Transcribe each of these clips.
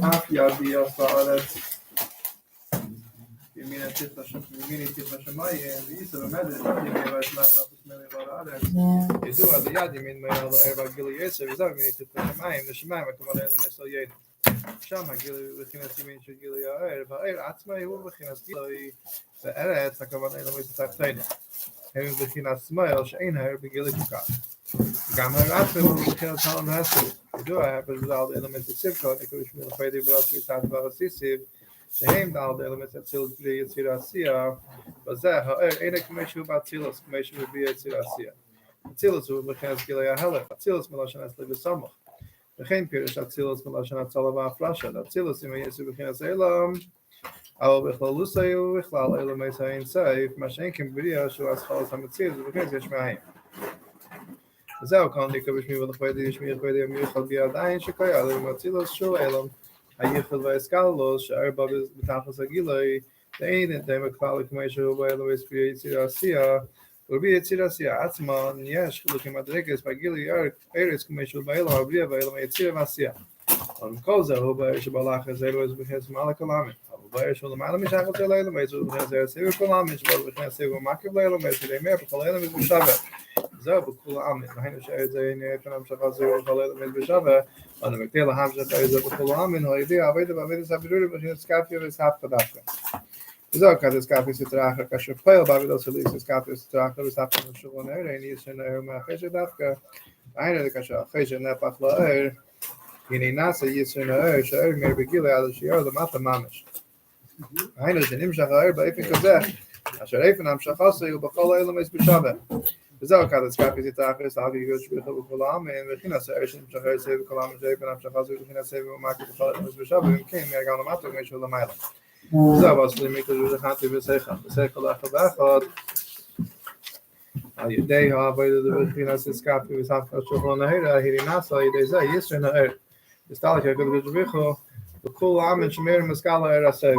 Mashpia dia saaret. Yemina titla shemayim. V'isa v'medri. Yemina v'shmayim lapis meli v'araret. Yedu ad yad yemin me'al erva gili yeser. V'zav yemina titla shemayim. V'shemayim v'kamad elam esal yedim. Shama gili v'chinas yemin shel gili ha'er. V'ha'er atzmai hu v'chinas gili. V'eret ha'kamad elam esal tachtoinu. Hem v'chinas smayel she'ein ha'er b'gili kukah. גם הרעצמי הוא מבחינת תלם הסו. ידוע, בזל אלמנט סיבקו, נקרא שמי לחיידי ברצו יצאת ברסיסיב, שהם דל אלמנט אצילוס בלי יציר עשייה, וזה האר אין כמשהו באצילוס, כמשהו בלי יציר עשייה. אצילוס הוא מבחינת גילי ההלך, אצילוס מלשון אצלי בסמוך. וכן פירש אצילוס מלשון הצלה והפרשה, אצילוס אם יסו מבחינת אילם, אבל בכללוסי ובכלל אילמי סעין סייף, מה שאין כמבריאה שהוא אסחלס המציאות, ובכן יש מהים. זהו כאן נקרא בשמי ולכבדי ישמי לכבדי המיוחד בידיים שקויה להם אצילוס שול אילם היחד והאסקלוס שארבע בתחס הגילוי ואין את דם הכלל כמו שהוא באילם והספיר יציר עשייה ורבי יציר עשייה עצמן יש חילוקים מדרגס בגילוי ארץ כמו שהוא באילם הרביע באילם יציר ועשייה אבל כל זה הוא באר שבלח הזה לא יזבחס מעלה כלמת אבל באר שהוא למעלה משחת של אילם ויצור בכנס הרסיב כלמת שבו בכנס הרסיב ומקב לאילם ויצור ימי בכל אילם יזבשווה זהו בכל העם, והיינו שאת זה נפן המשכה זהו וכל אלמנט בשווה, ואנו מקטיר להמשך את זה בכל העם, הוא ידיע עבודה בעבודה סבירורי בכין סקאפיה וסהפכה דווקא. וזהו כזה סקאפיה סתרחה, כאשר פועל בעבודה שלי סקאפיה סתרחה וסהפכה משלו נער, אין ישר נער מהחשת דווקא, והיינו כאשר החשת נפח לער, הנה נעשה ישר נער, שער מר בגילה עד השיער למטה ממש. והיינו שנמשך הער באופן כזה, אשר איפן המשכה זהו בכל אלמנט בשווה. וזהו כזה סקאפיה סתרחה וסהפכה יגוד שביחה בכל העם, וכין הסער שנמשכה יצא בכל העם שאיפן המשכה זהו וכין הסער ומקר בכל אלמנט בשווה, ומכן מהגן למטה ומשהו למעלה. זהו עשו לי מיקרו זכנתי ושכל אחד ואחד על ידי העבודה בבחינת סקאפיה וסהפכה שולחן נהרה, היא נעשה על ידי זה יסר נער. וסתלך יגוד שביחו בכל העם שמר מסקאלה ער הסער.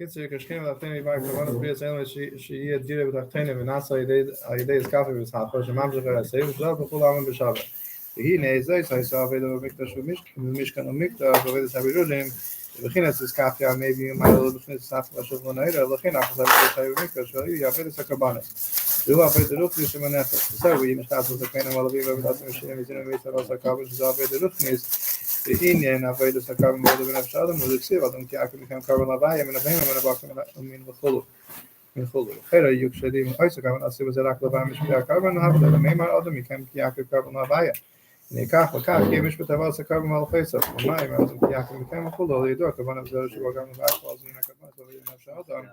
קיצר כשכם לתחתני בעל כוונת בריאס אלמנט שיהיה דירה בתחתני ונעשה על ידי סקאפיה וסהפכה שממשך ער הסער ושלח בכל העם בשווה. והנה זה שעשה עבודה במקדש ומשכן ומקדש ועבודה סבירורים ובכן סקאפיה מביא מעל ובכן סהפכה שולחן נהרה לכן אחת עבודה במקדש והיא עבודת הקורבנות והוא עבודת רוחנית שמנפת וזהו והנה שתת וזקן המלווים ועבודת המשלים וזינו ויצר ועשה קרבן שזה עבודת רוחנית והנה עבודת הקרבן בעבודה בנפש האדם ולכסיב אדם כי עקב מכם קרבן להוויה מן הבהמה מן הבקר מן וכולו מן חולו אחר היו כשדים עושה קרבן עשו בזה רק לבן משפיע קרבן העבודה למימר אדם מכם כי עקב קרבן להוויה ניקח וכך כי משפט אבל סקר במהלכי סוף ומים אז כי עקב מכם וכולו לידוע כוון הבזר שהוא גם לבעל כל זמן הקרבן תוביל לנפש האדם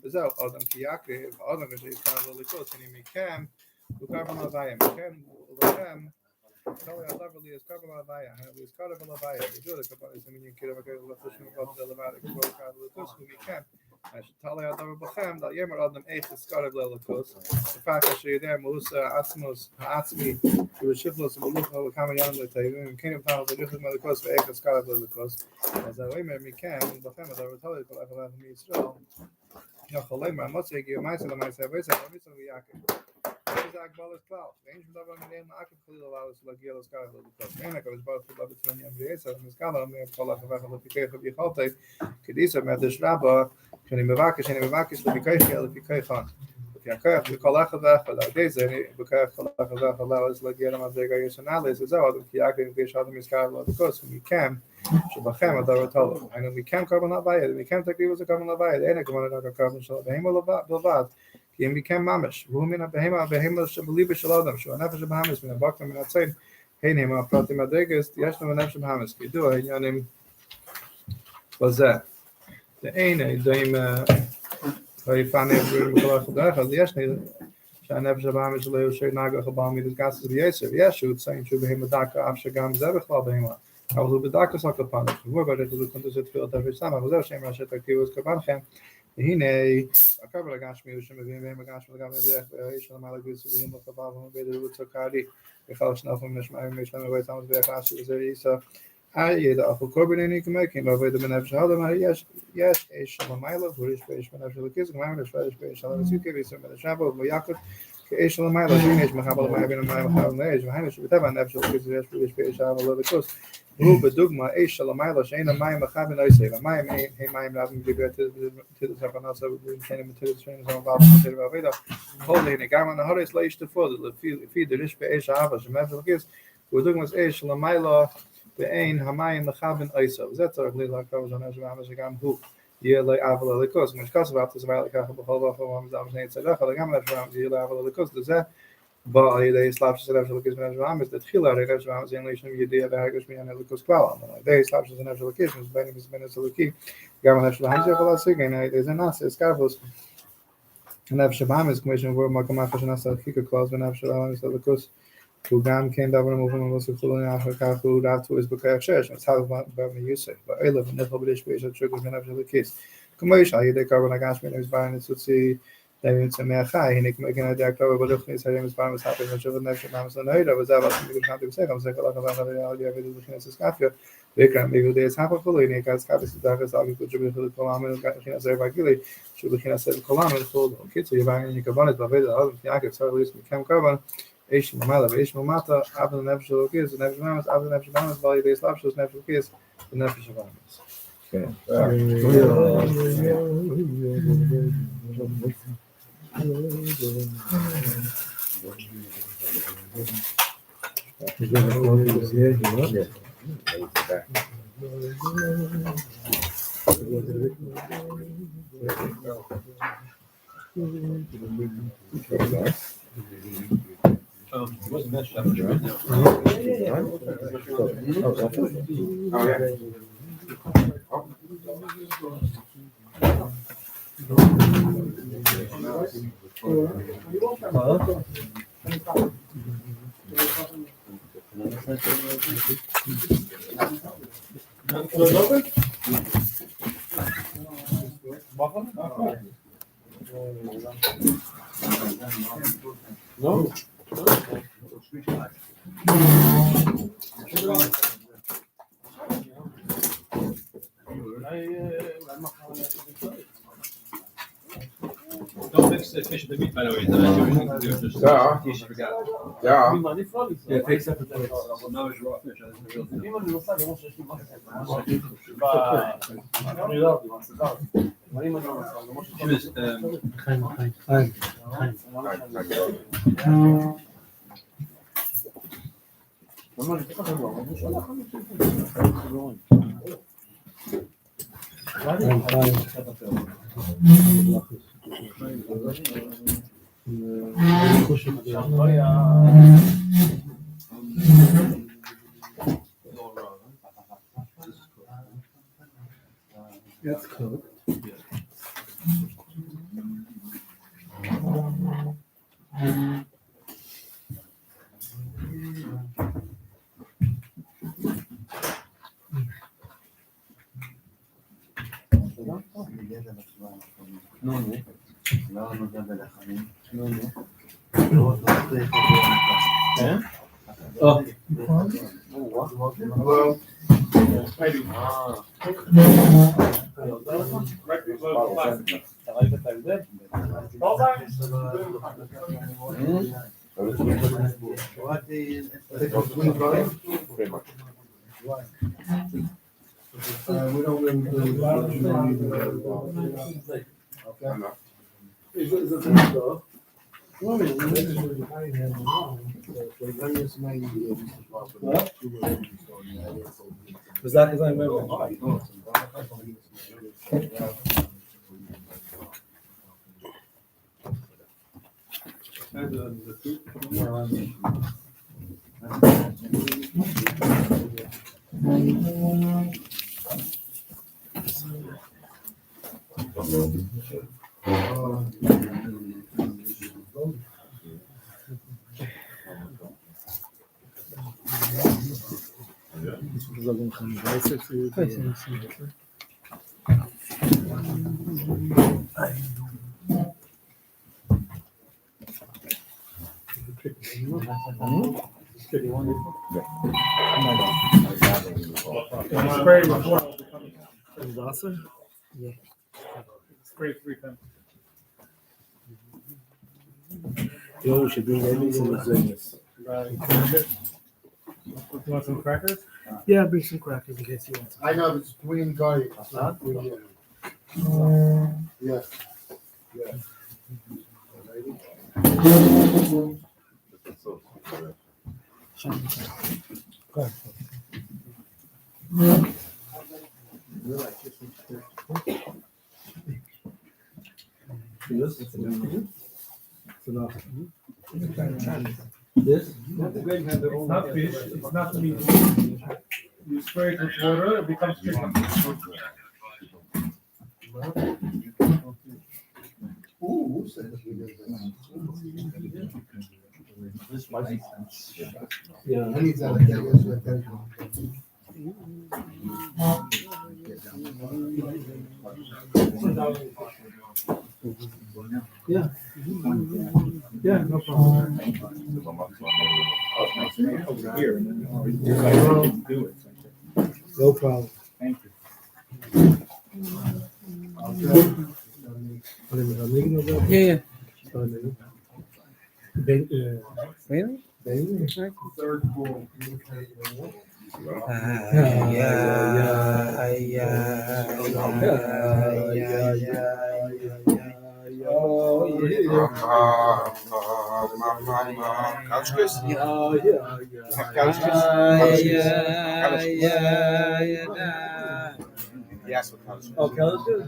וזהו אדם כי עקב האדם כשיתקרב לו לקוס הנה מכם הוא קרבן להוויה מכם ולכם תולי עליו לי אז קרבן להוויה הוא יזכר להוויה ידוע לקרבן איזה מין ינקיר וקרב לחושים ובד זה לבד כבר קרב לקוס ומכם תולי עליו בכם דה ימר אדם איך יזכרב ללקוס ופעק אשר ידע מלוסה העצמי ובשפלוס ומלוכה וכמה ימים לטייבים ומכן יפתח בריחת מלקוס ואיך יזכרב ללקוס אז הוא אומר מכם בכם הדבר תולי כל אחד מישראל יכול לומר מוצא הגיע מייסה למייסה הביסה ומיסה ויעקב זה הגבלת כלל ואין שום דבר מנהל מעקב חליל עליו להגיע לזכרב ללקוס ואין הקב"ה חלילה בצמני אמריאסה ומזכלה אומר כל אחד לפיקח וביכולתי כדיסה מהדש רבה שאני מבקש לפיקחן לפי הכוח וכל אחד ואחד על ידי זה אני בכוח כל אחד ואחד אז להגיע למדרגה ישנה לזה זהו אדם כי יעקב יש אדם מזכרב ללקוס ומכם שבכם הדבר טוב היינו מכם קרבן להוויה ומכם תקריבו זה קרבן להוויה אין הכוונה רק הקרבן של הבהמה בלבד כי הם מכם ממש והוא מן הבהמה שבליבה של אדם שהוא הנפש הבהמס מן הבקר מן הצין הן הם הפרטים הדרגס יש לנו נפש הבהמס כידוע העניינים בזה אין עדים ויפני עברים בכל אחד ואחד יש שהנפש הבהמס שלו יושב נגח הבא מידת גסס ויסר וישו ציין שהוא בהמה דקה אף שגם זה בכלל בהמה אבל הוא בדקה סקל פנק הוא בדרך כלל קונטוס את תפילת ושם אבל זהו שם ראשי תקריבו את קרבנכם והנה הקרבן הגשמי הוא שמביאים בהם הגשמי לגמרי זה ואיש למעלה גביס ובאים לחבל ומבד הרוצה קרדי וכל שנף ומשמעים יש להם ובית עמד ויחס וזה ייסה ידע אכל קורבני כמקים ועבד בנפש האדם יש איש של המיילה והוא יש באיש בנפש הלקיס גמיים יש באיש על הנסיק ויסר מלשבו וביעקב כאש של המים, שאין יש מחבר למים בין המים מחבר לאש, והיינו שבטבע הנפש של הקיס יש באש האב ולא לכוס. והוא בדוגמה אש של המים, שאין המים מחבר לאש, והמים הם מים רבים בגלל תדס הפנסה ובשנים מתדס שנים זמן ועד מתדס ועבידה. כל הנה גם הנהורס לא ישתפו, לפי דריש באש האב שמאפשר לכיס, הוא דוגמה אש של המים ואין המים מחבר לאש. וזה צריך להקרב זונה שבאמה שגם הוא יהיה לעבל לכוס, כמו שכסף ואף תסבר לככה בכל ואף ומזל משני צדך, אבל גם נפש יהיה לעבל לכוס, לזה בא על ידי סלאב שסלאב של הכיס בנפש ועמס, תתחיל הרי נפש ועמס אין לישם ידיע והרגש מעניין לכוס כלל, על ידי סלאב של נפש של הכיס, בין נפש אלוקי, גם הנפש ועמס יכול להשיג, על ידי זה נעשה, סקרפוס, הנפש ועמס, כמו שמבור מקום אחר שנעשה חיקה כלל, ונפש ועמס לכוס, הוא גם כן דבר מובן ומוסף חולני אחר כך הוא רב תוויס בכך שש, מצחק במיוסף, באלף ונכל בדיש באיש התשוקות בנפש של הכיס. כמו יש על ידי קרבן הגש מן המסבר נצוצי דמים צמח חי, הנה כמו כן על ידי הקרבן בדוח ניסה מסבר מספר ונשוב נפש במס לנהידה, וזה אבל סמיגות חנתי בסך, המסך הלך על ידי עביד ובחינס הסקפיה, ויקרם ביהודי הסחף החולי, הנה יקר סקפיה סדח הסל גפות שבחילו כולם מבחינת זר והגילי, שהוא בחינס זר וכולם ולכול קיצור יבאים נקרבנת ועביד על עד יעקב צר ליס מכם קרבן איש למעלה ואיש למטה, אב לנפש של הכיס, ונפש ממס, אב לנפש ממס, ועל ידי סלאב של נפש הכיס, ונפש ממס. כן. What's the best right now? Oh, yeah. No. Don't mix the fish with the meat, by the way. Yeah. You forgot. Yeah. Yeah, take separate plates. Now it's raw fish. That's cooked. Hello. We don't really וזה כזה עם אבן. Spray before. Wasser? Yeah. Spray 3 times. You know, we should bring everything in the goodness. You want some crackers? Yeah, bring some crackers in case you want some. I know it's green guy. Yes. Yes. This is enough. This? It's not fish, it's not meat. You spray it with water, it becomes chicken. Ooh, who said he did that? Yeah. I need that again. Yes, like that. Yeah. Yeah, no problem. Over here, and then do it. No problem. Thank you. Yeah. Really? Third ball. Couchkiss? Yes, what couchkiss? Oh, Couchkiss?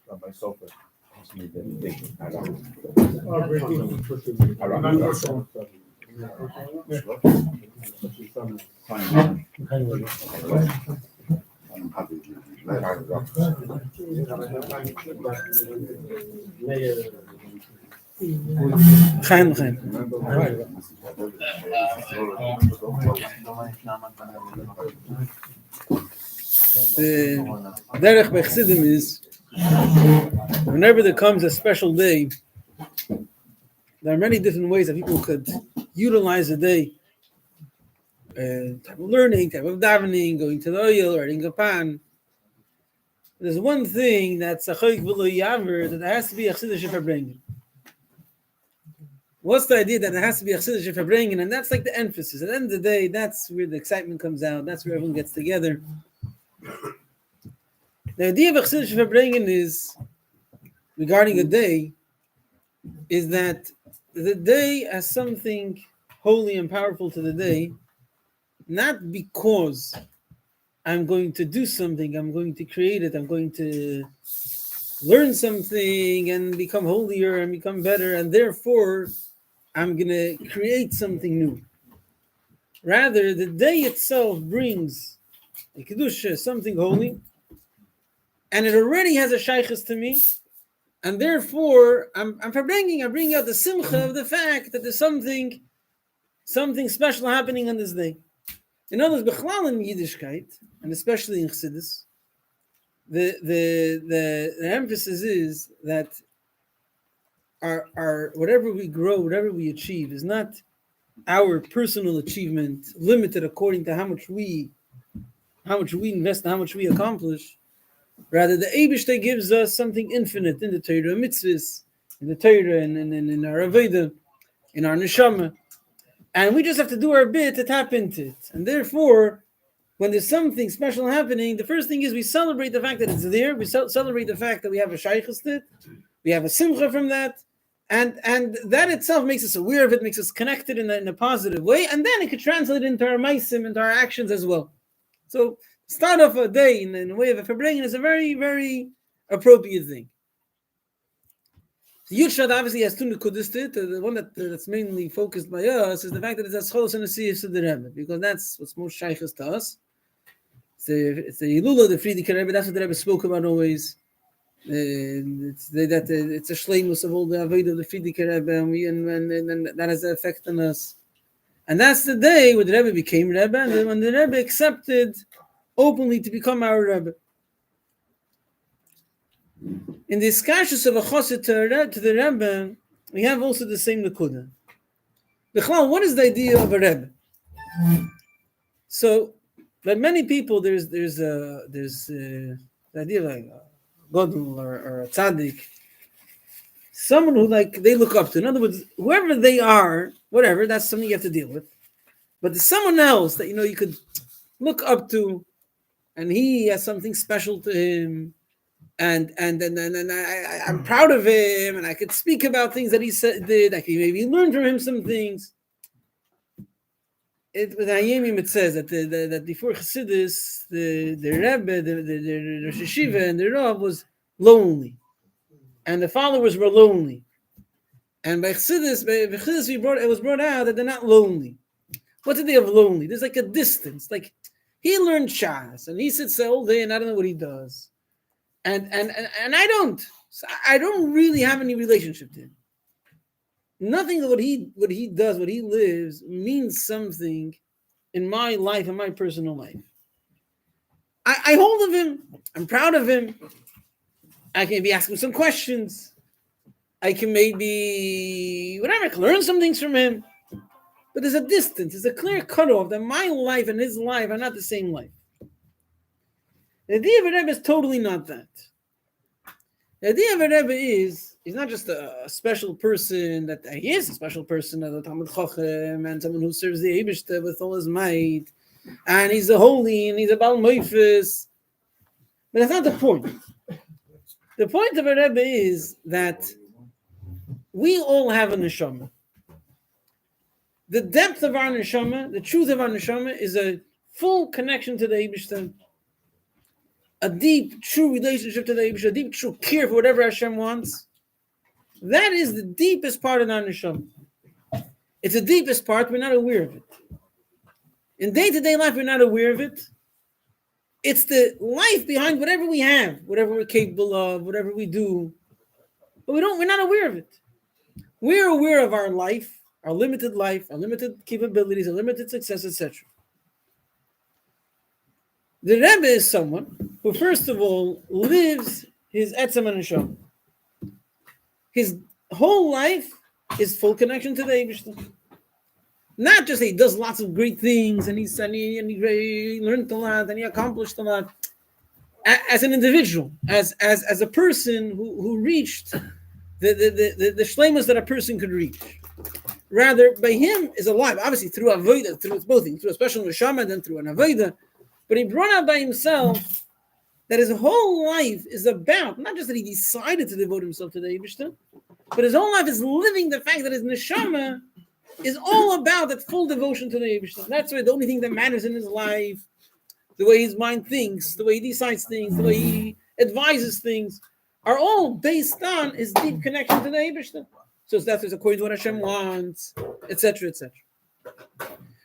Rabbi Sofer. Chaim. The derech by Chassidim is whenever there comes a special day, there are many different ways that people could utilize a day. Type of learning, type of davening, going to the oil, writing a pan. There's one thing that's a choik v'lo yaver, that there has to be a Yud Shevat Farbrengen. What's the idea that there has to be a Yud Shevat Farbrengen? And that's like the emphasis. At the end of the day, that's where the excitement comes out. That's where everyone gets together. The idea of a Yud Shevat Farbrengen is, regarding a day, is that the day has something holy and powerful to the day, not because I'm going to do something, I'm going to create it, I'm going to learn something and become holier and become better, and therefore I'm going to create something new. Rather, the day itself brings a kedusha, something holy, and it already has a shaykhus to me, and therefore I'm bringing out the simcha of the fact that there's something special happening on this day. In other words, bechlal in Yiddishkeit, and especially in Chassidus, the emphasis is that our whatever we grow, whatever we achieve, is not our personal achievement limited according to how much we invest and how much we accomplish. Rather, the Eibishter gives us something infinite in the Torah mitzvahs, in the Torah, and in our Avodah, in our neshama. And we just have to do our bit to tap into it. And therefore, when there's something special happening, the first thing is we celebrate the fact that it's there. We celebrate the fact that we have a shaykhus to it. We have a simcha from that. And that itself makes us aware of it, makes us connected in a positive way. And then it could translate into our maisim, into our actions as well. So start off a day in a way of a Farbrengen is a very, very appropriate thing. The Yud Shevat obviously has two nekudas to it. The one that's mainly focused by us is the fact that it's as cholos and a siyas to the Rebbe, because that's what's most shaykhus to us. It's the Yilula, the Friedrich Rebbe. That's what the Rebbe spoke about always. It's a shleimus of all the avodah of the Friedrich Rebbe, and that has an effect on us. And that's the day when the Rebbe became Rebbe, and when the Rebbe accepted openly to become our Rebbe. In the discussions of a chosid to the Rebbe, we have also the same nekuda. B'chlal, what is the idea of a Rebbe? So, like many people, there's the idea of like a godel or a tzaddik, someone who like they look up to. In other words, whoever they are, whatever, that's something you have to deal with. But there's someone else that you could look up to, and he has something special to him. And I'm proud of him, and I could speak about things that he did. I could maybe learn from him some things. With Hayemim, it says that before Chassidus, the Rebbe, the Rosh Yeshiva, and the Rav was lonely, and the followers were lonely. And by Chassidus, it was brought out that they're not lonely. What's the idea of lonely? There's like a distance. Like he learned Shas, and he sits there all day, and I don't know what he does. And I don't. So I don't really have any relationship to him. Nothing of what he does, what he lives, means something in my life, in my personal life. I hold of him. I'm proud of him. I can maybe ask him some questions. I can maybe I can learn some things from him. But there's a distance. There's a clear cutoff that my life and his life are not the same life. The idea of a Rebbe is totally not that. The idea of a Rebbe is he's not just a special person, that he is a special person, a Talmud Chochem, and someone who serves the Eibishter with all his might, and he's a holy, and he's a Baal Moifes. But that's not the point. The point of a Rebbe is that we all have a neshama. The depth of our neshama, the truth of our neshama, is a full connection to the Eibishter. A deep, true relationship to the Eibishter, a deep, true care for whatever Hashem wants. That is the deepest part of our neshama. It's the deepest part, we're not aware of it. In day-to-day life, we're not aware of it. It's the life behind whatever we have, whatever we're capable of, whatever we do. But we're not aware of it. We're aware of our life, our limited capabilities, our limited success, etc. The Rebbe is someone who, first of all, lives his etzem and neshama. His whole life is full connection to the Eibishter. Not just that he does lots of great things and he learned a lot and he accomplished a lot. As an individual, as a person who reached the shleimus that a person could reach. Rather, by him is alive, obviously through avodah, through both things, through a special neshama and then through an avodah. But he brought out by himself that his whole life is about, not just that he decided to devote himself to the Eibishter, but his whole life is living the fact that his neshama is all about that full devotion to the Eibishter. That's why the only thing that matters in his life, the way his mind thinks, the way he decides things, the way he advises things, are all based on his deep connection to the Eibishter. So that is according to what Hashem wants, etc., etc.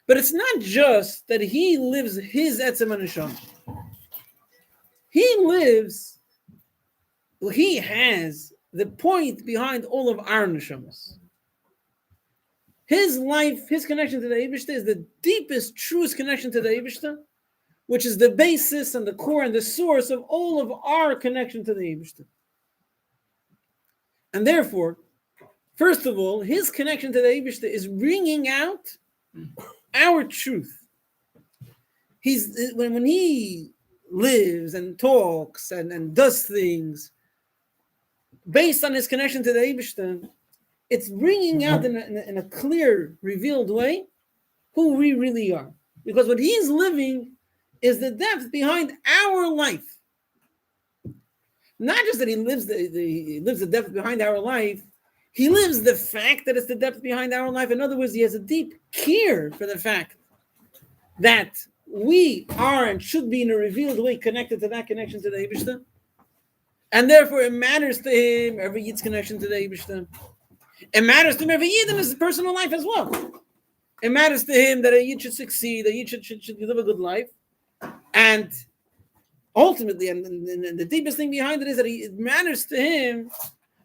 But it's not just that he lives his etzem and neshama. He has the point behind all of our neshamas. His life, his connection to the Eibishter is the deepest, truest connection to the Eibishter, which is the basis and the core and the source of all of our connection to the Eibishter. And therefore, first of all, his connection to the Eibishter is bringing out our truth. When he lives and talks and does things based on his connection to the Eibishter, it's bringing out in a clear, revealed way who we really are. Because what he's living is the depth behind our life. Not just that he lives the depth behind our life, he lives the fact that it's the depth behind our life. In other words, he has a deep care for the fact that we are and should be in a revealed way connected to that connection to the Eibishter. And therefore it matters to him, every Yid's connection to the Eibishter. It matters to him, every Yid in his personal life as well. It matters to him that a Yid should succeed, a Yid should live a good life. And ultimately, and the deepest thing behind it is that it matters to him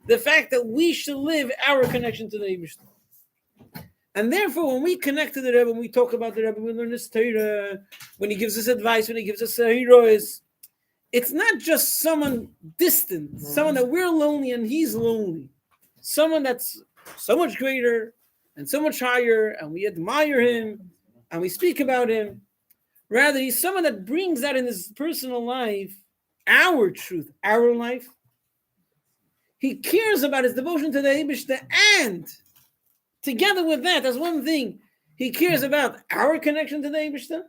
the fact that we should live our connection to the Eibishter. And therefore, when we connect to the Rebbe, when we talk about the Rebbe, we learn his Torah, when he gives us advice, when he gives us heroes, it's not just someone distant, someone that we're lonely and he's lonely. Someone that's so much greater and so much higher, and we admire him, and we speak about him. Rather, he's someone that brings out in his personal life our truth, our life. He cares about his devotion to the Eibishter, and together with that, as one thing, he cares about our connection to the Eibishter,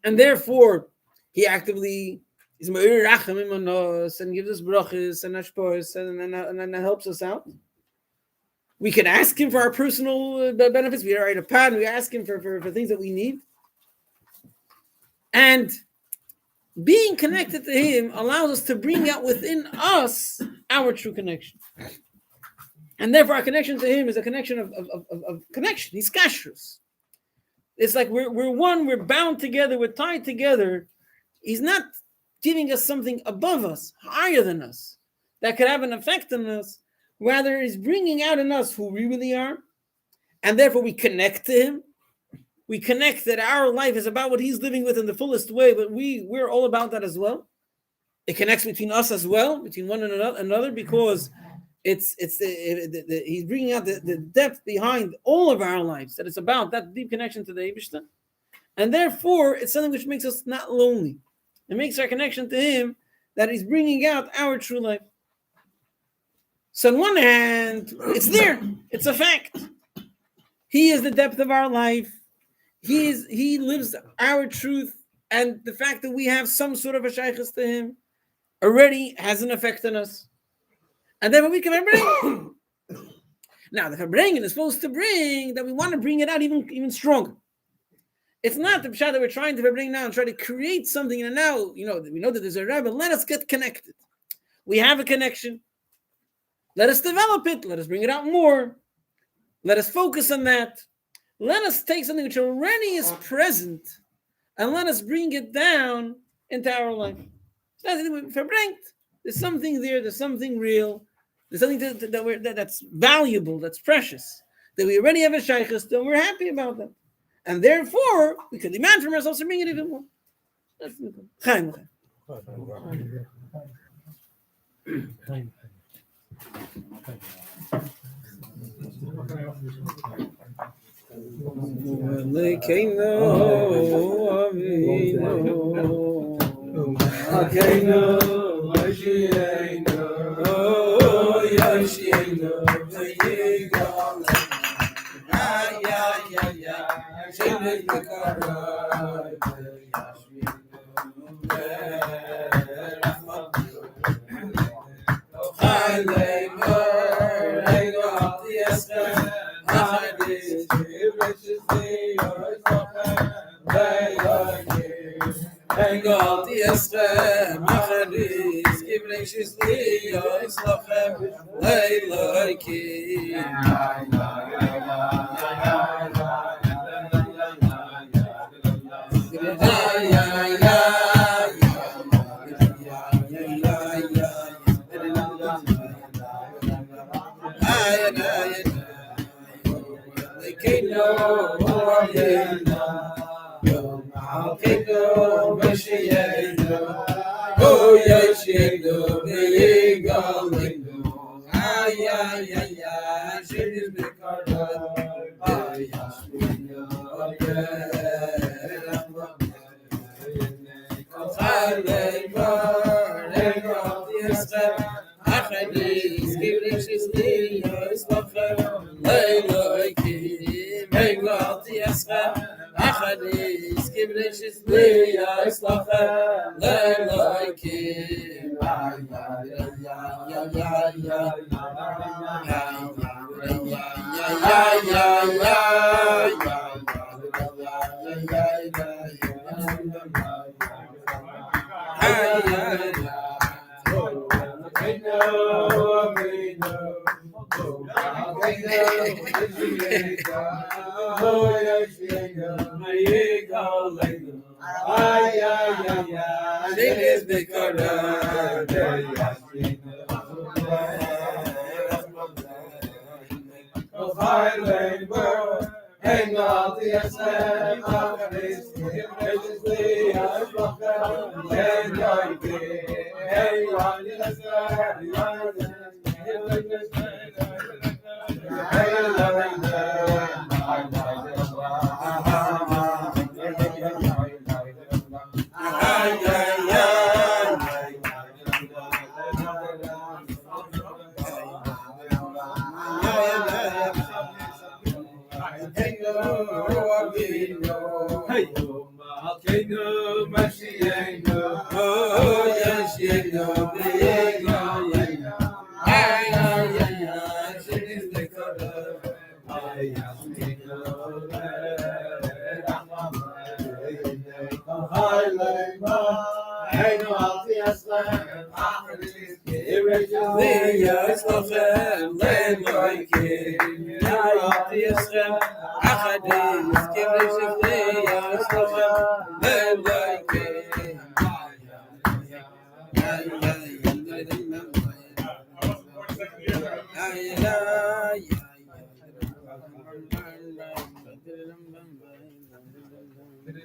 and therefore, he actively is me'ir rachamim on us and gives us brachas and ashpos and helps us out. We can ask him for our personal benefits. We write a pad. We ask him for things that we need. And being connected to him allows us to bring out within us our true connection. And therefore, our connection to him is a connection of connection. He's kashrus. It's like we're one, we're bound together, we're tied together. He's not giving us something above us, higher than us, that could have an effect on us. Rather, he's bringing out in us who we really are. And therefore, we connect to him. We connect that our life is about what he's living with in the fullest way, but we're all about that as well. It connects between us as well, between one and another, because he's bringing out the depth behind all of our lives, that it's about that deep connection to the Eibishter. And therefore, it's something which makes us not lonely. It makes our connection to him that he's bringing out our true life. So on one hand, it's there. It's a fact. He is the depth of our life. He lives our truth. And the fact that we have some sort of a shaykhus to him already has an effect on us. And then when we can bring. Now, the Farbrengen is supposed to bring that we want to bring it out even stronger. It's not the pshat that we're trying to bring now and try to create something. And now, we know that there's a Rebbe. Let us get connected. We have a connection. Let us develop it. Let us bring it out more. Let us focus on that. Let us take something which already is present and let us bring it down into our life. So that's the thing with Farbrengen. There's something there. There's something real. There's something that's valuable, that's precious, that we already have a shaykhus, and we're happy about that. And therefore, we can demand from ourselves to bring it even more. That's the Chaim.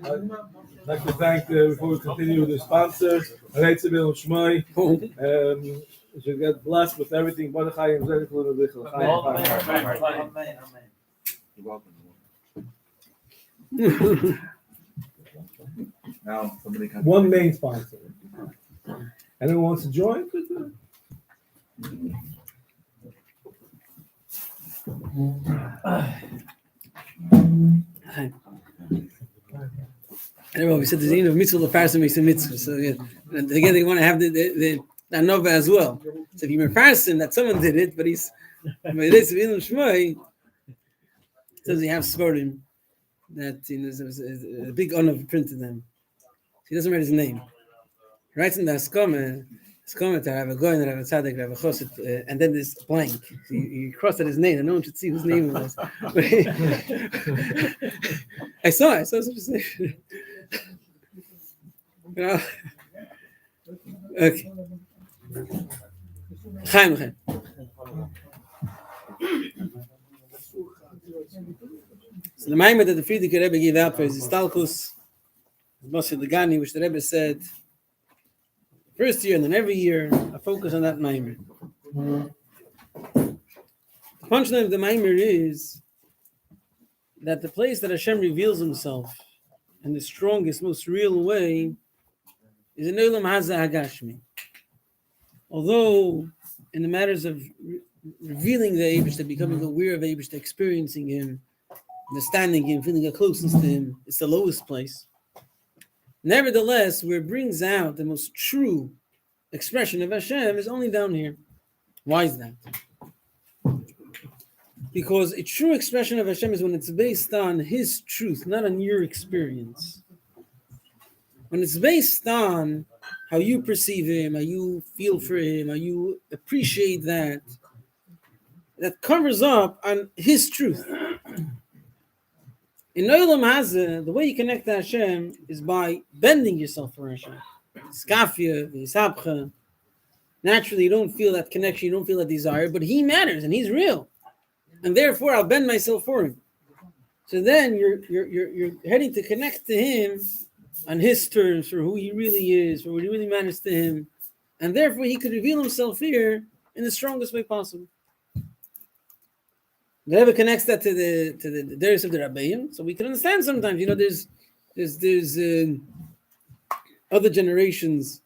I'd like to thank, before we continue, the sponsors, Oholei Torah and Shmoi. You should get blessed with everything. Mordechai and Zedek will be with you. Now, somebody can. One main sponsor. Anyone wants to join? We said the name of mitzvah the parson makes a mitzvah. So again, they want to have the anova as well. So if you're a parson, that someone did it, but it's in Shmoi. Says he have svarim that there's a big honor printed them. He doesn't write his name. He writes in the Haskama to have a goyin, have a tzaddik, have a choset, and then there's blank. So he crossed out his name, and no one should see whose name it was. I saw such a thing. Okay. Chaim. So the Maimer that the Frierdiker Rebbe gave out for his Istalkus, Moshe Legani, which the Rebbe said, first year and then every year, I focus on that Maimer. The punchline of the Maimer is that the place that Hashem reveals himself in the strongest, most real way is in Olam Haza Hagashmi. Although in the matters of revealing the Eibishter, becoming aware of Eibishter, experiencing him, understanding him, feeling a closeness to him, it's the lowest place. Nevertheless, where it brings out the most true expression of Hashem is only down here. Why is that? Because a true expression of Hashem is when it's based on His truth, not on your experience. When it's based on how you perceive Him, how you feel for Him, how you appreciate that covers up on His truth. In Olam Hazeh, the way you connect to Hashem is by bending yourself for Hashem. Skafia, V'yisabcha. Naturally, you don't feel that connection, you don't feel that desire, but He matters and He's real. And therefore, I'll bend myself for Him. So then you're heading to connect to Him on His terms, for who He really is, for what He really matters to Him. And therefore, He could reveal Himself here in the strongest way possible. The Rebbe connects that to the Deris of the Rabbeim, so we can understand sometimes. There's other generations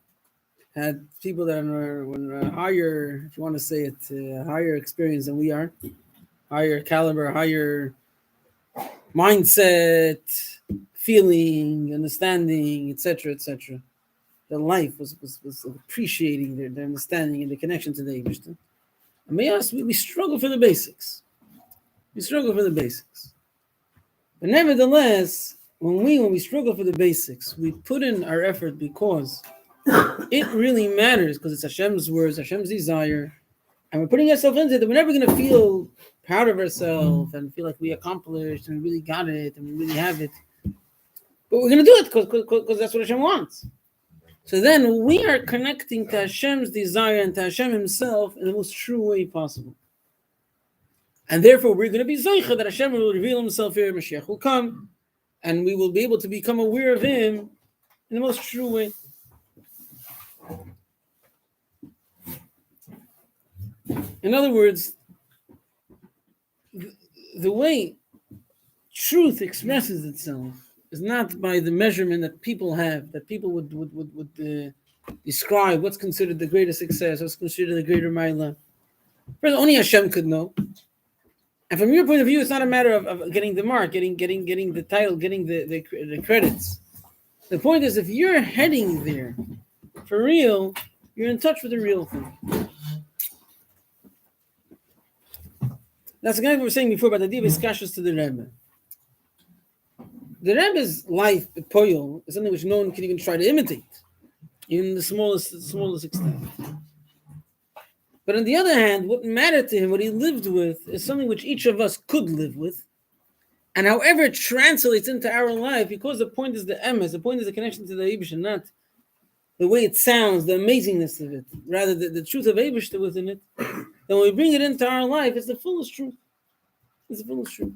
had people that are higher, if you want to say it, higher experience than we are, higher caliber, higher mindset, feeling, understanding, etc., etc. Their life was appreciating their understanding and the connection to the Eibishter. And we struggle for the basics. We struggle for the basics. But nevertheless, when we struggle for the basics, we put in our effort because it really matters, because it's Hashem's words, Hashem's desire, and we're putting ourselves into it. We're never going to feel proud of ourselves and feel like we accomplished and we really got it and we really have it. But we're going to do it because that's what Hashem wants. So then we are connecting to Hashem's desire and to Hashem Himself in the most true way possible. And therefore, we're going to be Zoicha that Hashem will reveal Himself here, Mashiach will come, and we will be able to become aware of Him in the most true way. In other words, the way truth expresses itself is not by the measurement that people have, that people would describe what's considered the greatest success, what's considered the greater Maila. First, only Hashem could know. And from your point of view, it's not a matter of getting the mark, getting the title, getting the credits. The point is, if you're heading there for real, you're in touch with the real thing. That's the guy we were saying before about the idea of iskashus to the Rebbe. The Rebbe's life, the poyol, is something which no one can even try to imitate, even the smallest extent. But on the other hand, what mattered to him, what he lived with, is something which each of us could live with. And however it translates into our life, because the point is the emes, the point is the connection to the Eibush, and not the way it sounds, the amazingness of it, rather the truth of Eibush within it, then when we bring it into our life, it's the fullest truth. It's the fullest truth.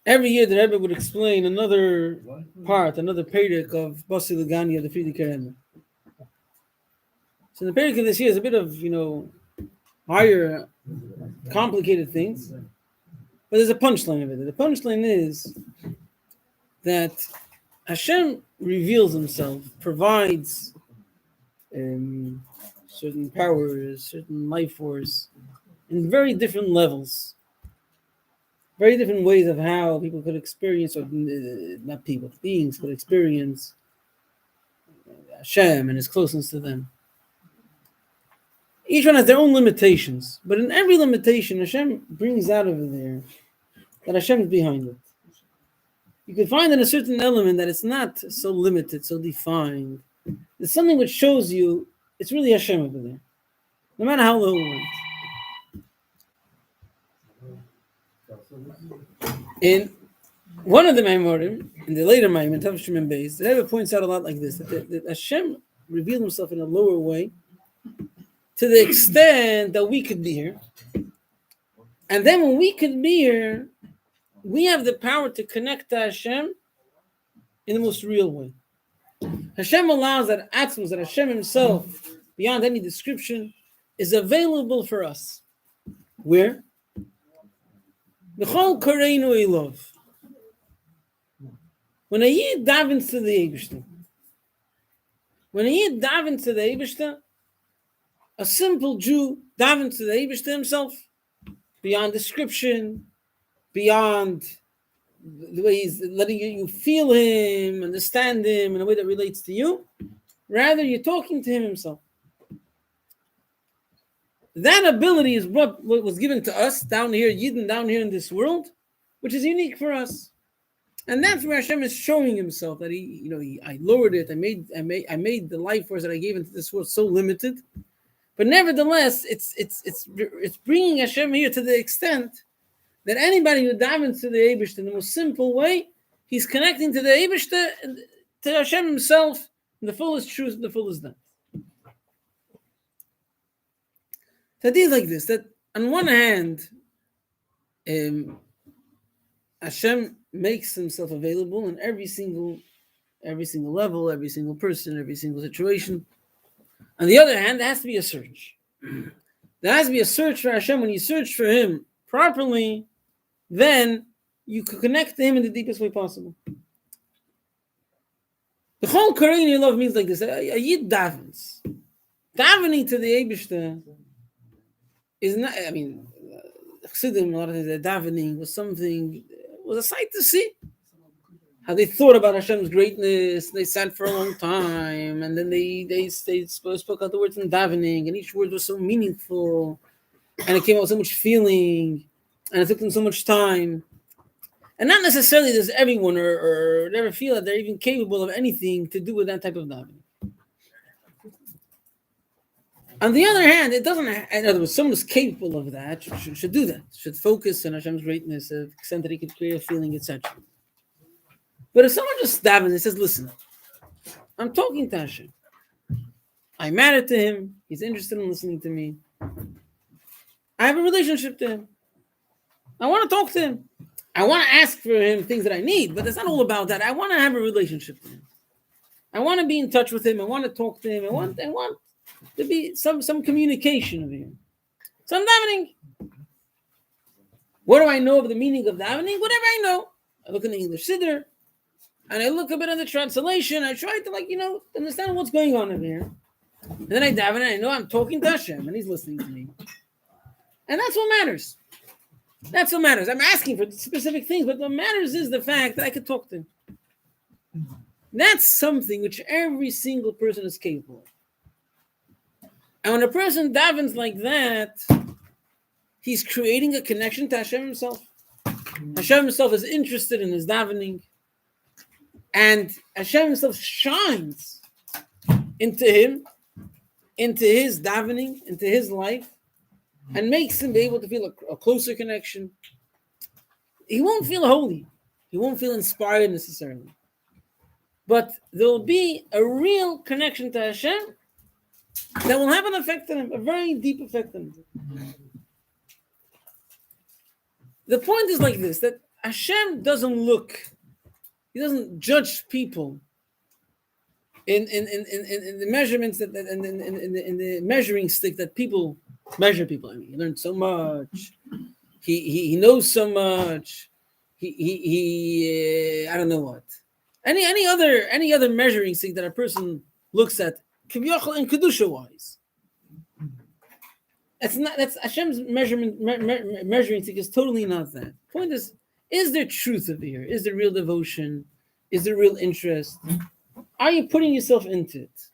Every year the Rebbe would explain another part, another perek of Basi Lagani of the Frierdiker Rebbe. So the perek of this year is a bit of, higher, complicated things, but there's a punchline of it. The punchline is that Hashem reveals Himself, provides certain powers, certain life force, in very different levels. Very different ways of how people could experience, or not people, beings could experience Hashem and His closeness to them. Each one has their own limitations, but in every limitation, Hashem brings out of there that Hashem is behind it. You can find in a certain element that it's not so limited, so defined. It's something which shows you it's really Hashem over there, no matter how low it went. And One of the Maimorim, in the later Maimon, Tavshim and Beis, the Rebbe points out a lot like this, that Hashem revealed himself in a lower way to the extent that we could be here. And then when we could be here, we have the power to connect to Hashem in the most real way. Hashem allows that Atzmus, that Hashem himself, beyond any description, is available for us. Where? B'chol koreinu ilov. When a Yid davens to the Eibishter, a simple Jew davens to the Eibishter himself, beyond description, beyond the way he's letting you feel him, understand him in a way that relates to you. Rather, you're talking to him himself. That ability is what was given to us down here, Yidden down here in this world, which is unique for us. And that's where Hashem is showing himself that I lowered it. I made the life force that I gave into this world so limited, but nevertheless, it's bringing Hashem here to the extent that anybody who davens to the Eibishter in the most simple way, he's connecting to the Eibishter, to Hashem himself, in the fullest truth, and the fullest depth. That is like this, that on one hand, Hashem makes himself available in every single level, every single person, every single situation. On the other hand, there has to be a search. There has to be a search for Hashem. When you search for him properly, then you can connect to him in the deepest way possible. The whole Korean love means like this. A Yid davens. Davening to the Eibishter is not, Chassidim, a lot of times, their davening was a sight to see. How they thought about Hashem's greatness. They sat for a long time, and then they spoke out the words in davening, and each word was so meaningful, and it came out with so much feeling, and it took them so much time. And not necessarily does everyone or never feel that they're even capable of anything to do with that type of davening. On the other hand, it doesn't. In other words, someone who's capable of that should do that. Should focus on Hashem's greatness, to the extent that he could create a feeling, etc. But if someone just davens and says, "Listen, I'm talking to Hashem. I matter to him. He's interested in listening to me. I have a relationship to him. I want to talk to him. I want to ask for him things that I need, but it's not all about that. I want to have a relationship with him. I want to be in touch with him. I want to talk to him. I want to be some communication of him. So I'm davening. What do I know of the meaning of davening? Whatever I know. I look in the English Siddur, and I look a bit at the translation. I try to understand what's going on in here. And then I daven, and I know I'm talking to Hashem, and he's listening to me. And that's what matters. That's what matters. I'm asking for specific things, but what matters is the fact that I could talk to him. That's something which every single person is capable of. And when a person davens like that, he's creating a connection to Hashem himself. Hashem himself is interested in his davening. And Hashem himself shines into him, into his davening, into his life, and makes him be able to feel a closer connection. He won't feel holy. He won't feel inspired necessarily. But there will be a real connection to Hashem that will have an effect on him, a very deep effect on him. The point is like this, that Hashem he doesn't judge people in the measurements that in the measuring stick that people measure people. I mean, he learned so much. He knows so much. He I don't know what. Any other measuring stick that a person looks at, kivyochel and kedusha wise. That's Hashem's measuring stick is totally not that. Point is there truth over here? Is there real devotion? Is there real interest? Are you putting yourself into it?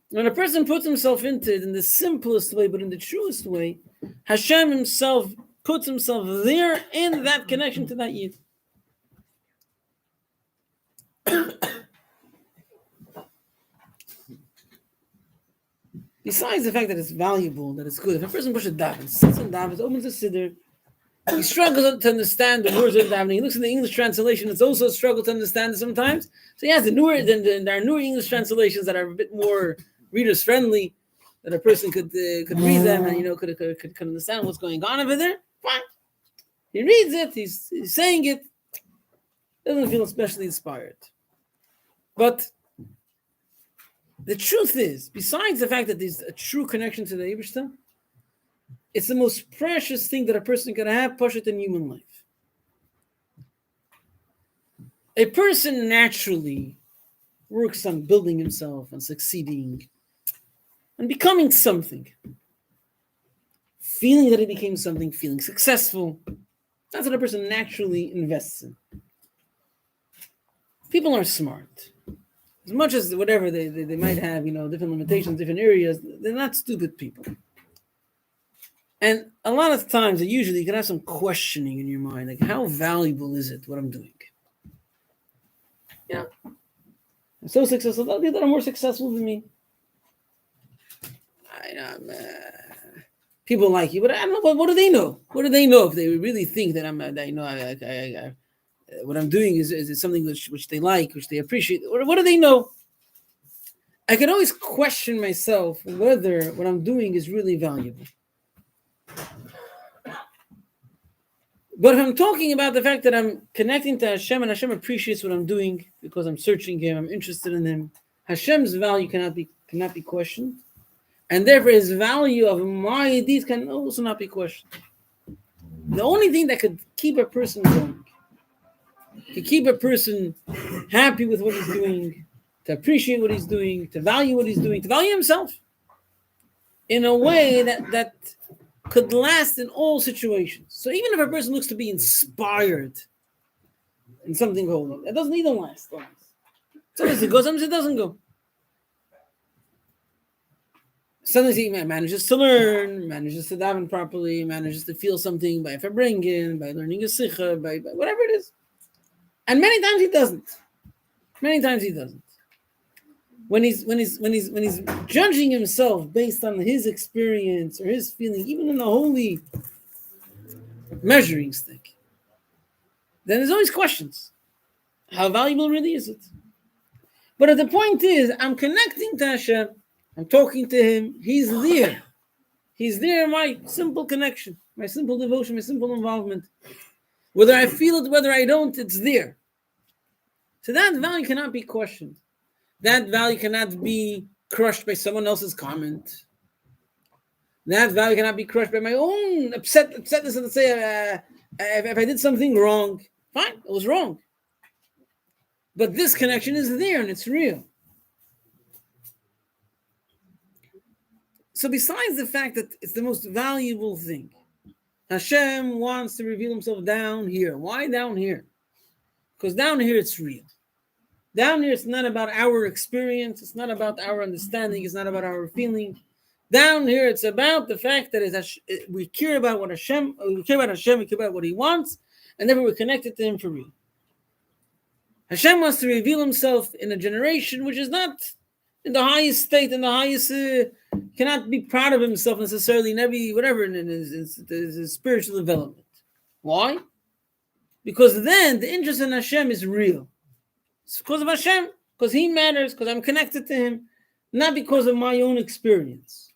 When a person puts himself into it in the simplest way, but in the truest way, Hashem himself puts himself there in that connection to that Yid. Besides the fact that it's valuable, that it's good, if a person pushes daven, sits and davens, opens a siddur, He struggles to understand the words of davening. He looks in the English translation; it's also a struggle to understand it sometimes. So he has there are newer English translations that are a bit more readers friendly, that a person could read them and could understand what's going on over there. Fine. He reads it. He's saying it. Doesn't feel especially inspired. But the truth is, besides the fact that there's a true connection to the Eibishter, it's the most precious thing that a person can have, Pashat, in human life. A person naturally works on building himself and succeeding and becoming something. Feeling that he became something, feeling successful. That's what a person naturally invests in. People are smart. As much as whatever they might have, different limitations, different areas, they're not stupid people. And a lot of times, usually you can have some questioning in your mind, like, how valuable is it, what I'm doing? I'm so successful. Other people that are more successful than me. People like you, but I don't know. What do they know? What do they know if they really think that what I'm doing is something which they like, which they appreciate? What do they know? I can always question myself whether what I'm doing is really valuable. But if I'm talking about the fact that I'm connecting to Hashem and Hashem appreciates what I'm doing because I'm searching Him, I'm interested in Him, Hashem's value cannot be questioned. And therefore His value of my deeds can also not be questioned. The only thing that could keep a person going, to keep a person happy with what he's doing, to appreciate what he's doing, to value what he's doing, to value himself in a way that could last in all situations. So even if a person looks to be inspired in something holy, it doesn't even last. Sometimes it goes, sometimes it doesn't go. Sometimes he manages to learn, manages to daven properly, manages to feel something by Farbrengen, by learning a sikha, by whatever it is. And many times he doesn't. When he's judging himself based on his experience or his feeling, even in the holy measuring stick, then there's always questions. How valuable really is it? But if the point is, I'm connecting to Hashem, I'm talking to Him, He's there. He's there in my simple connection, my simple devotion, my simple involvement. Whether I feel it, whether I don't, it's there. So that value cannot be questioned. That value cannot be crushed by someone else's comment. That value cannot be crushed by my own upsetness. Let's say if I did something wrong, fine, it was wrong. But this connection is there and it's real. So besides the fact that it's the most valuable thing, Hashem wants to reveal Himself down here. Why down here? Because down here it's real. Down here it's not about our experience. It's not about our understanding. It's not about our feeling. Down here it's about the fact that we care about what Hashem, we care about what He wants, and therefore we're connected to Him for real. Hashem wants to reveal Himself in a generation which is not in the highest state, in the highest, cannot be proud of himself necessarily in every, whatever, in his spiritual development. Why? Because then the interest in Hashem is real. It's because of Hashem, because He matters, because I'm connected to Him, not because of my own experience.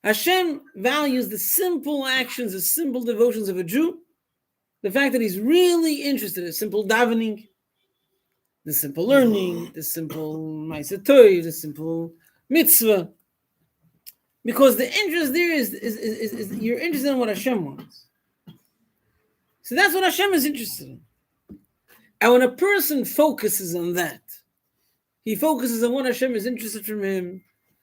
Hashem values the simple actions, the simple devotions of a Jew, the fact that he's really interested in simple davening, the simple learning, the simple ma'aseh tov, the simple mitzvah. Because the interest there is you're interested in what Hashem wants. So that's what Hashem is interested in. And when a person focuses on that, he focuses on what Hashem is interested from him.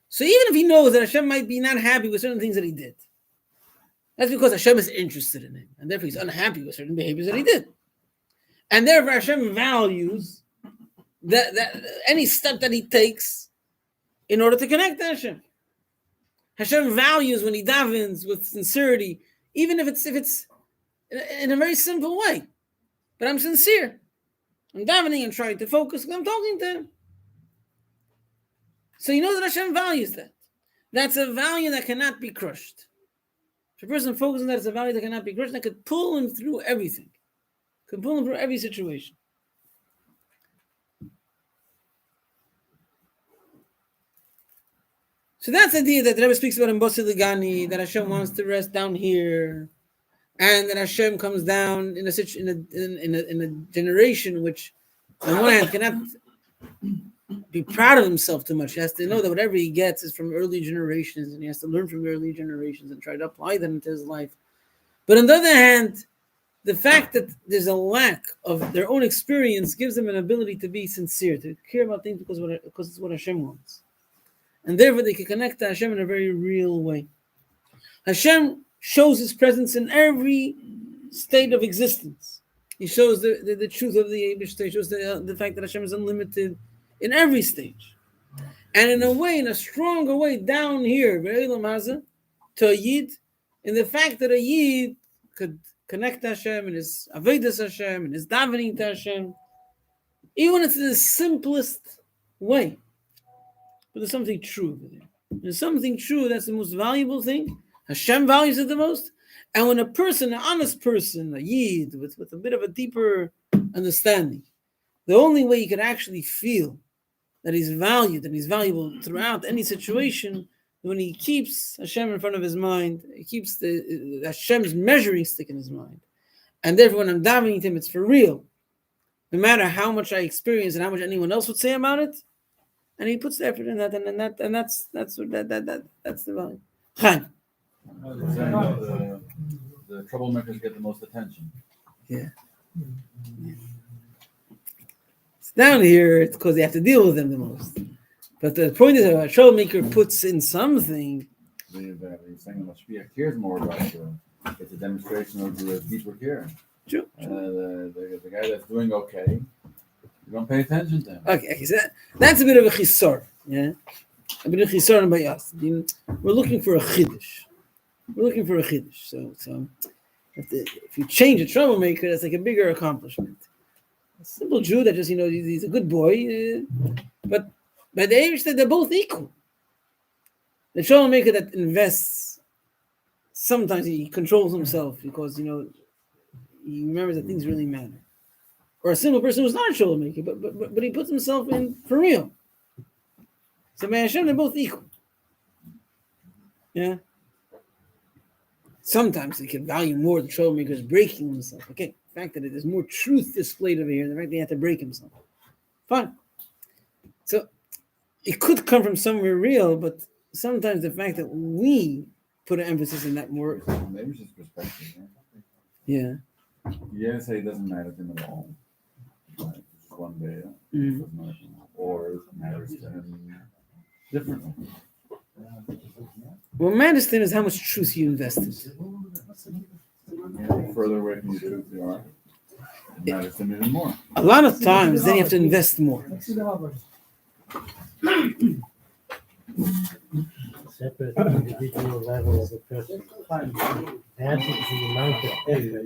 So even if he knows that Hashem might be not happy with certain things that he did, that's because Hashem is interested in him. And therefore he's unhappy with certain behaviors that he did. And therefore Hashem values that any step that he takes in order to connect to Hashem. Hashem values when he davens with sincerity, even if it's in a very simple way. But I'm sincere. I'm davening and trying to focus because I'm talking to Him. So you know that Hashem values that. That's a value that cannot be crushed. If a person focuses on that, it's a value that cannot be crushed, that could pull him through everything. Could pull him through every situation. So that's the idea that the Rebbe speaks about in Bosi Ligani, that Hashem wants to rest down here, and that Hashem comes down in a generation which, on one hand, cannot be proud of himself too much. He has to know that whatever he gets is from early generations, and he has to learn from early generations and try to apply that into his life. But on the other hand, the fact that there's a lack of their own experience gives them an ability to be sincere, to care about things because it's what Hashem wants. And therefore they can connect to Hashem in a very real way. Hashem shows his presence in every state of existence. He shows the truth of the Eibush stage, shows the fact that Hashem is unlimited in every stage. And in a way, in a stronger way, down here, to a Yid, in the fact that a Yid could connect to Hashem in his Avodas Hashem, in his davening to Hashem, even when it's the simplest way. But there's something true over there. There's something true, that's the most valuable thing. Hashem values it the most. And when a person, an honest person, a Yid, with a bit of a deeper understanding, the only way he can actually feel that he's valued and he's valuable throughout any situation, when he keeps Hashem in front of his mind, he keeps the Hashem's measuring stick in his mind. And therefore, when I'm davening to him, it's for real. No matter how much I experience and how much anyone else would say about it, and he puts the effort in that, and that's the value. Chaim. The troublemakers get the most attention. Yeah. It's down here, it's because they have to deal with them the most. But the point is that a troublemaker puts in something. You're saying the Mashpia cares more about it's a demonstration of the deeper care. True. The guy that's doing okay, you don't pay attention to him. Okay, so that's a bit of a chisor. Yeah? A bit of a chisor by us. We're looking for a chiddush. So if you change a troublemaker, that's like a bigger accomplishment. A simple Jew that just, he's a good boy, but by the age that they're both equal. The troublemaker that invests, sometimes he controls himself because, he remembers that things really matter. Or a simple person who's not a troublemaker, but he puts himself in for real. So may Hashem, they're both equal. Yeah? Sometimes they can value more the troublemaker's breaking himself. Okay, the fact that there's more truth displayed over here, the fact that he had to break himself. Fine. So it could come from somewhere real, but sometimes the fact that we put an emphasis on that more. Maybe it's just perspective. Yeah. You say it doesn't matter to him at all. Like, just one day, or it matters to him differently. What matters to him is how much truth you invested. The further away from the truth you are, it matters to him even more. A lot of times, then you have to invest more. Separate individual level of the person. Add to the amount of effort.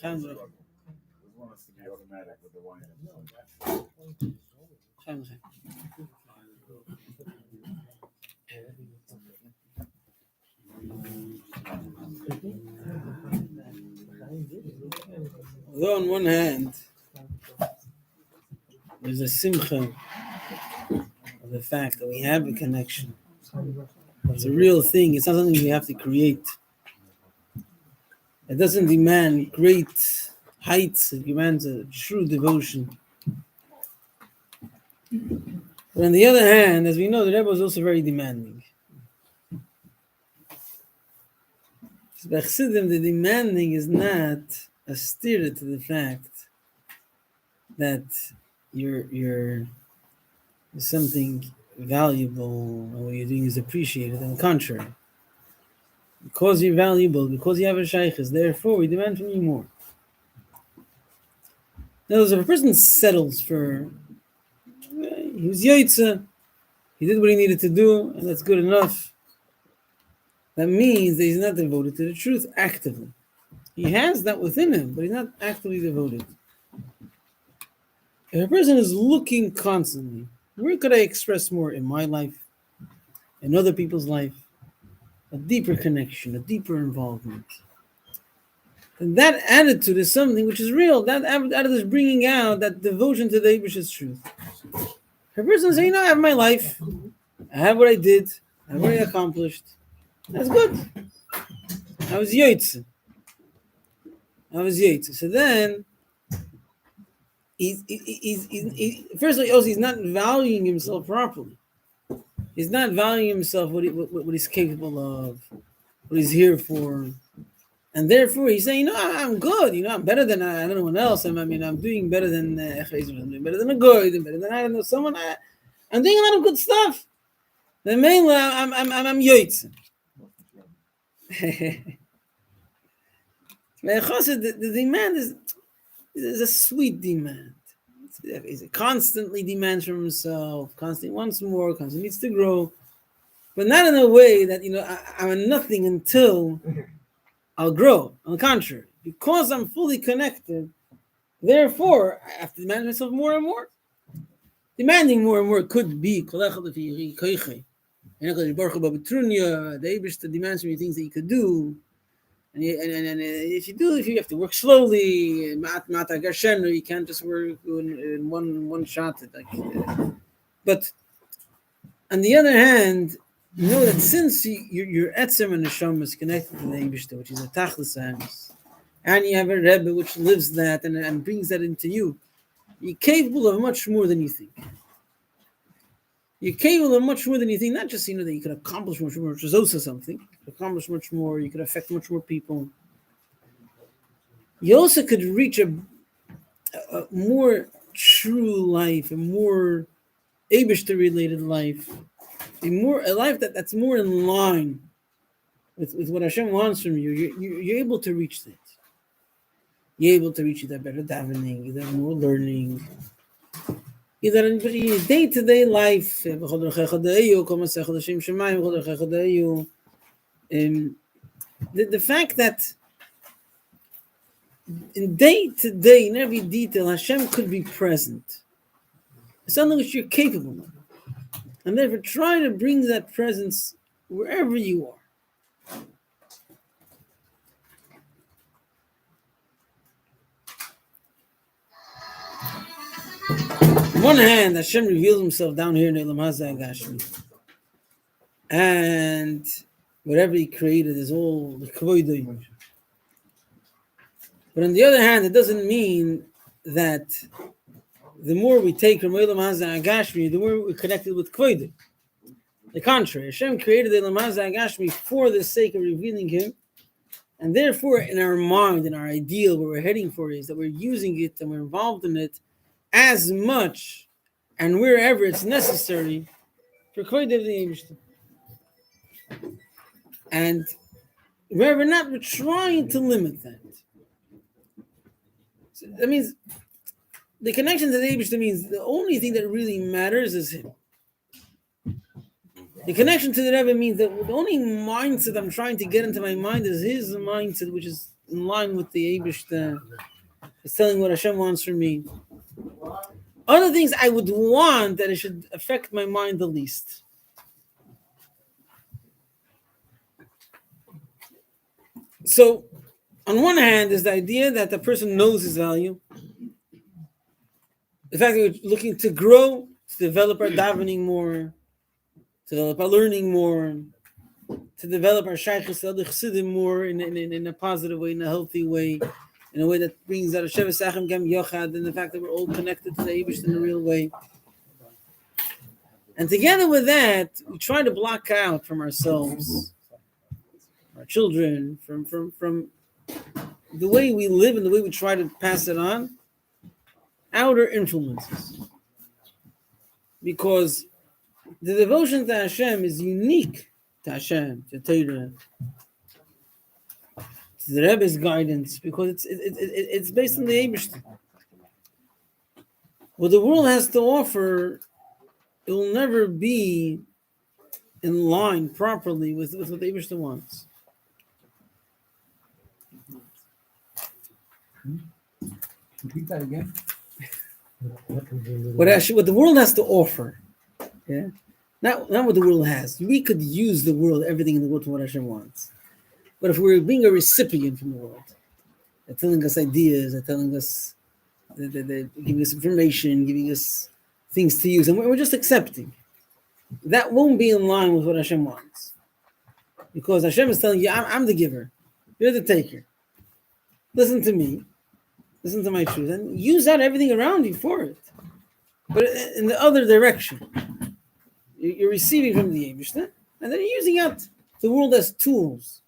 We want us to be automatic with the wine. Although on one hand, there's a simcha of the fact that we have a connection. It's a real thing. It's not something we have to create. It doesn't demand great heights. It demands a true devotion. But on the other hand, as we know, the Rebbe was also very demanding. By Chassidim, the demanding is not a steer to the fact that you're something valuable or what you're doing is appreciated. On the contrary, because you're valuable, because you have a shaykhis, therefore we demand from you more. Now, if a person settles for, he was yoitza, he did what he needed to do, and that's good enough, that means that he's not devoted to the truth actively. He has that within him, but he's not actively devoted. If a person is looking constantly, where could I express more in my life, in other people's life, a deeper connection, a deeper involvement, and that attitude is something which is real. That attitude is bringing out that devotion to the Eibish's truth. If a person is saying, I have my life, I have what I did, I have what I accomplished, that's good. I was yoitz. So then, first of all, he's not valuing himself properly. He's not valuing himself what he's capable of, what he's here for, and therefore he's saying, I'm good. I'm better than anyone else. I'm doing better than I'm doing better than a good, and better than I don't know someone. I'm doing a lot of good stuff. Then mainly I'm yoitz. The demand is a sweet demand. He constantly demands from himself, constantly wants more, constantly needs to grow, but not in a way that I'm a nothing until I'll grow. On the contrary, because I'm fully connected, therefore, I have to demand myself more and more. Demanding more and more could be the Eibishter demands from you things that you could do. And if you have to work slowly, you can't just work in one shot. But on the other hand, you know that since your etzem and neshama is connected to the Eibishter, which is a tachlis emes, and you have a Rebbe which lives that and brings that into you, you're capable of much more than you think. You're capable of much more than you think. Not just that you could accomplish much more, which is also something. You could accomplish much more. You could affect much more people. You also could reach a more true life, a more Eibishter related life, a life that's more in line with what Hashem wants from you. You're able to reach that. You're able to reach that better davening, either more learning. Either in your day-to-day life, the fact that in day-to-day, in every detail, Hashem could be present. It's something which you're capable of. And therefore, try to bring that presence wherever you are. On one hand, Hashem reveals himself down here in Elam Hazeh Gashmi. And whatever he created is all the kavodah. But on the other hand, it doesn't mean that the more we take from Elam Hazeh Gashmi, the more we're connected with kavodah. The contrary, Hashem created Elam Hazeh Gashmi for the sake of revealing him. And therefore, in our mind, in our ideal, what we're heading for is that we're using it and we're involved in it as much and wherever it's necessary for Kodev the Eibishter. And wherever not, we're trying to limit that. So that means the connection to the Eibishter means the only thing that really matters is him. The connection to the Rebbe means that the only mindset I'm trying to get into my mind is his mindset, which is in line with the Eibishter. It's telling what Hashem wants from me. Other things I would want that it should affect my mind the least. So, on one hand, is the idea that the person knows his value. The fact that we're looking to grow, to develop our davening more, to develop our learning more, to develop our shaykhus to other chassidim more in a positive way, in a healthy way, in a way that brings out a Sheva Sachem Gam Yochad, and the fact that we're all connected to the Eibush in a real way. And together with that, we try to block out from ourselves, our children, from the way we live and the way we try to pass it on, outer influences. Because the devotion to Hashem is unique to Hashem, to Torah, to the Rebbe's guidance, because it's based on the Eibishter. What the world has to offer, it will never be in line properly with what the Eibishter wants. Repeat that again. What the world has to offer, yeah, not what the world has. We could use the world, everything in the world, for what Hashem wants. But if we're being a recipient from the world, they're telling us ideas, they're telling us, they're giving us information, giving us things to use, and we're just accepting. That won't be in line with what Hashem wants. Because Hashem is telling you, I'm the giver, you're the taker. Listen to me, listen to my truth, and use out everything around you for it. But in the other direction, you're receiving from the Eibishter, and then you're using out the world as tools.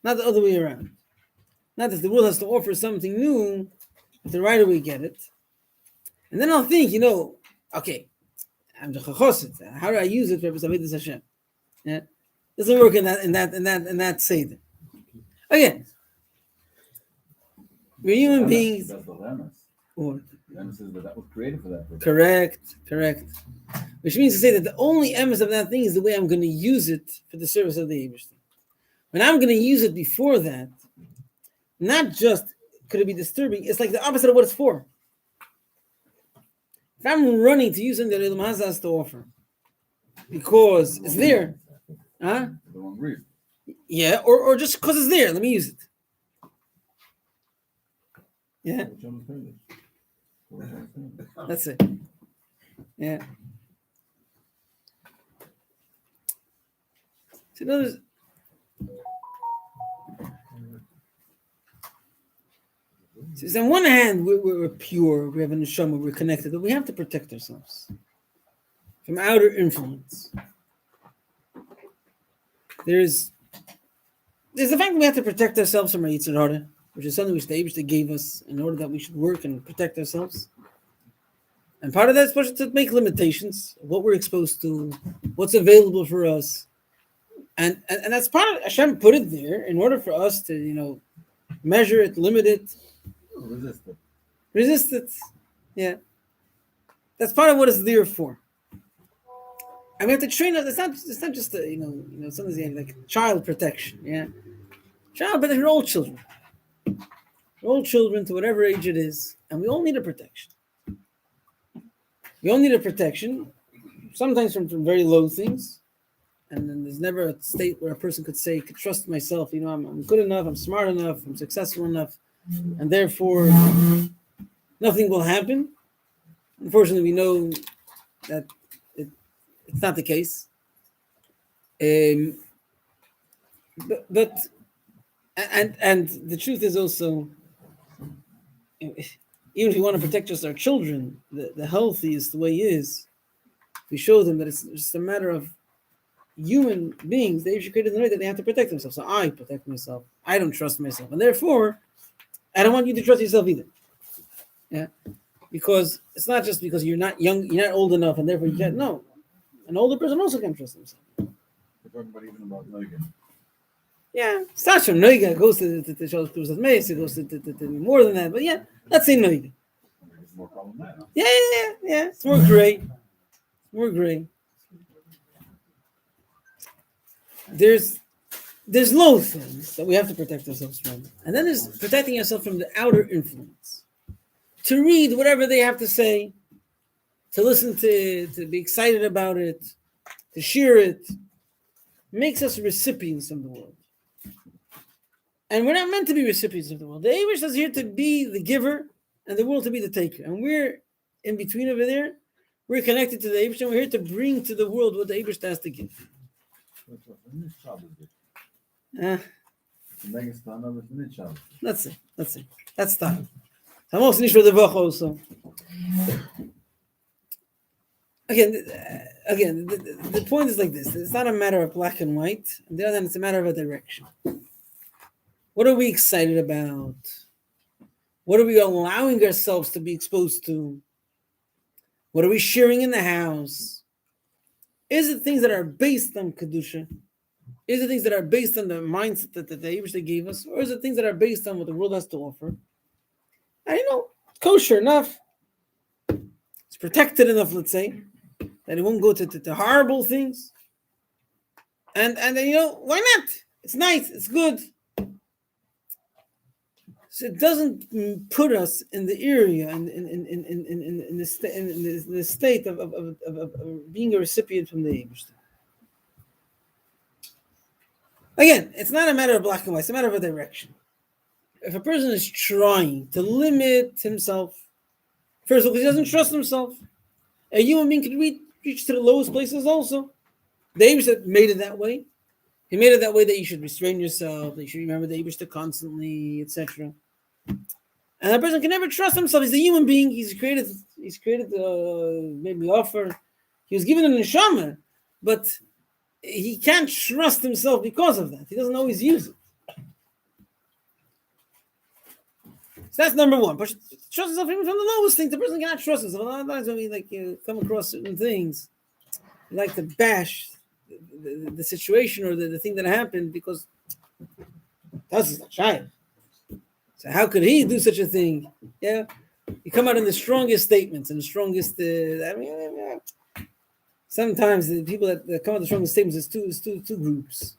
Not the other way around. Not that the world has to offer something new, but to right away get it. And then I'll think, okay, I'm the chachosit. How do I use it for Avodas Hashem? Yeah, doesn't work in that seder. Again, we're human beings. That's the Lemus. What? Lemus is that was created for that purpose. Correct. Which means to say that the only emes of that thing is the way I'm going to use it for the service of the Eibishter. when I'm going to use it before that, not just could it be disturbing, it's like the opposite of what it's for. If I'm running to use something that Elam has to offer, because it's there, huh? The wrong reason. Yeah, or just because it's there, let me use it. Yeah, Which one is finished? Which one is finished? that's it. Yeah. So notice, so on one hand, we're pure, we have an neshama, we're connected, but we have to protect ourselves from outer influence. There's the fact that we have to protect ourselves from our Yetzer Hara, which is something which the Eibishter gave us in order that we should work and protect ourselves. And part of that is supposed to make limitations of what we're exposed to, what's available for us. And that's part of Hashem put it there in order for us to, measure it, limit it, resist it. Yeah. That's part of what it's there for. And we have to train us. It's not just something like child protection. Yeah. Child protection for all children. All children to whatever age it is. And we all need a protection. We all need a protection, sometimes from very low things. And then there's never a state where a person could say, could trust myself, I'm good enough, I'm smart enough, I'm successful enough, and therefore nothing will happen. Unfortunately, we know that it's not the case. But the truth is also, even if we want to protect just our children, the healthiest way is we show them that it's just a matter of human beings. They should create the way that they have to protect themselves. So I protect myself. I don't trust myself, and therefore, I don't want you to trust yourself either. Yeah, because it's not just because you're not young, you're not old enough, and therefore you can't. No, an older person also can't trust himself. We're talking about even about Noigan. Yeah, starts from Noiga, goes to Shalosh Kruzat Meis, it goes to more than that. But yeah, let's say Noiga. It's more common than that. Huh? Yeah. It's more gray. More gray. There's low things that we have to protect ourselves from. And then there's protecting yourself from the outer influence. To read whatever they have to say, to listen to it, to be excited about it, to share it, makes us recipients of the world. And we're not meant to be recipients of the world. The Eibush is here to be the giver and the world to be the taker. And we're in between over there. We're connected to the Eibush and we're here to bring to the world what the Eibush has to give. Let's see. That's time. I'm also nicht for the Woche also. Again, the point is like this. It's not a matter of black and white. On the other hand, it's a matter of a direction. What are we excited about? What are we allowing ourselves to be exposed to? What are we sharing in the house? Is it things that are based on Kedusha? Is it things that are based on the mindset that the Eibush gave us? Or is it things that are based on what the world has to offer? I know, kosher enough. It's protected enough, let's say, that it won't go to horrible things. And then, why not? It's nice, it's good. So it doesn't put us in the area and in the state of being a recipient from the Eibush. Again, it's not a matter of black and white, it's a matter of a direction. If a person is trying to limit himself, first of all, because he doesn't trust himself, a human being can reach to the lowest places also. The Eibush made it that way. He made it that way that you should restrain yourself, that you should remember the Eibush constantly, etc. And that person can never trust himself. He's a human being. He's created maybe offer. He was given a neshama, but he can't trust himself because of that. He doesn't always use it. So that's number one. But trust himself even from the lowest thing. The person cannot trust himself. A lot of times when we come across certain things, we like to bash the situation or the thing that happened because that's not shy. So how could he do such a thing? Yeah, you come out in the strongest statements and the strongest. Sometimes the people that come out with the strongest statements is two groups.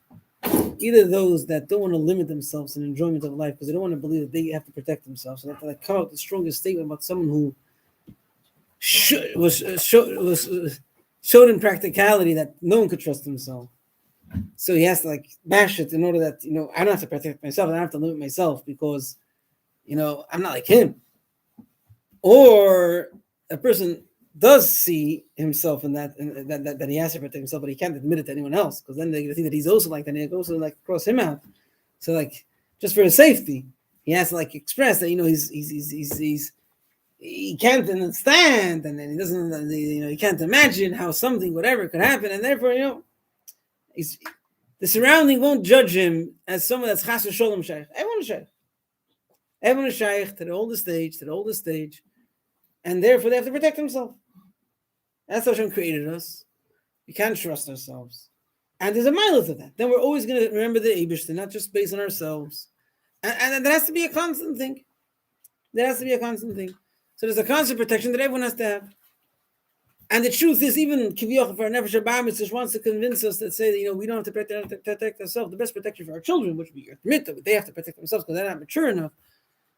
either those that don't want to limit themselves in enjoyment of life because they don't want to believe that they have to protect themselves, so they have to like come out with the strongest statement about someone who showed in practicality that no one could trust himself. So he has to like bash it in order that, I don't have to protect myself. I don't have to limit myself because, I'm not like him. Or a person does see himself in that he has to protect himself, but he can't admit it to anyone else because then they think that he's also like that. And they also like cross him out. So like just for his safety, he has to like express that he can't understand, and then he doesn't he can't imagine how something whatever could happen, and therefore the surrounding won't judge him as someone that's chas v'sholem shaykh. Everyone is shaykh to the oldest stage, and therefore they have to protect themselves. That's how Hashem created us. We can't trust ourselves. And there's a mile to that. Then we're always going to remember the Eibishter, not just based on ourselves. And that has to be a constant thing. So there's a constant protection that everyone has to have. And the truth is, even Kiviyach, if our Nefesh Abamitzvah wants to convince us that say that, we don't have to protect ourselves, the best protection for our children, which we admit that they have to protect themselves because they're not mature enough,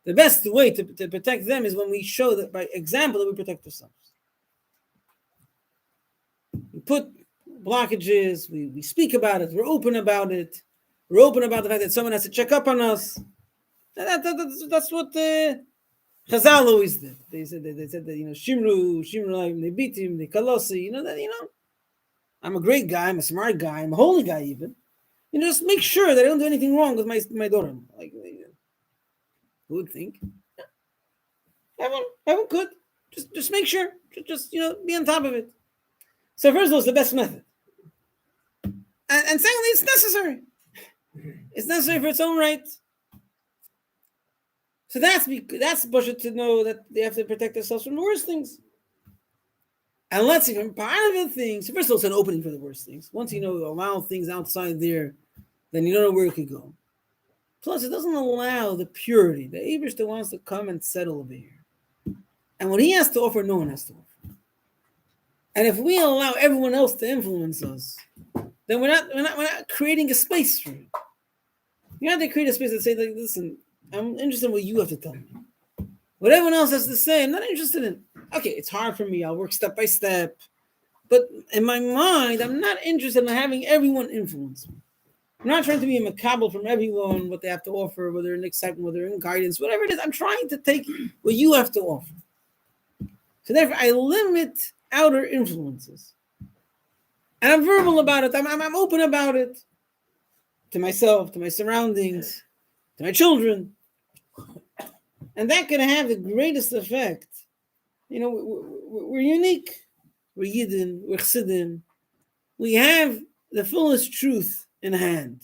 the best way to protect them is when we show that by example that we protect ourselves. We put blockages, we speak about it, we're open about it. We're open about the fact that someone has to check up on us. That's what Chazal always did. They said that Shimru, they beat him, they Kalosi, I'm a great guy, I'm a smart guy, I'm a holy guy even. Just make sure that I don't do anything wrong with my daughter. Like, who would think? Everyone could. Just make sure. Just be on top of it. So first of all, it's the best method. And secondly, it's necessary. It's necessary for its own right. So that's bullshit to know that they have to protect themselves from the worst things. And let's see, from part of the things, so first of all, it's an opening for the worst things. Once allow things outside there, then you don't know where it could go. Plus, it doesn't allow the purity. The Eibishter wants to come and settle over here. And what he has to offer, no one has to offer. And if we allow everyone else to influence us, then we're not creating a space for it. You have to create a space that say, like, listen, I'm interested in what you have to tell me. What everyone else has to say, I'm not interested in. Okay, it's hard for me. I'll work step by step. But in my mind, I'm not interested in having everyone influence me. I'm not trying to be a makabel from everyone, what they have to offer, whether in excitement, whether in guidance, whatever it is. I'm trying to take what you have to offer. So therefore, I limit outer influences. And I'm verbal about it. I'm open about it. To myself, to my surroundings, to my children. And that can have the greatest effect. We're unique. We're Yidden, we're Chassidim. We have the fullest truth in hand.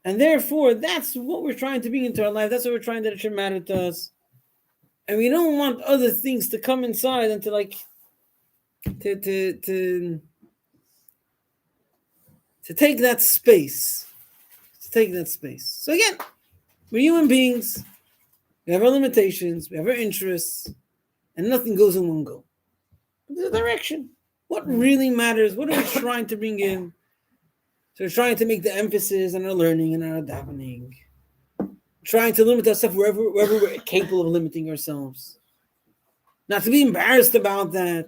And therefore, that's what we're trying to bring into our life. That's what we're trying that it should matter to us. And we don't want other things to come inside and to take that space. So again, we're human beings. We have our limitations. We have our interests. And nothing goes in one go. There's a direction. What really matters? What are we trying to bring in? So we're trying to make the emphasis on our learning and our davening. Trying to limit ourselves wherever we're capable of limiting ourselves. Not to be embarrassed about that.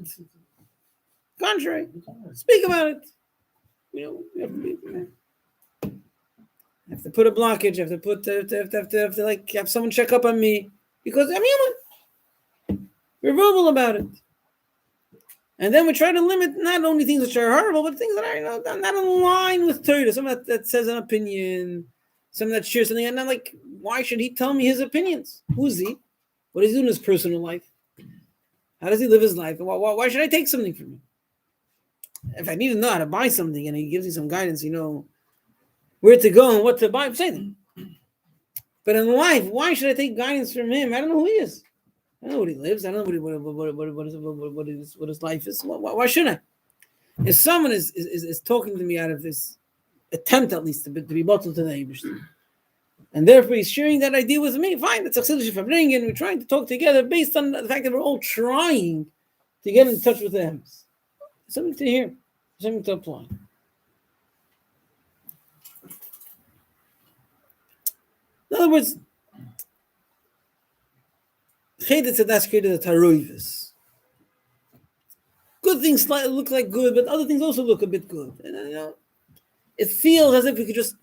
Contrary. Speak about it. You have to put a blockage. You have to have someone check up on me because I'm human. We're verbal about it, and then we try to limit not only things which are horrible, but things that are not in line with Torah. Someone that says an opinion, someone that shares something, and I'm like, why should he tell me his opinions? Who's he? What does he do in his personal life? How does he live his life? Why should I take something from him? If I need to know how to buy something and he gives me some guidance, where to go and what to buy, say them. But in life, why should I take guidance from him? I don't know who he is. I don't know what he lives. I don't know what his life is. Why should I? If someone is talking to me out of this attempt, at least, to be bottled to the Eibishter, and therefore he's sharing that idea with me, fine, that's Yud Shevat Farbrengen. We're trying to talk together based on the fact that we're all trying to get in touch with the Emes. Something to hear, something to apply. other words, Cheder Tzadas created the Taroivis. Good things look like good, but other things also look a bit good. And it feels as if we could just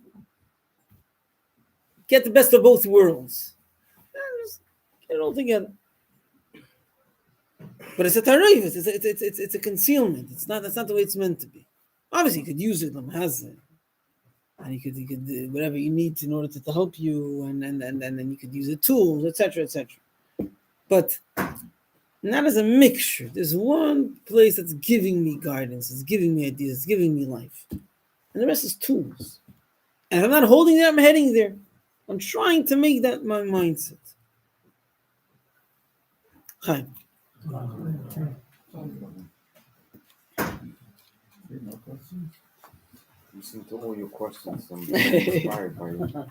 get the best of both worlds. Just get it all together. But it's a Taroivis. It's a concealment. That's not the way it's meant to be. Obviously, you could use it, and you could do whatever you need in order to help you, and then you could use the tools, etc., etc. But not as a mixture. There's one place that's giving me guidance, it's giving me ideas, it's giving me life, and the rest is tools. And if I'm not holding that, I'm heading there. I'm trying to make that my mindset. Chaim. Listen to all your questions and be inspired by you.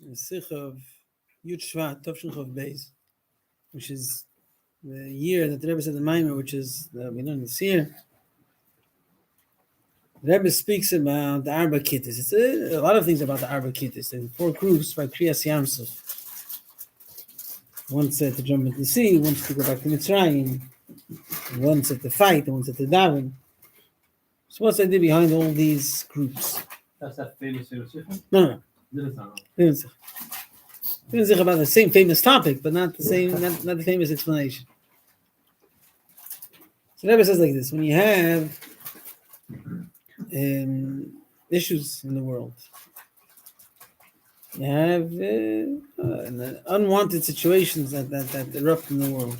The Sikh of Yud Shevat Farbrengen, which is the year that the Rebbe said the Maimer, which is we learned this year. The Rebbe speaks about the Arba Kittis. It's a lot of things about the Arba Kittis. There are 4 groups by Kriyas Yamsuf. One said to jump into the sea, one said to go back to Mitzrayim, one said to fight, and one said to daven. So what's the idea behind all these groups? That's that famous No. It's about the same famous topic, but not the same, not the famous explanation. So the Rebbe says like this: when you have issues in the world, you have unwanted situations that erupt in the world.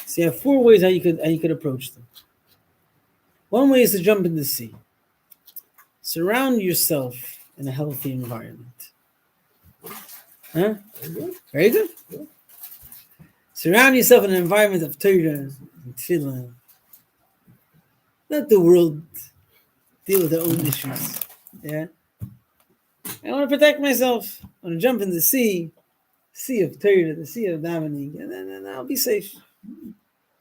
So you have 4 ways how you could approach them. One way is to jump in the sea. Surround yourself in a healthy environment. Huh? Very good. Surround yourself in an environment of Torah and Tefillah. Let the world deal with their own issues. Yeah. I want to protect myself. I want to jump in the sea of Torah, the sea of davening, and then I'll be safe.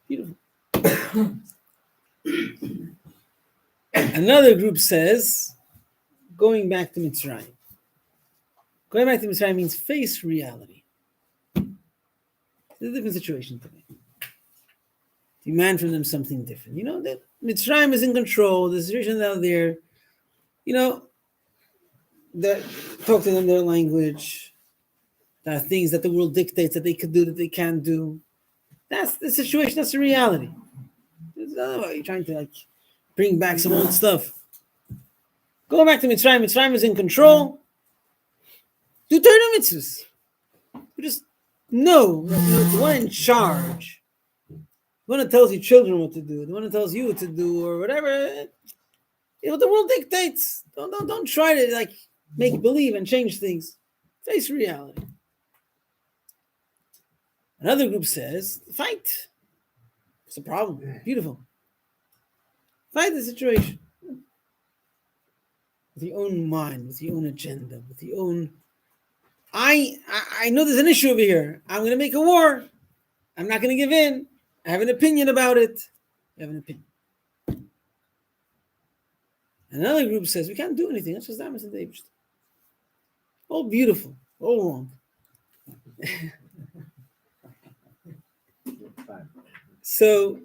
Beautiful. Another group says, going back to Mitzrayim. Going back to Mitzrayim means face reality. It's a different situation today. Demand from them something different. You know, that Mitzrayim is in control, the situation out there, you know, that talk to them their language. There are things that the world dictates that they could do that they can't do. That's the situation, that's the reality. You're trying to bring back some old stuff. Go back to Mitzrayim. Mitzrayim is in control. Do Torah mitzvahs. You just know that the one in charge, the one that tells your children what to do, the one that tells you what to do, or whatever. You know, the world dictates. Don't try to make believe and change things. Face reality. Another group says, fight. It's a problem. Beautiful. Fight the situation. With your own mind, with your own agenda, with your own... I know there's an issue over here. I'm going to make a war. I'm not going to give in. I have an opinion about it. I have an opinion. Another group says, we can't do anything. That's just Damas and David. All beautiful. All wrong. So,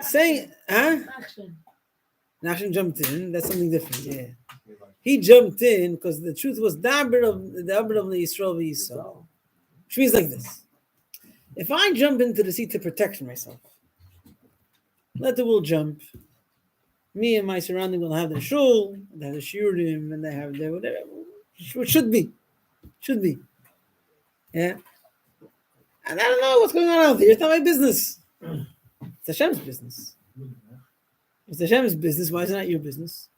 saying, Nachshon jumped in. That's something different. Yeah, he jumped in because the truth was the Abra of the Yisrael v'Yisrael. Which means like this: if I jump into the sea to protect myself, let the world jump. Me and my surrounding will have their shul, they have their shiurim, and they have their whatever. It should be. Yeah. And I don't know what's going on out there. It's not my business. It's Hashem's business. It's Hashem's business. Why is it not your business?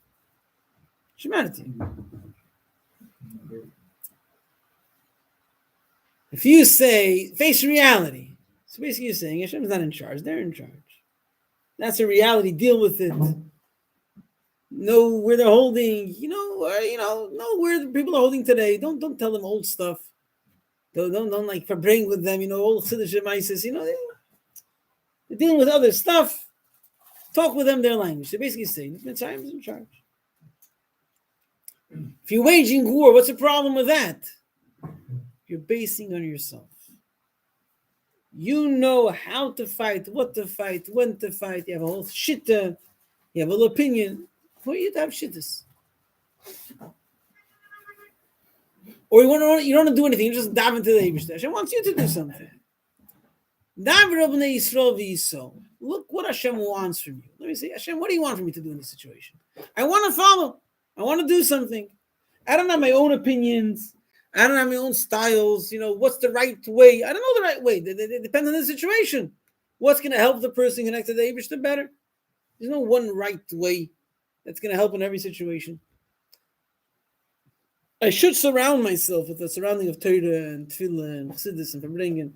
Humanity. If you say, face reality, so basically you're saying Hashem's not in charge, they're in charge. That's a reality, deal with it. Know where they're holding, know where the people are holding today. Don't tell them old stuff. Don't like Farbrengen with them, old Chiddush Maises, they're dealing with other stuff. Talk with them their language. They're basically saying Mitzrayim is in charge. If you're waging war, what's the problem with that? You're basing on yourself. You know how to fight, what to fight, when to fight. You have a whole shitta. You have a little opinion. For you to have shittas. Or you don't want to do anything. You just dive into the Eibush. Hashem wants you to do something. Look what Hashem wants from you. Let me say, Hashem, what do you want from me to do in this situation? I want to follow. I want to do something. I don't have my own opinions. I don't have my own styles. What's the right way? I don't know the right way. It depends on the situation. What's going to help the person connect to the Eibush better? There's no one right way that's going to help in every situation. I should surround myself with the surrounding of Torah and Tefillah and Chassidus and Farbrengen.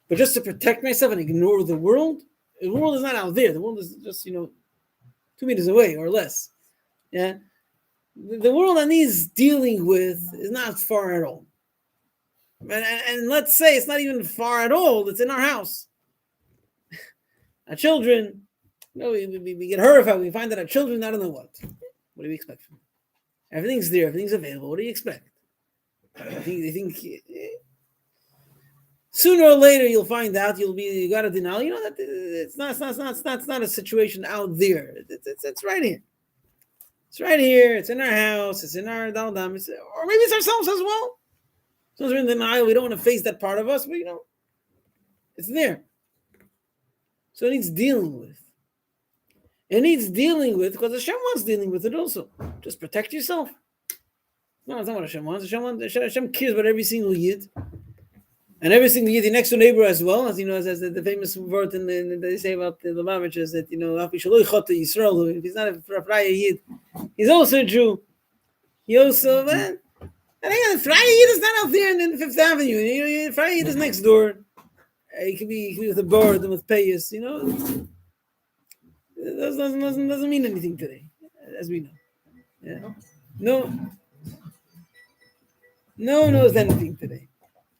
But just to protect myself and ignore the world is not out there. The world is just, 2 meters away or less. Yeah. The world that needs dealing with is not far at all. And let's say it's not even far at all. It's in our house. Our children, we get horrified. We find that our children, I don't know what. What do we expect from them? Everything's there. Everything's available. What do you expect? They think sooner or later you'll find out. You got to deny. That it's not a situation out there. It's right here. It's right here. It's in our house. It's in our daldam. Or maybe it's ourselves as well. Sometimes we're in denial. We don't want to face that part of us, but it's there. So it needs dealing with. It needs dealing with because Hashem wants dealing with it also. Just protect yourself. No, that's not what Hashem wants. Hashem cares about every single yid. And every single yid, the next door neighbor as well. As as the famous word they say about the Lubavitch is that, if he's not a Fraya yid, he's also a Jew. He also, man. And again, Fraya yid is not out there in the Fifth Avenue. Fraya yid is next door. He could be with a bird and with payas, It doesn't mean anything today, as we know. Yeah. No one knows anything today.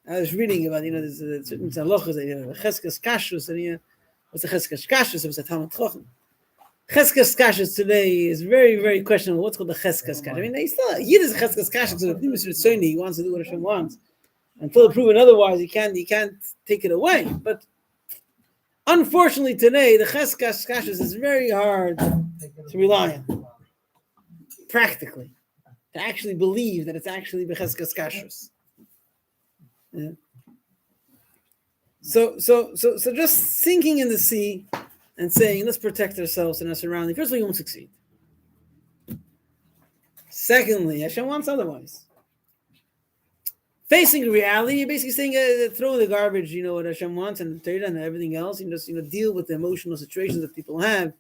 I was reading about, there's certain halachas, cheskas kashrus, and what's the cheskas kashrus? It was a Talmud Chacham. Cheskas kashrus today is very, very questionable. What's called the cheskas kashrus? Yid is a cheskas kashrus, so he wants to do what Hashem wants. Until proven otherwise, he can't take it away. But unfortunately, today the cheskas kashrus is very hard to rely on, practically, to actually believe that it's actually becheskas kashrus. Yeah. So just sinking in the sea and saying, let's protect ourselves and our surroundings. First of all, you won't succeed. Secondly, Hashem wants otherwise. Facing reality, you're basically saying, throw the garbage, what Hashem wants and the Torah and everything else, and just, deal with the emotional situations that people have.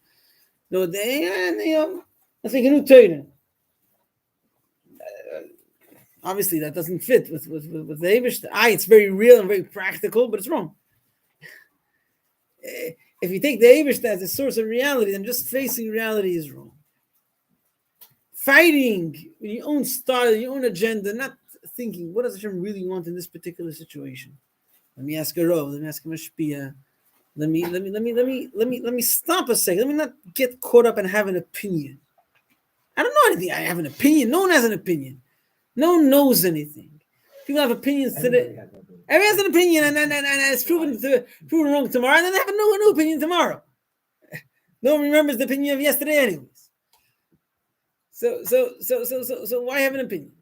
Let's make a new Torah. Obviously, that doesn't fit with the Eibush. It's very real and very practical, but it's wrong. If you take the Eibush as a source of reality, then just facing reality is wrong. Fighting with your own style, your own agenda, not thinking, what does Hashem really want in this particular situation? Let me ask a Rav. Let me ask a Mashpia. Let me stop a second. Let me not get caught up and have an opinion. I don't know anything. I have an opinion. No one has an opinion. No one knows anything. People have opinions today. Everyone has an opinion, and it's proven wrong tomorrow, and then they have a new opinion tomorrow. No one remembers the opinion of yesterday, anyways. So why have an opinion?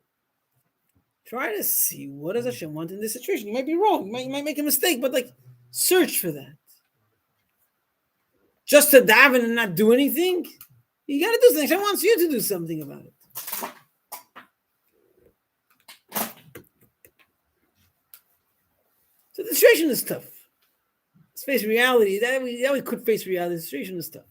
Try to see what does Hashem want in this situation. You might be wrong. You might make a mistake, but search for that. Just to daven and not do anything, you got to do something. Hashem wants you to do something about it. So the situation is tough. Let's face reality. That we could face reality. The situation is tough.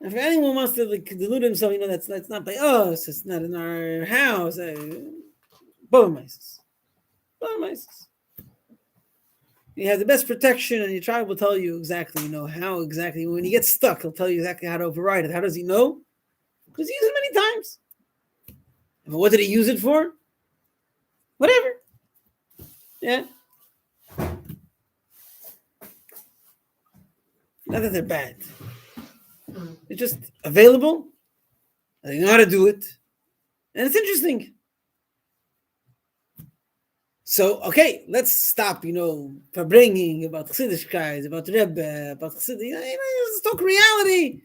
If anyone wants to like delude himself, that's not by us. It's not in our house. Boomaises. You have the best protection, and your tribe will tell you exactly, how exactly. When you get stuck, he'll tell you exactly how to override it. How does he know? Because he used it many times. But what did he use it for? Whatever. Yeah. Not that they're bad. They're just available. They know how to do it. And it's interesting. So, okay, let's stop, Farbrengen, about Chassidishkeit, about Rebbe, about Chassidus. Let's talk reality.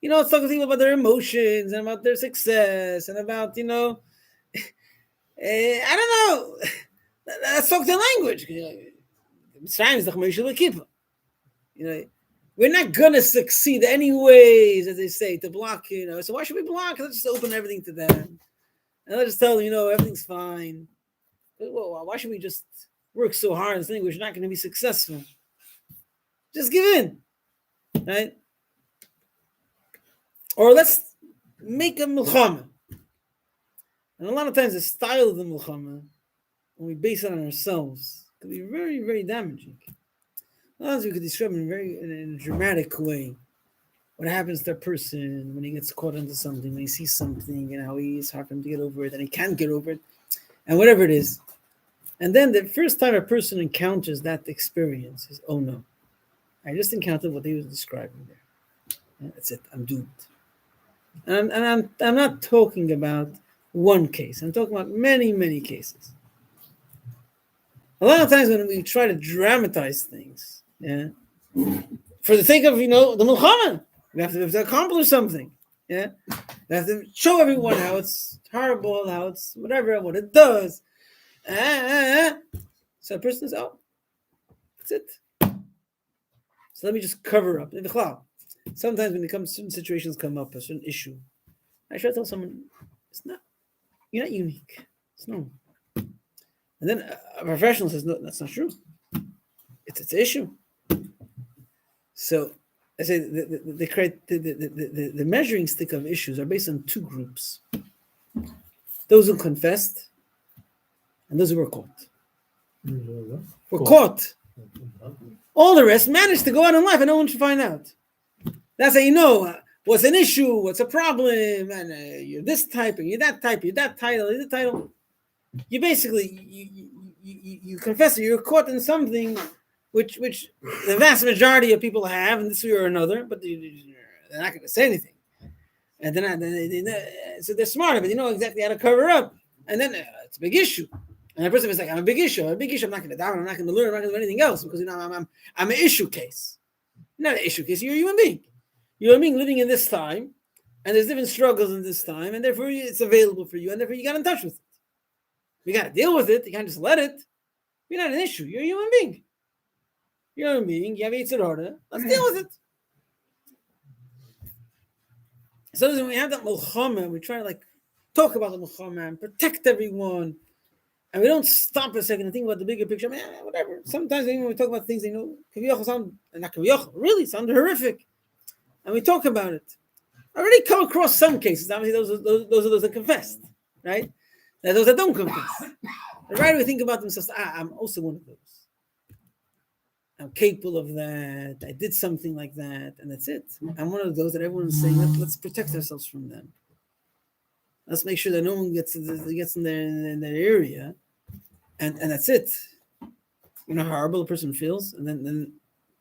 Let's talk to people about their emotions and about their success and about, I don't know. Let's talk their language. We're not going to succeed anyways, as they say, to block, So why should we block? Let's just open everything to them. And let's just tell them, everything's fine. Well, why should we just work so hard in this thing? We're not going to be successful. Just give in, right? Or let's make a milchama. And a lot of times the style of the milchama, when we base it on ourselves, can be very, very damaging. A lot of times we could describe in a dramatic way what happens to a person when he gets caught into something, when he sees something, and how it's hard for him to get over it, and he can't get over it, and whatever it is. And then the first time a person encounters that experience is, oh no, I just encountered what he was describing there. And that's it, I'm doomed. And I'm not talking about one case. I'm talking about many, many cases. A lot of times when we try to dramatize things, for the sake of, the milchama, we have to accomplish something. We have to show everyone how it's horrible, how it's whatever, what it does. So a person says, oh, that's it. So let me just cover up. Sometimes when certain situations come up, a certain issue, I try to tell someone, you're not unique. It's normal. And then a professional says, no, that's not true. It's an issue. So I say the measuring stick of issues are based on two groups. Those who confessed and those who were caught. Were caught. All the rest managed to go out in life and no one should find out. That's how you know what's an issue, what's a problem, and you're this type, and you're that type, you're that title, you're the title. You basically, you confess that you're caught in something which the vast majority of people have in this way or another, but they're not going to say anything. And so they're smart, but they know exactly how to cover up. And then it's a big issue. And the person is like, I'm a big issue. I'm not going to down. I'm not going to learn. I'm not going to do anything else because I'm an issue case. Not an issue case. You're a human being. You're a human being living in this time, and there's different struggles in this time, and therefore it's available for you, and therefore you got in touch with it. You got to deal with it. You can't just let it. You're not an issue. You're a human being. You're a human being. You have Yetzer Hara. Let's deal with it. So when we have that milchama, we try to talk about the milchama and protect everyone. And we don't stop a second and think about the bigger picture. Whatever. Sometimes when we talk about things, kaviyachol sound, not kaviyachol, really sound horrific. And we talk about it. I already come across some cases. Obviously, those are those that confessed, right? There are those that don't confess. And right, we think about themselves. I'm also one of those. I'm capable of that. I did something like that, and that's it. I'm one of those that everyone's saying, let's protect ourselves from them. Let's make sure that no one gets in their area, and that's it. You know how horrible a person feels, and then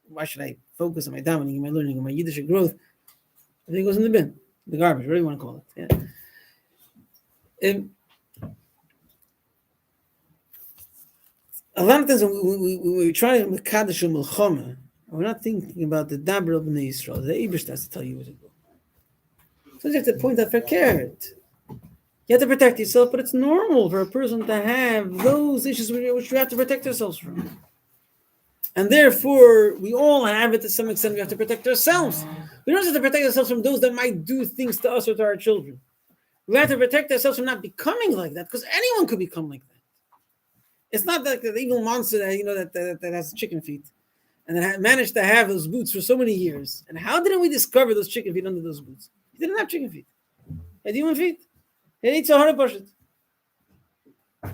why should I focus on my davening, my learning, on my Yiddish growth? Everything goes in the bin, the garbage, whatever you want to call it. Yeah. A lot of times when we try to mekadesh milchama, we're not thinking about the daber of Bnei Yisrael. The Eibush has to tell you where to go. So you have to point out verkehrt. You have to protect yourself, but it's normal for a person to have those issues which we have to protect ourselves from. And therefore, we all have it to some extent. We have to protect ourselves. We don't have to protect ourselves from those that might do things to us or to our children. We have to protect ourselves from not becoming like that, because anyone could become like that. It's not like the evil monster that that has chicken feet. and then managed to have those boots for so many years. And how didn't we discover those chicken feet under those boots? He didn't have chicken feet. He had human feet. He ate Sahara Pashut.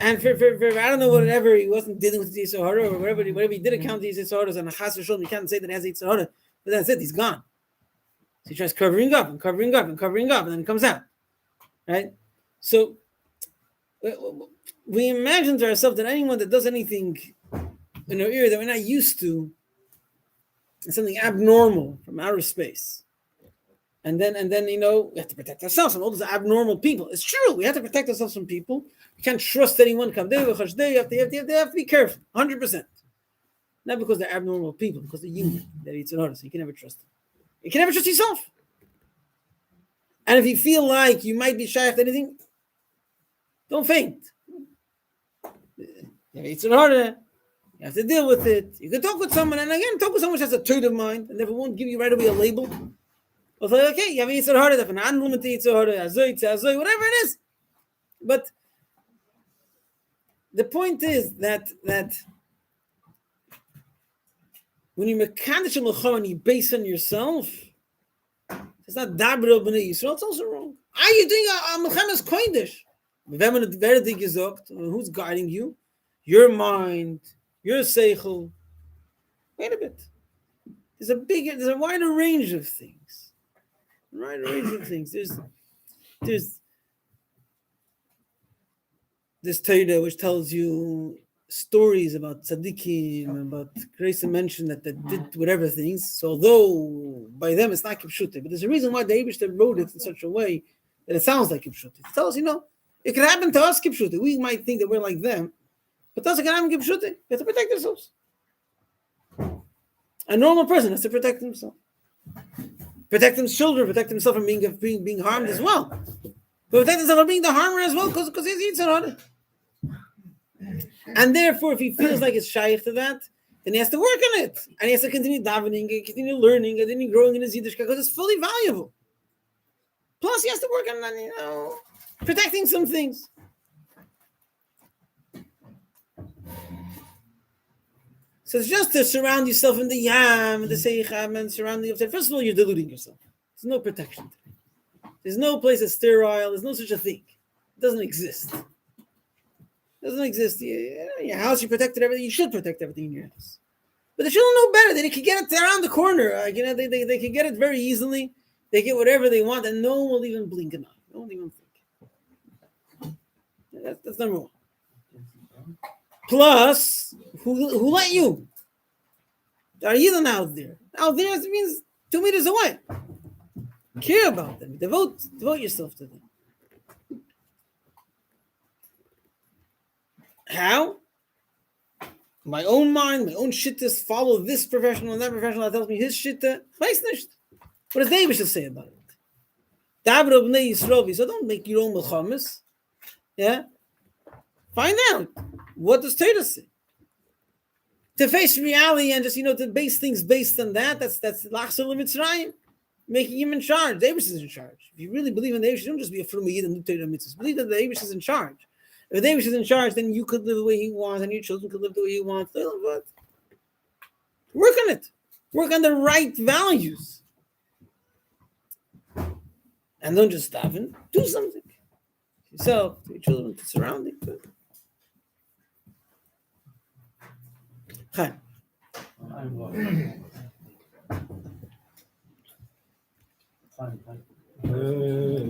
And for I don't know whatever he wasn't dealing with the Sahara or whatever he did account these Saharas and Chas v'Shalom, you can't say that he has Sahara, but that's it, he's gone. So he tries covering up, and then it comes out. Right? So we imagine to ourselves that anyone that does anything in our ear that we're not used to is something abnormal from outer space. And then we have to protect ourselves from all those abnormal people. It's true, we have to protect ourselves from people. You can't trust anyone. You have to be careful, 100%. Not because they're abnormal people, because they're human. They're Yitzhak, so you can never trust them. You can never trust yourself. And if you feel like you might be shy of anything, don't faint. You have Yitzhak, you have to deal with it. You can talk with someone, and again, talk with someone who has a turn of mind, and never won't give you right away a label. Or say, okay, you have a Yitzhak, an unlimited Yitzhak, whatever it is. But the point is that when you mekadesh al and you base on yourself, it's not dabra b'nei Yisrael. It's also wrong. Are you doing a melchemes kodesh? Who's guiding you? Your mind, your seichel. Wait a bit. There's a wider range of things. There's Torah which tells you stories about tzaddikim, about Grace mentioned that they did whatever things. So although by them it's not kipshute, but there's a reason why the Eibishter wrote it in such a way that it sounds like kipshute. It tells it could happen to us kipshute. We might think that we're like them, but that's can happen kipshute. You have to protect yourselves. A normal person has to protect himself, protect his children, protect himself from being harmed as well. But protect himself from being the harmer as well, because he's on it. And therefore, if he feels like it's shaykh to that, then he has to work on it. And he has to continue davening, continue learning, and continue growing in his Yiddishkeit, because it's fully valuable. Plus, he has to work on, protecting some things. So it's just to surround yourself in the yam, the seicham, and surround yourself. First of all, you're deluding yourself. There's no protection. There's no place that's sterile. There's no such a thing. It doesn't exist. Your house, you protected everything. You should protect everything in your house. But the children know better. They can get it around the corner. They can get it very easily. They get whatever they want, and no one will even blink an eye. No one will even think. That's number one. Plus, who let you? There are Yidden out there. Out there means 2 meters away. Care about them. Devote yourself to them. How? My own mind, my own shittas follow this professional and that professional that tells me his shitta. What does David say about it? Dabra b'nei Yisroel. So don't make your own melchames. Yeah? Find out. What does Torah say? To face reality and just, to base things based on that's Lachzor L'Mitzrayim. Making him in charge. The Eibush is in charge. If you really believe in the Eibush, don't just be a Frum Yid and do Torah mitzvahs. Believe that the Eibush is in charge. If the Eibush is in charge, then you could live the way he wants, and your children could live the way he wants. But work on it. Work on the right values. And don't just stop and do something. To yourself, to your children, to surrounding. Hi. Hey,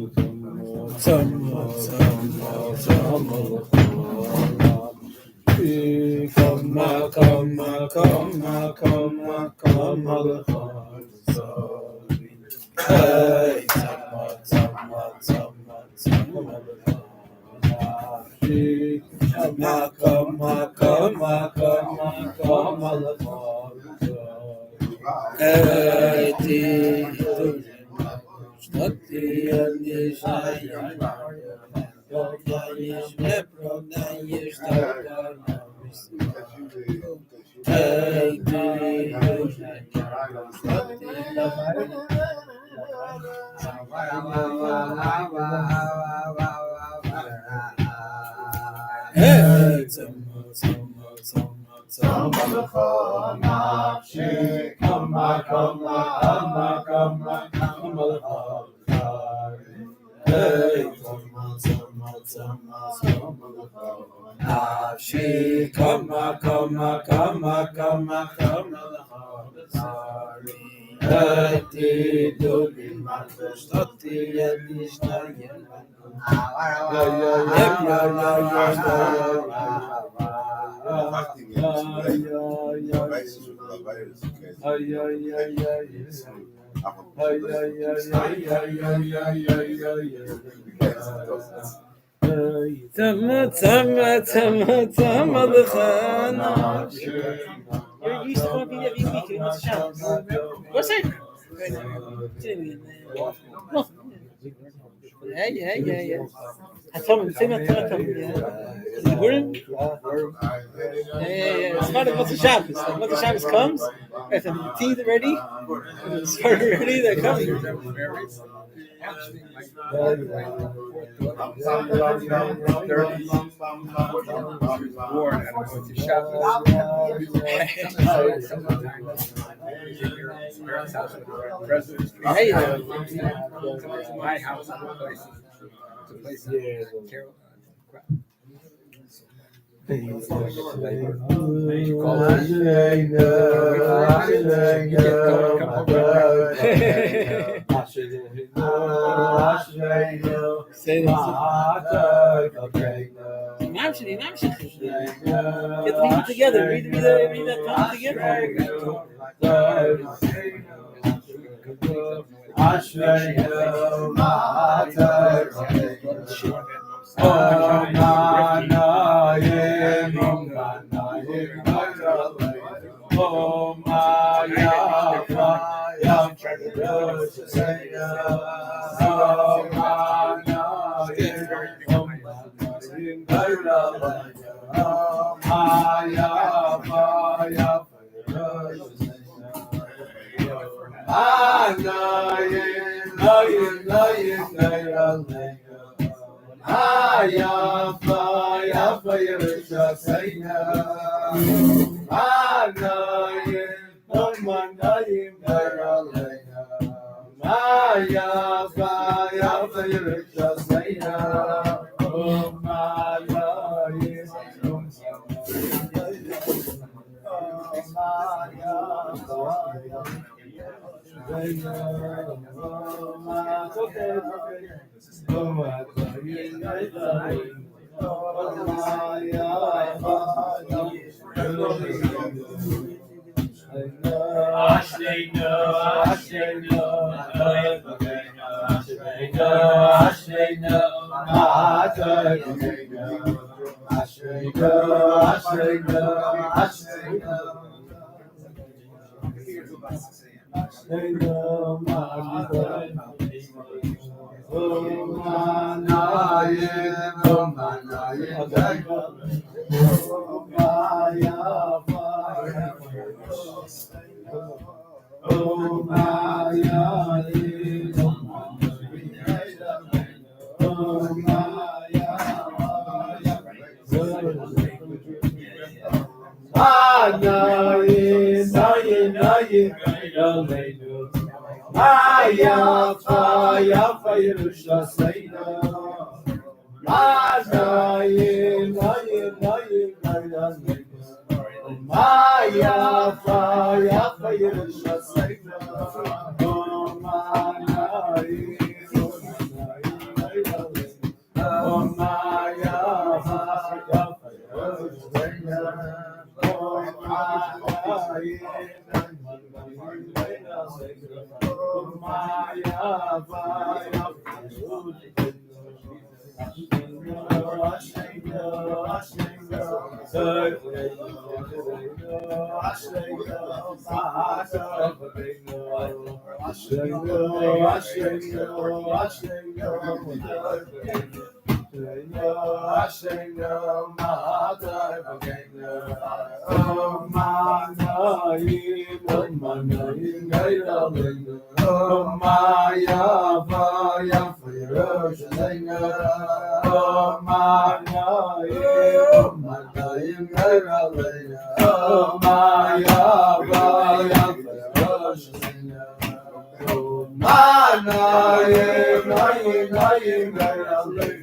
You're used to going to be every week. You must shout. What's it? Yeah. I told him, say that to him. Is it Purim? Yeah. It's part of what's the Shabbos. Like, once the Shabbos comes, I have the tea ready. It's ready, they're coming. My house, place Carol. Get the people together. Read that time together. Manayim, nayim, nayim, nayim,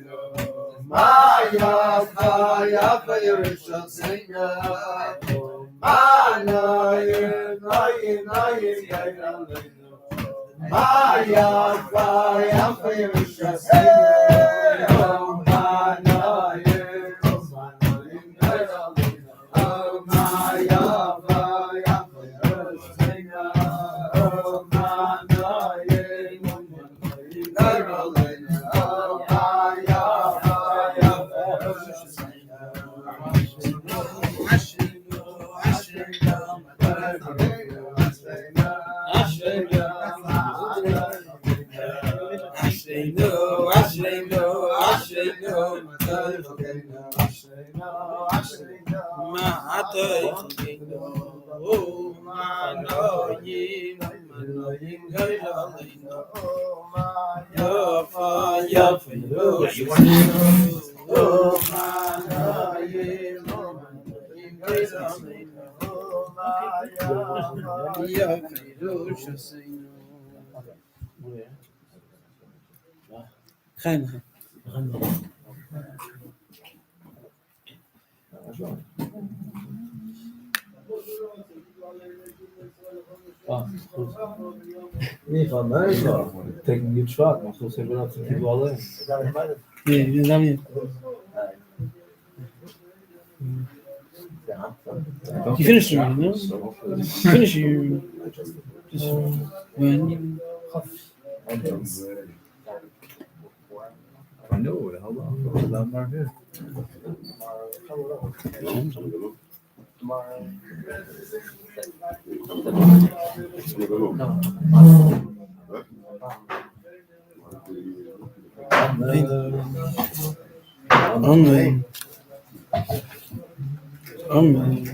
Maya, Maya, Fayrisha, Sina. Manayim, nayim, nayim, nayim, Maya, Maya, Fayrisha, Sina. Manayim, nayim, nayim, Maya, Maya, Fayrisha, Sina. Manayim, Chaim. Taking Yud Shevat, I'm supposed to say we're not to keep all in. Yeah, you know me. You finished your reading, no? You finished your just when I know it. Hold on. I'm not here. Amen. Amen.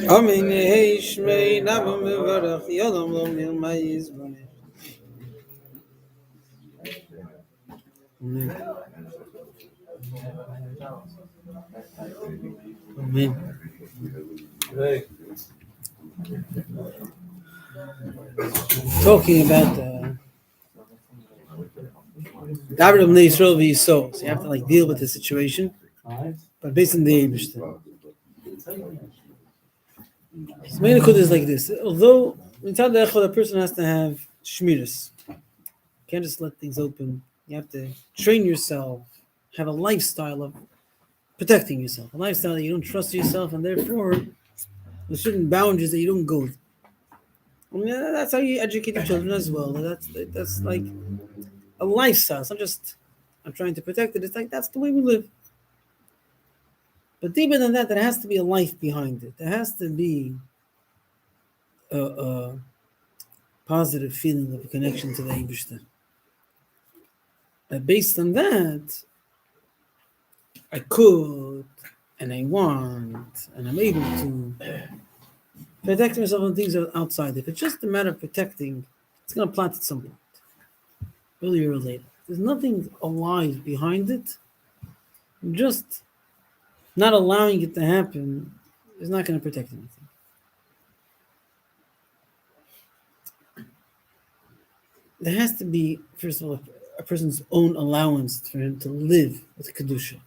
Amen. Hey, Shmei, Nabam, Varach, Yodam, Lom, Yilmai, Yizbani. Amen. Amen. Hey. Talking about David of Yisrael v. Yisrael. So you have to like deal with the situation, but based on the Eibishter. So main Nakuda is like this. Although inside the Echad, a person has to have shmiras. You can't just let things open. You have to train yourself, have a lifestyle of protecting yourself, a lifestyle that you don't trust yourself, and therefore there's certain boundaries that you don't go. I mean, that's how you educate your children as well. That's like a lifestyle. It's not just I'm trying to protect it. It's like that's the way we live. But deeper than that, there has to be a life behind it. There has to be a positive feeling of a connection to the Eibishter. But based on that, I could, and I want, and I'm able to protect myself on things outside. If it's just a matter of protecting, it's going to plant at some point, earlier or later. There's nothing alive behind it. Just not allowing it to happen is not going to protect anything. There has to be, first of all, a person's own allowance for him to live with Kedusha.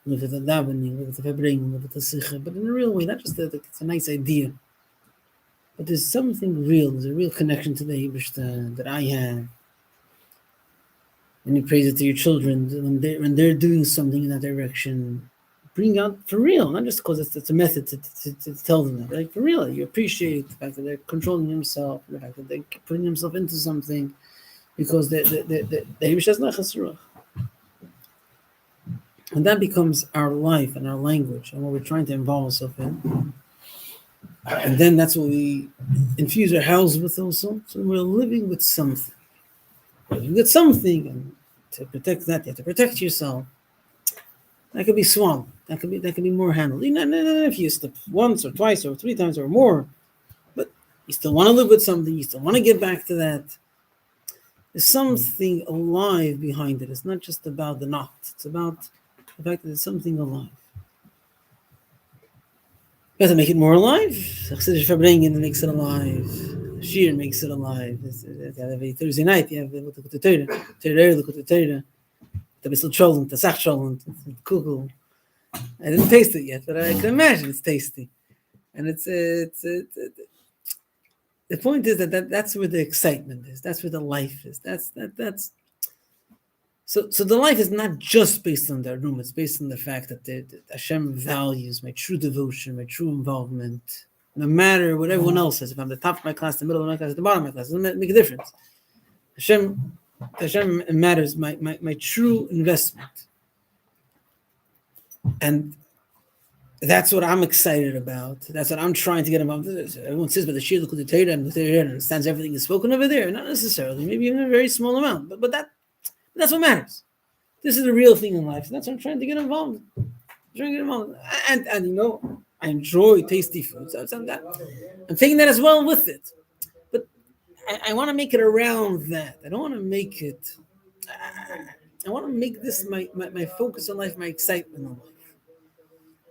Live with the davening, live with the Farbrengen, live with the Sikha, but in a real way, not just that it's a nice idea, but there's something real, there's a real connection to the Eibishter that I have. When you praise it to your children, when they're doing something in that direction, bring out for real, not just because it's a method to tell them that. Like for real, you appreciate the fact that they're controlling themselves, the fact that they're putting themselves into something, because the Eibishter is not chasruach. And that becomes our life and our language and what we're trying to involve ourselves in. And then that's what we infuse our house with also. So we're living with something. You get something, and to protect that, you have to protect yourself. That could be swung. That could be more handled. If you step once or twice or three times or more, but you still want to live with something, you still want to get back to that. There's something alive behind it. It's not just about the knot. It's about the fact that there's something alive. You have to make it more alive. Yud Shevat Farbrengen makes it alive. Shir makes it alive. Every Thursday night you have the Torah, the Torah, the Bissel Cholent, the Sach Cholent, the Kugel. I didn't taste it yet, but I can imagine it's tasty. And it's the point is that's where the excitement is. That's where the life is. That's so the life is not just based on the room. It's based on the fact that Hashem values my true devotion, my true involvement. No matter what everyone else says, if I'm the top of my class, the middle of my class, the bottom of my class, it doesn't make a difference. Hashem matters, my true investment. And that's what I'm excited about. That's what I'm trying to get involved with. Everyone says, but the Shir L'Kutei Torah and the Torah understands everything is spoken over there. Not necessarily, maybe even a very small amount. But that's what matters. This is the real thing in life. That's what I'm trying to get involved in. And you know, I enjoy tasty foods. I'm taking that as well with it. But I want to make it around that. I don't want to make it. I want to make this my focus on life, my excitement in life.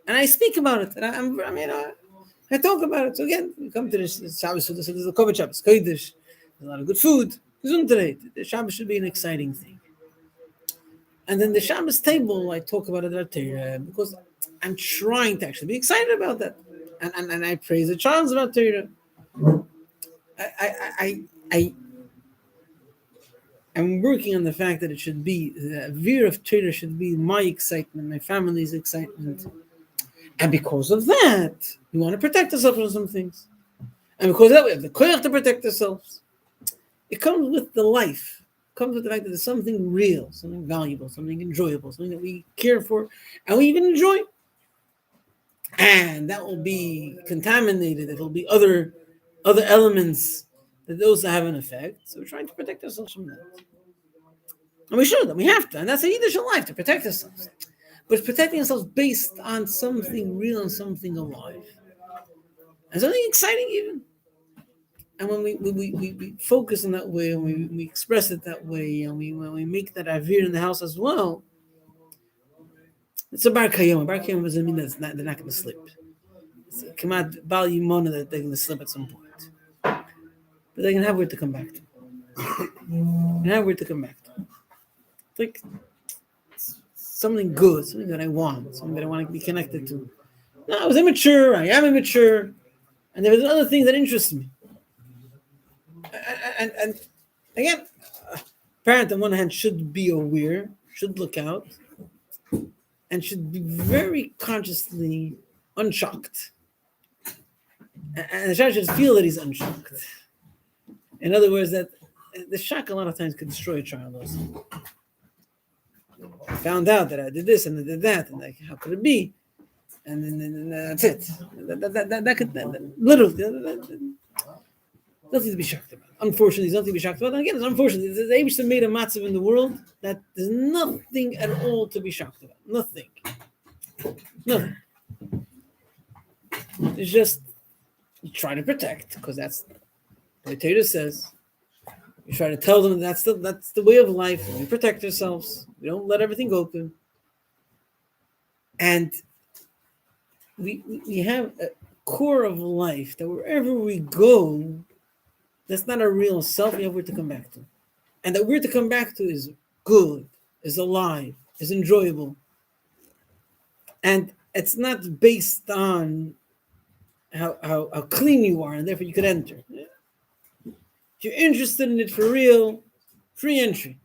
And I speak about it. And I talk about it. So again, we come to this Shabbos, so there's a Kovet Shabbos, Kodesh. There's a lot of good food. The Shabbos should be an exciting thing. And then the Shabbos table, I talk about it at Torah because I'm trying to actually be excited about that. And I praise the child about Torah. I'm working on the fact that it should be, the Avir of Torah should be my excitement, my family's excitement. And because of that, we want to protect ourselves from some things. And because of that, we have the koyach to protect ourselves. It comes with the life. It comes with the fact that there's something real, something valuable, something enjoyable, something that we care for, and we even enjoy. And that will be contaminated. It will be other elements that those have an effect. So we're trying to protect ourselves from that. And we should, and we have to. And that's a Yiddish life, to protect ourselves. But it's protecting ourselves based on something real and something alive. And something exciting even. And when we focus in that way, and we express it that way, and when we make that avir in the house as well, it's a bar kayom. Bar kayom doesn't mean that they're not going to slip. It's a kamat bal yimona that they're going to slip at some point. But they can have where to come back to. It's like something good, something that I want, something that I want to be connected to. No, I was immature, I am immature, and there was other things that interest me. And again, a parent on one hand should be aware, should look out, and should be very consciously unshocked. And the child should feel that he's unshocked. In other words, that the shock a lot of times can destroy a child also. I found out that I did this and I did that, and like, how could it be? And then that's it. That could literally nothing to be shocked about. Unfortunately, there's nothing to be shocked about. And again, it's unfortunate. The Eibishter made a matzav in the world that there's nothing at all to be shocked about. Nothing. It's just you try to protect, because that's what Torah says. You try to tell them that's the way of life. We protect ourselves. We don't let everything open. And we have a core of life that wherever we go, that's not a real self. We have where to come back to. And that where to come back to is good, is alive, is enjoyable. And it's not based on how clean you are, and therefore you could enter. If you're interested in it for real, free entry.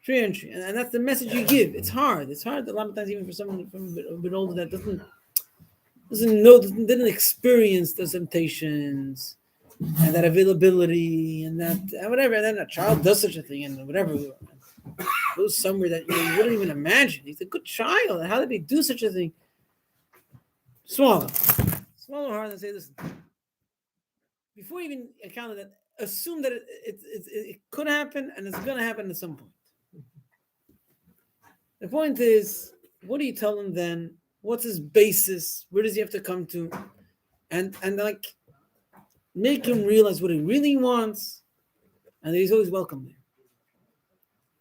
And that's the message you give. It's hard a lot of times, even for someone from a bit older that didn't experience those temptations and that availability and that whatever. And then a child does such a thing and whatever. Goes somewhere that you wouldn't even imagine. He's a good child. How did he do such a thing? Swallow hard and say, listen, before you even encounter that, assume that it could happen and it's going to happen at some point. The point is, what do you tell him then? What's his basis? Where does he have to come to? And like, make him realize what he really wants, and that he's always welcome there.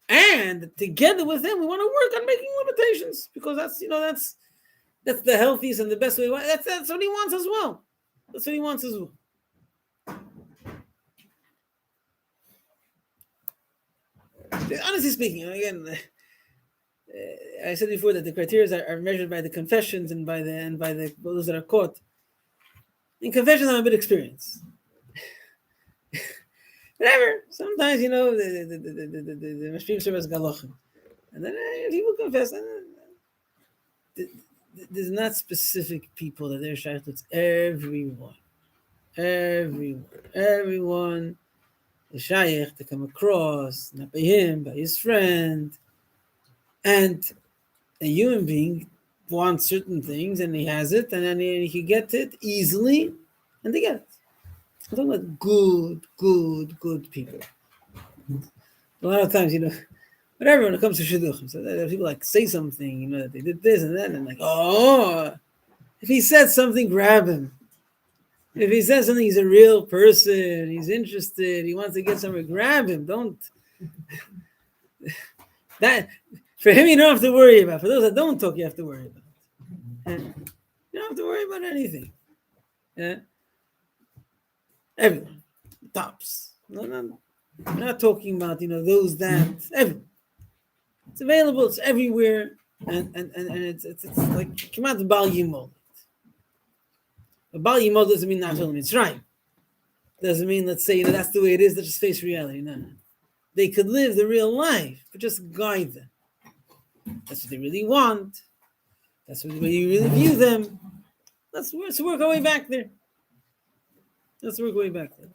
And together with him, we want to work on making limitations, because that's the healthiest and the best way. That's what he wants as well. honestly speaking, again, I said before that the criteria are measured by the confessions and by the those that are caught. In confessions, I'm a bit experienced. Whatever. Sometimes the Mashpia serve as galachim, and then people confess. There's not specific people that they're shaykh. It's everyone is shaykh to come across, not by him, by his friend, and a human being wants certain things, and he has it, and then he can get it easily, and they get it. I'm talking about good people. A lot of times, whatever, when it comes to shidduchim, so that people like say something, that they did this and that, and like, if he said something, grab him. If he says something, he's a real person, he's interested, he wants to get somewhere, grab him. Don't. That, for him, you don't have to worry about. For those that don't talk, you have to worry about. You don't have to worry about anything. Yeah. Everyone, tops. No, we're not talking about those that. Everyone. It's available. It's everywhere, and it's like come out the Bal Yimol. A Bal Yimol doesn't mean not telling it's right. Doesn't mean let's say that's the way it is. Let's just face reality. No. They could live the real life, but just guide them. That's what they really want. That's the way you really view them. Let's work our way back there. Let's work our way back there.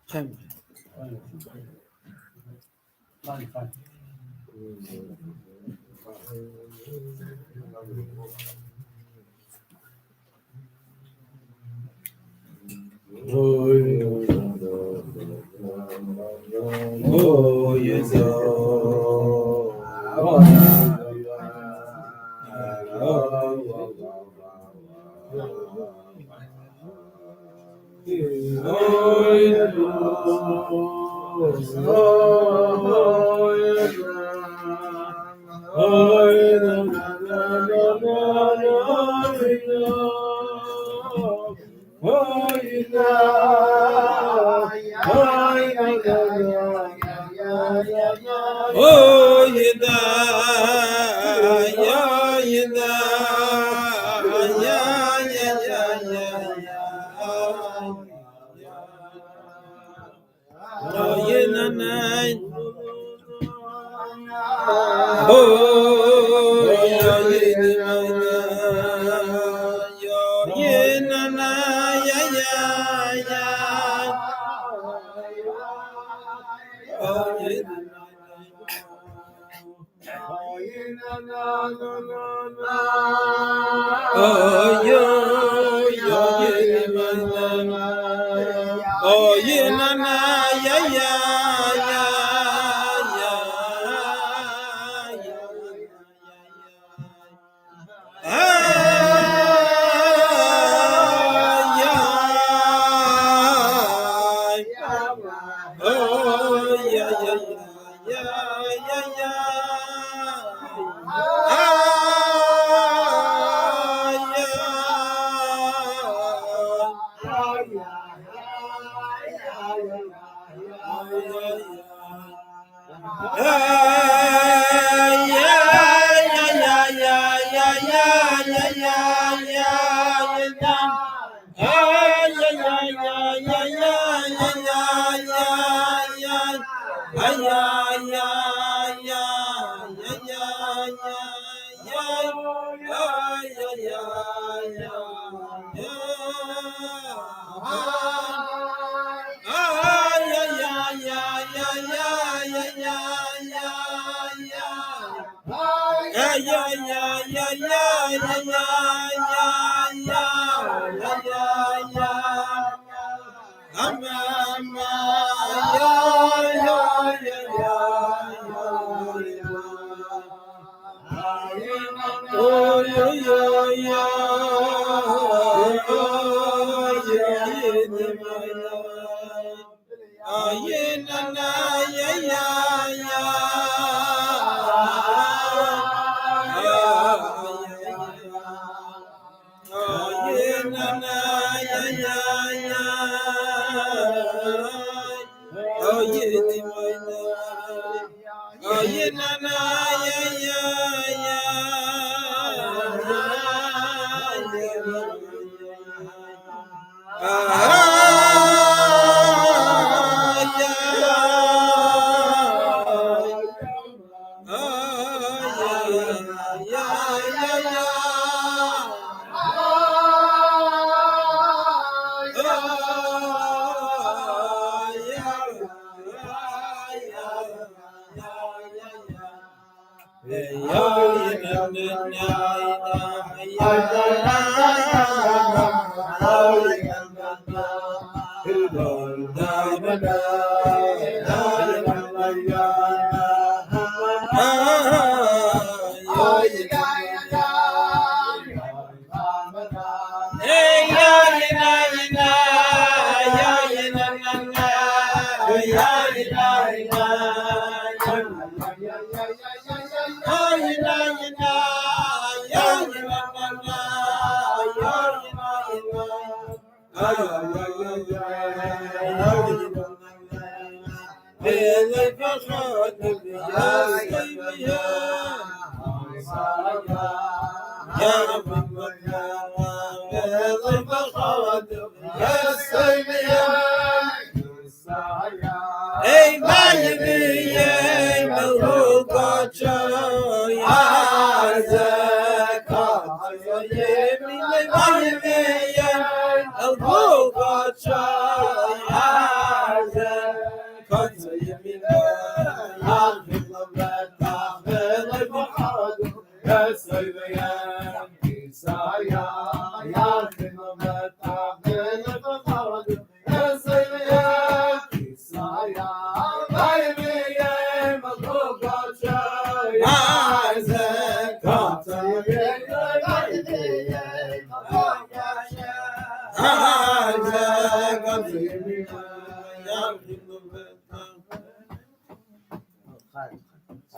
Fine.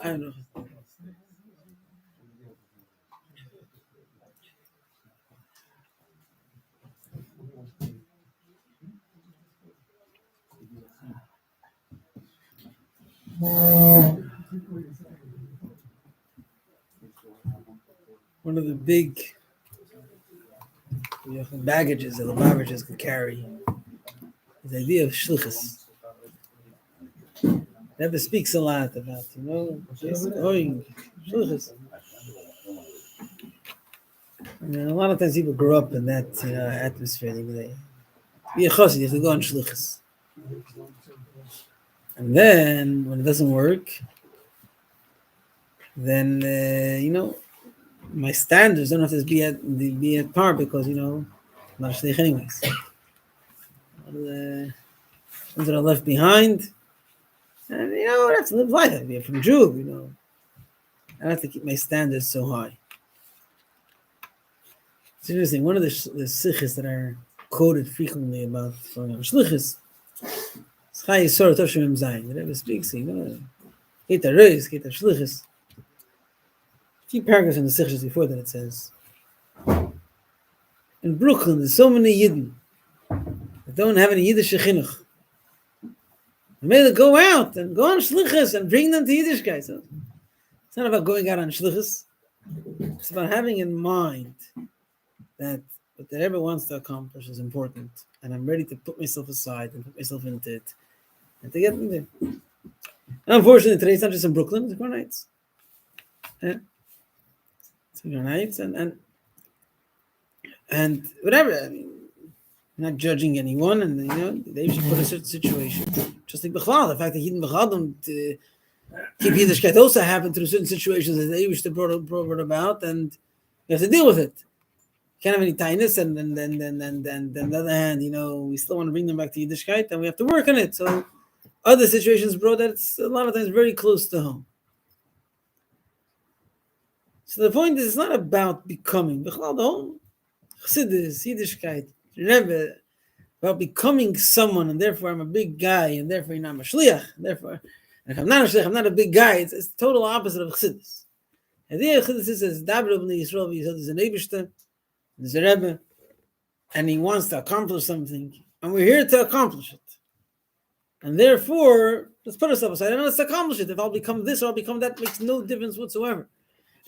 I don't know. One of the big baggages that the Lubavitchers could carry is the idea of shlichus. Rebbe speaks a lot about, shlichus. And a lot of times people grow up in that atmosphere. They be a chassid, you have to go on shlichus. And then when it doesn't work, then my standards don't have to be at par because I'm not a shlich anyways. The ones that are left behind, and I have to live life. I mean, from a Jew, I don't have to keep my standards so high. It's interesting. One of the sikhs that are quoted frequently about from shlichus. The Rebbe speaks, Get a reis, get a shlichus. A few paragraphs in the Sikhs before that it says, in Brooklyn there's so many Yidden that don't have any Yiddish chinuch. They may go out and go on shlichus and bring them to Yiddishkeit. So it's not about going out on shlichus. It's about having in mind that what the Rebbe wants to accomplish is important, and I'm ready to put myself aside and put myself into it, and to get me there. And unfortunately, today it's not just in Brooklyn; it's Crown Heights. Yeah, it's Crown Heights, and whatever. I mean, I'm not judging anyone, and they should put a certain situation. Just like Bechlal, the fact that Yidden Bechlal don't keep Yiddishkeit also happened through certain situations that they wish to brought about, and you have to deal with it. Can't have any tightness, and then on the other hand, we still want to bring them back to Yiddishkeit, and we have to work on it. So other situations brought that it's a lot of times very close to home. So the point is, it's not about becoming. The whole Chassidus, Yiddishkeit, Rebbe, about becoming someone, and therefore I'm a big guy, and therefore I'm a shliach, and therefore, and if I'm not a shliach, I'm not a big guy. It's the total opposite of Chassidus. The idea of Chassidus is Dabra b'nei Yisrael v'Yisrael is an Eibishter. There's a Rebbe, and he wants to accomplish something, and we're here to accomplish it. And therefore, let's put ourselves aside and let's accomplish it. If I'll become this or I'll become that, makes no difference whatsoever.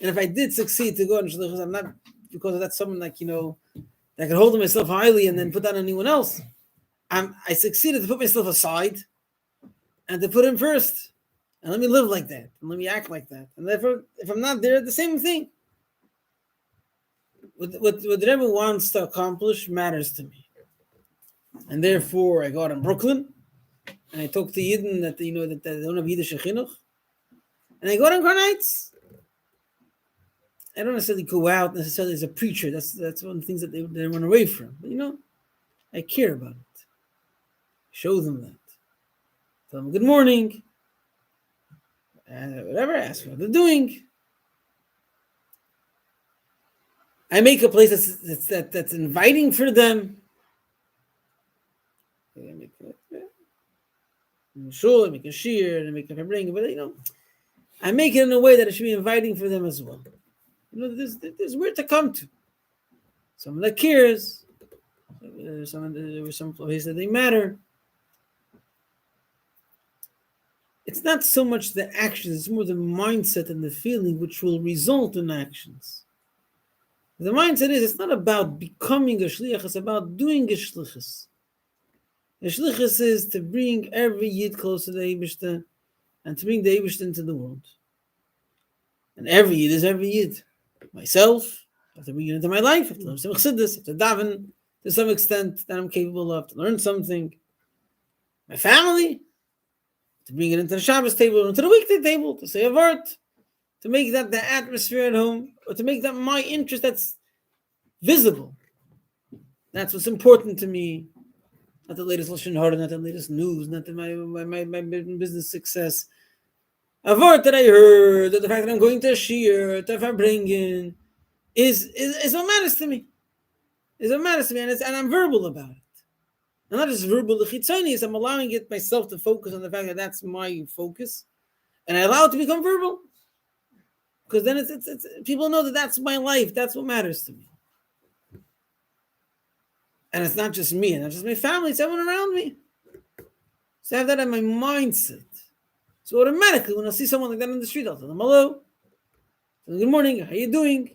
And if I did succeed to go in shlichus, I'm not because that's someone like, that can hold myself highly and then put that on anyone else. I succeeded to put myself aside and to put him first. And let me live like that. And let me act like that. And therefore, if I'm not there, the same thing. What the Rebbe wants to accomplish matters to me. And therefore, I go out in Brooklyn and I talk to Yidden that they don't have Yiddish chinuch. And I go out on Karnites. I don't necessarily go out necessarily as a preacher. That's one of the things that they run away from. But I care about it. Show them that. Tell them good morning. Whatever, ask what they're doing. I make a place that's inviting for them. I make I make a shear, and I make a farbrengen, but I make it in a way that it should be inviting for them as well. There's where to come to. Someone that cares. Some places that they matter. It's not so much the actions, it's more the mindset and the feeling which will result in actions. The mindset is, it's not about becoming a shliach, it's about doing a shlichus. A shlichus is to bring every yid close to the Eibishter and to bring the Eibishter into the world. And every yid is every yid. Myself, I have to bring it into my life, I have to learn some chassidus, I have to daven to some extent that I'm capable of, to learn something. My family, to bring it into the Shabbos table, into the weekday table, to say a word, to make that the atmosphere at home, or to make that my interest that's visible. That's what's important to me. Not the latest Lashon Hara, not the latest news, not my business success. A word that I heard, that the fact that I'm going to a shiur, to Farbrengen, is what matters to me. Is what matters to me, and I'm verbal about it. I'm not just verbal, the chitzonius, I'm allowing it myself to focus on the fact that that's my focus, and I allow it to become verbal. Because then it's people know that that's my life, that's what matters to me. And it's not just me, and not just my family, it's everyone around me. So I have that in my mindset. So automatically, when I see someone like that on the street, I'll tell them hello. Tell them, good morning, how you doing?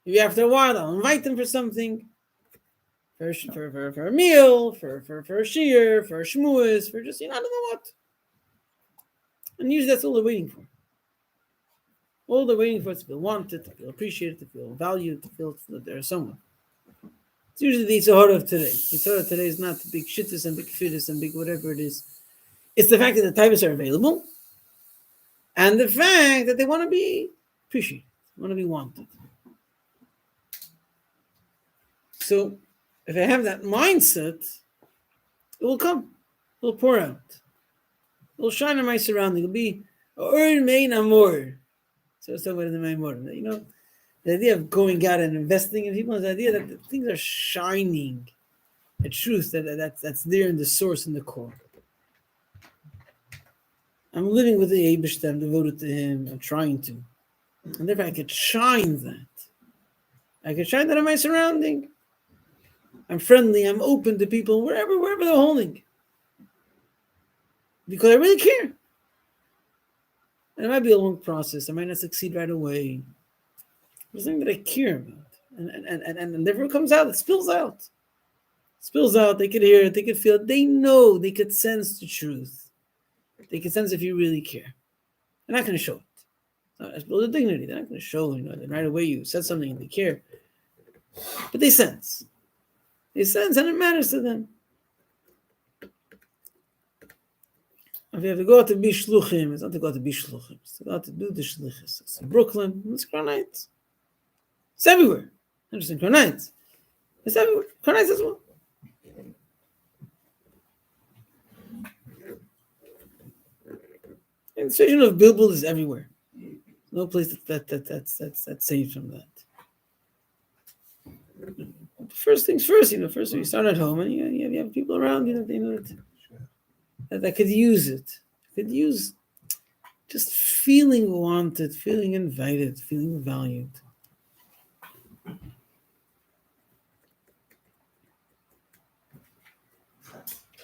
Maybe after a while, I'll invite them for something. For a meal, for a shiur, for a shmuas, for just, I don't know what. And usually that's all they're waiting for. All they're waiting for is to feel wanted, to feel appreciated, to feel valued, to feel that there's someone. It's usually the Yitzhahara of today. The Yitzhahara of today is not the big shittis and big fittis and big whatever it is. It's the fact that the types are available and the fact that they want to be appreciated, want to be wanted. So if I have that mindset, it will come. It will pour out. It will shine in my surrounding. It will be mein amor. So it's talking about in my more. The idea of going out and investing in people is the idea that things are shining. The truth that's there in the source, in the core. I'm living with the Eibishter, I'm devoted to him, I'm trying to. And therefore I could shine that. I could shine that in my surrounding. I'm friendly, I'm open to people, wherever they're holding. Because I really care. And it might be a long process, I might not succeed right away. There's something that I care about. And therefore it comes out, it spills out. It spills out, they could hear it, they could feel it, they know, they could sense the truth. They can sense if you really care. They're not going to show it. It's below the dignity. They're not going to show, that right away you said something and they care. But they sense. They sense and it matters to them. If you have to go out to be shluchim, it's not to go out to be shluchim. It's to go out to do the shlichus. It's in Brooklyn, it's Karnites. It's everywhere. Not just in Karnites. It's everywhere. Karnites as well. And the situation of Bilbul is everywhere. No place that's safe from that. First things first, first you start at home and you have people around, that could use it. Could use just feeling wanted, feeling invited, feeling valued.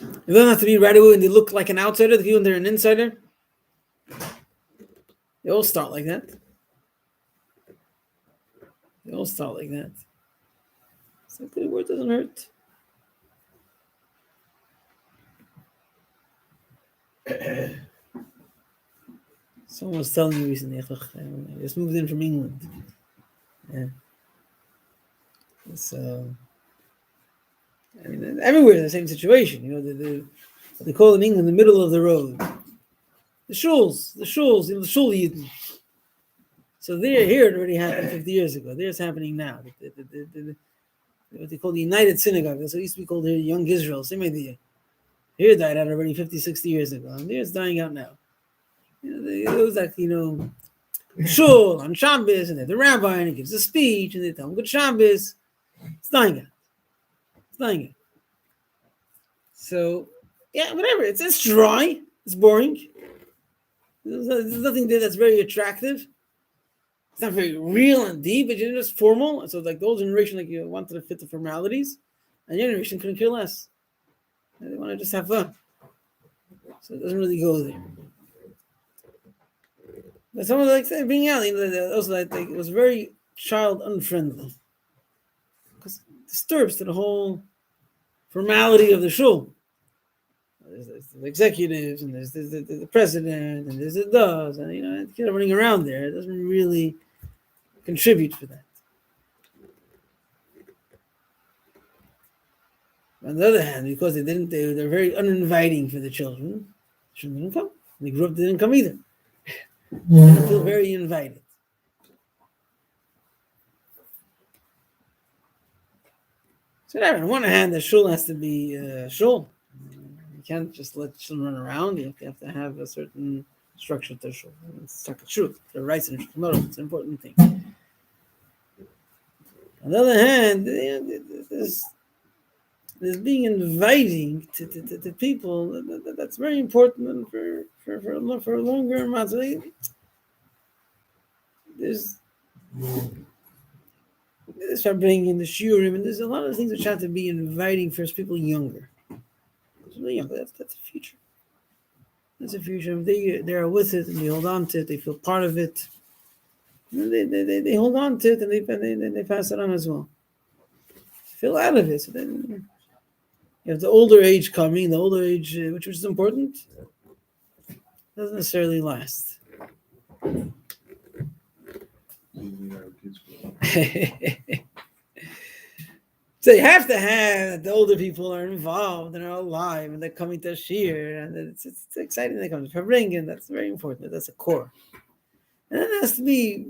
It doesn't have to be right away when they look like an outsider. Even when they're an insider, they all start like that. They all start like that. So a good word doesn't hurt. Someone was telling me recently, I just moved in from England. Yeah. So, I mean, everywhere the same situation. You know, what they call in England the middle of the road. The shuls, the shul yidden. So here it already happened 50 years ago. There it's happening now. What they call the United Synagogue. That's what used to be called here, Young Israel. Same idea. Here died out already 50, 60 years ago. And there it's dying out now. You know, it was like, shul on Shabbos, and the rabbi, and he gives a speech, and they tell him good Shabbos. It's dying out. It's dying out. So, yeah, whatever. It's dry. It's boring. There's nothing there that's very attractive. It's not very real and deep, it's just formal. And so, like the old generation, like you wanted to fit the formalities, and the generation couldn't care less. They want to just have fun. So it doesn't really go there. But someone like being out, also like it was very child unfriendly because it disturbs to the whole formality of the shul. There's the executives, and there's the president, and there's the does, and the kid running around there. It doesn't really contribute for that. On the other hand, because they're very uninviting for the children. Children didn't come. They grew up, they didn't come either. They don't feel very invited. So on one hand, the shul has to be shul. You can't just let children run around. You have to have a certain structure to shul. It's like a truth. The rights and it's an important thing. On the other hand, there's being inviting to people. That's very important for a longer amount. There's Farbrengen in the shiurim, and there's a lot of things which have to be inviting for people younger. That's the future. That's the future. If they are with it and they hold on to it, they feel part of it. And they hold on to it and they pass it on as well. Feel out of it. So then you have the older age coming, which is important, doesn't necessarily last. So you have to have that the older people are involved and are alive and they're coming to shir, and it's exciting they come to Farbrengen. That's very important. That's a core. And then it has to be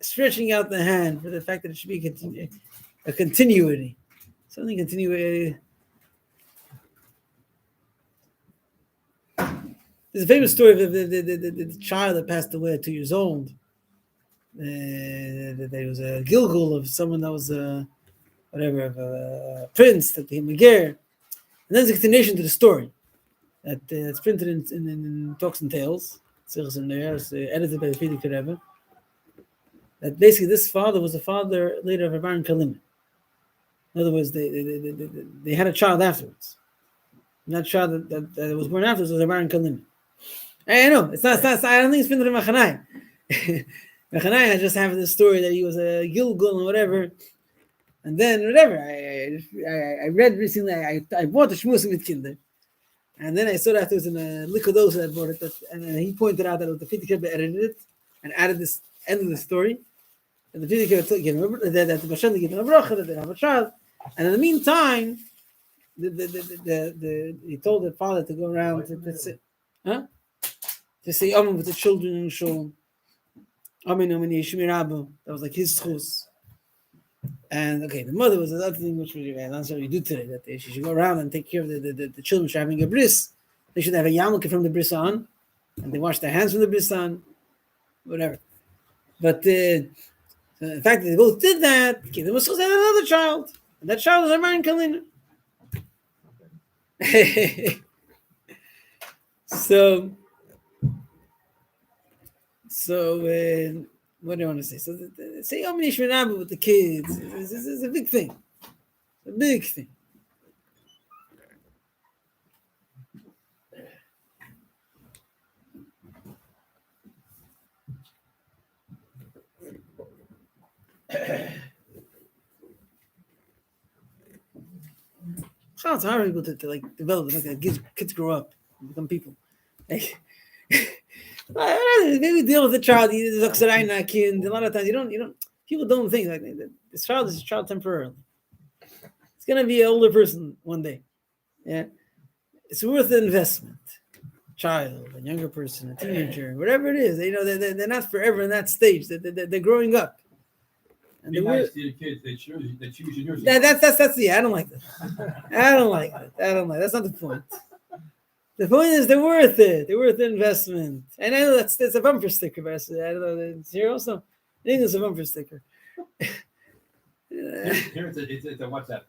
stretching out the hand for the fact that it should be a continuity. Something continuity. There's a famous story of the child that passed away at 2 years old. There was a gilgul of someone that was a prince that became a ger. And then there's a continuation to the story that it's printed in Talks and Tales. It's in there. It's edited by the Frierdiker Rebbe. That basically this father was the father later of a Baron Kalim. In other words, they had a child afterwards. And that child that was born afterwards was a Baron Kalim. I know it's not. I don't think it's printed in Machanai. Machanai just have this story that he was a gilgul and whatever. And then whatever, I read recently, I bought the Shmusim with Kinder. And then I saw that it was in a Likodos that bought it. And he pointed out that the Frierdiker Rebbe edited it and added this end of the story. And the Frierdiker Rebbe gave him that the Bashan gave him a bracha, that they have a child. And in the meantime, he told the father to go around to say Amen with the children in shul. Amen, Yeshmi Rabbu. That was like his schus. And okay, the mother was another thing which we not so we do today, that she should go around and take care of the children who are having a bris. They should have a yarmulke from the bris on, and they wash their hands from the bris on, whatever. But the fact that they both did that, okay, they must have another child, and that child was a Baron Kalina. So what do I want to say? So say Yom Nishmanabu with the kids is a big thing. It's a big thing. It's hard people to like develop, like kids grow up, and become people. Like, maybe deal with the child. A lot of times you don't. People don't think like this child is a child temporarily. It's gonna be an older person one day. Yeah, it's worth the investment. Child, a younger person, a teenager, whatever it is, they're not forever in that stage. They're growing up. And Be nice to your kids. They choose your. That's I don't like that. I don't like that. That's not the point. The point is they're worth it. They're worth the investment. And I know that's a bumper sticker, but I don't know. It's here also. I think it's a bumper sticker. Here it's a WhatsApp.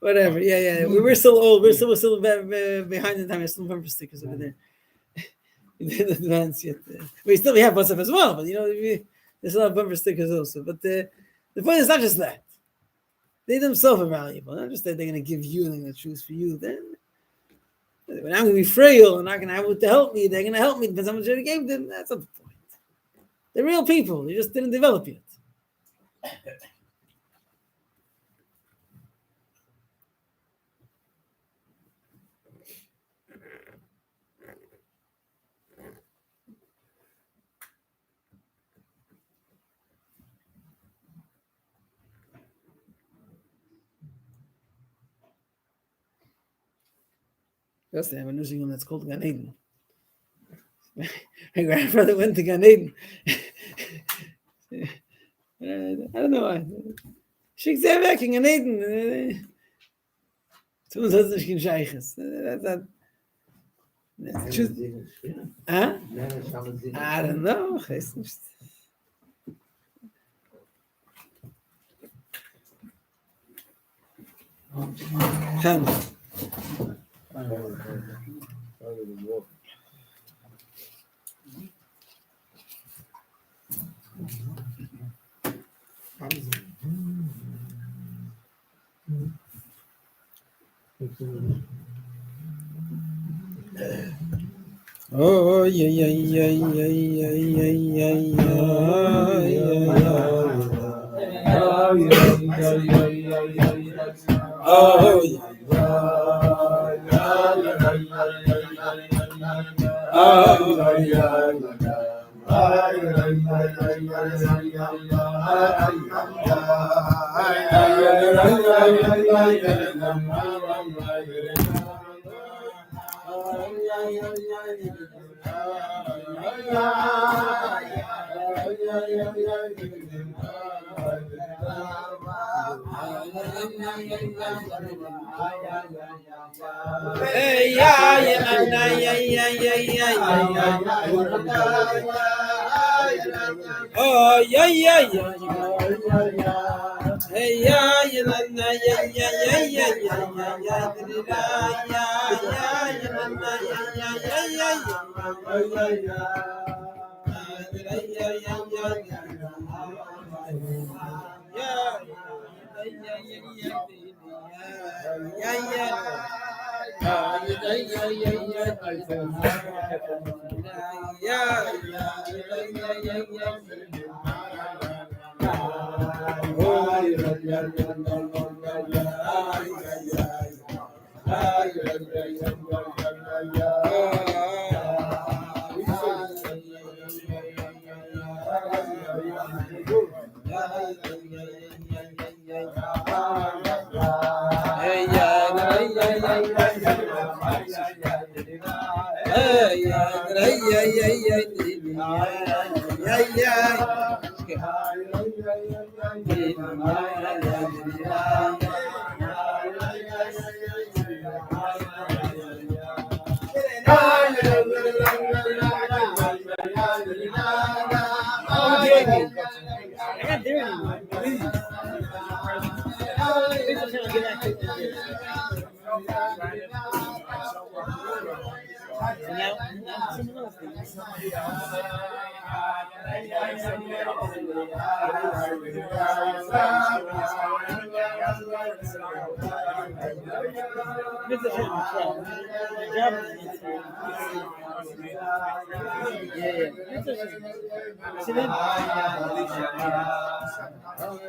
Whatever. Yeah. We're still old. We're still behind the time. There's still bumper stickers over there. We didn't advance yet. We have WhatsApp as well, but there's a lot of bumper stickers also. But the point is not just that. They themselves are valuable. Not just that they're going to give you and they're going to choose for you. Then when I'm going to be frail and not going to have what to help me, they're going to help me. Depends how much I gave them. That's not the point. They're real people. They just didn't develop yet. Yes, they have a nursing home that's called Gan Eden. My grandfather went to Gan Eden. I don't know why. Sheikh Zevek in Gan Eden. Tun das nicht in Scheiches. Huh? I don't know. Come. Oh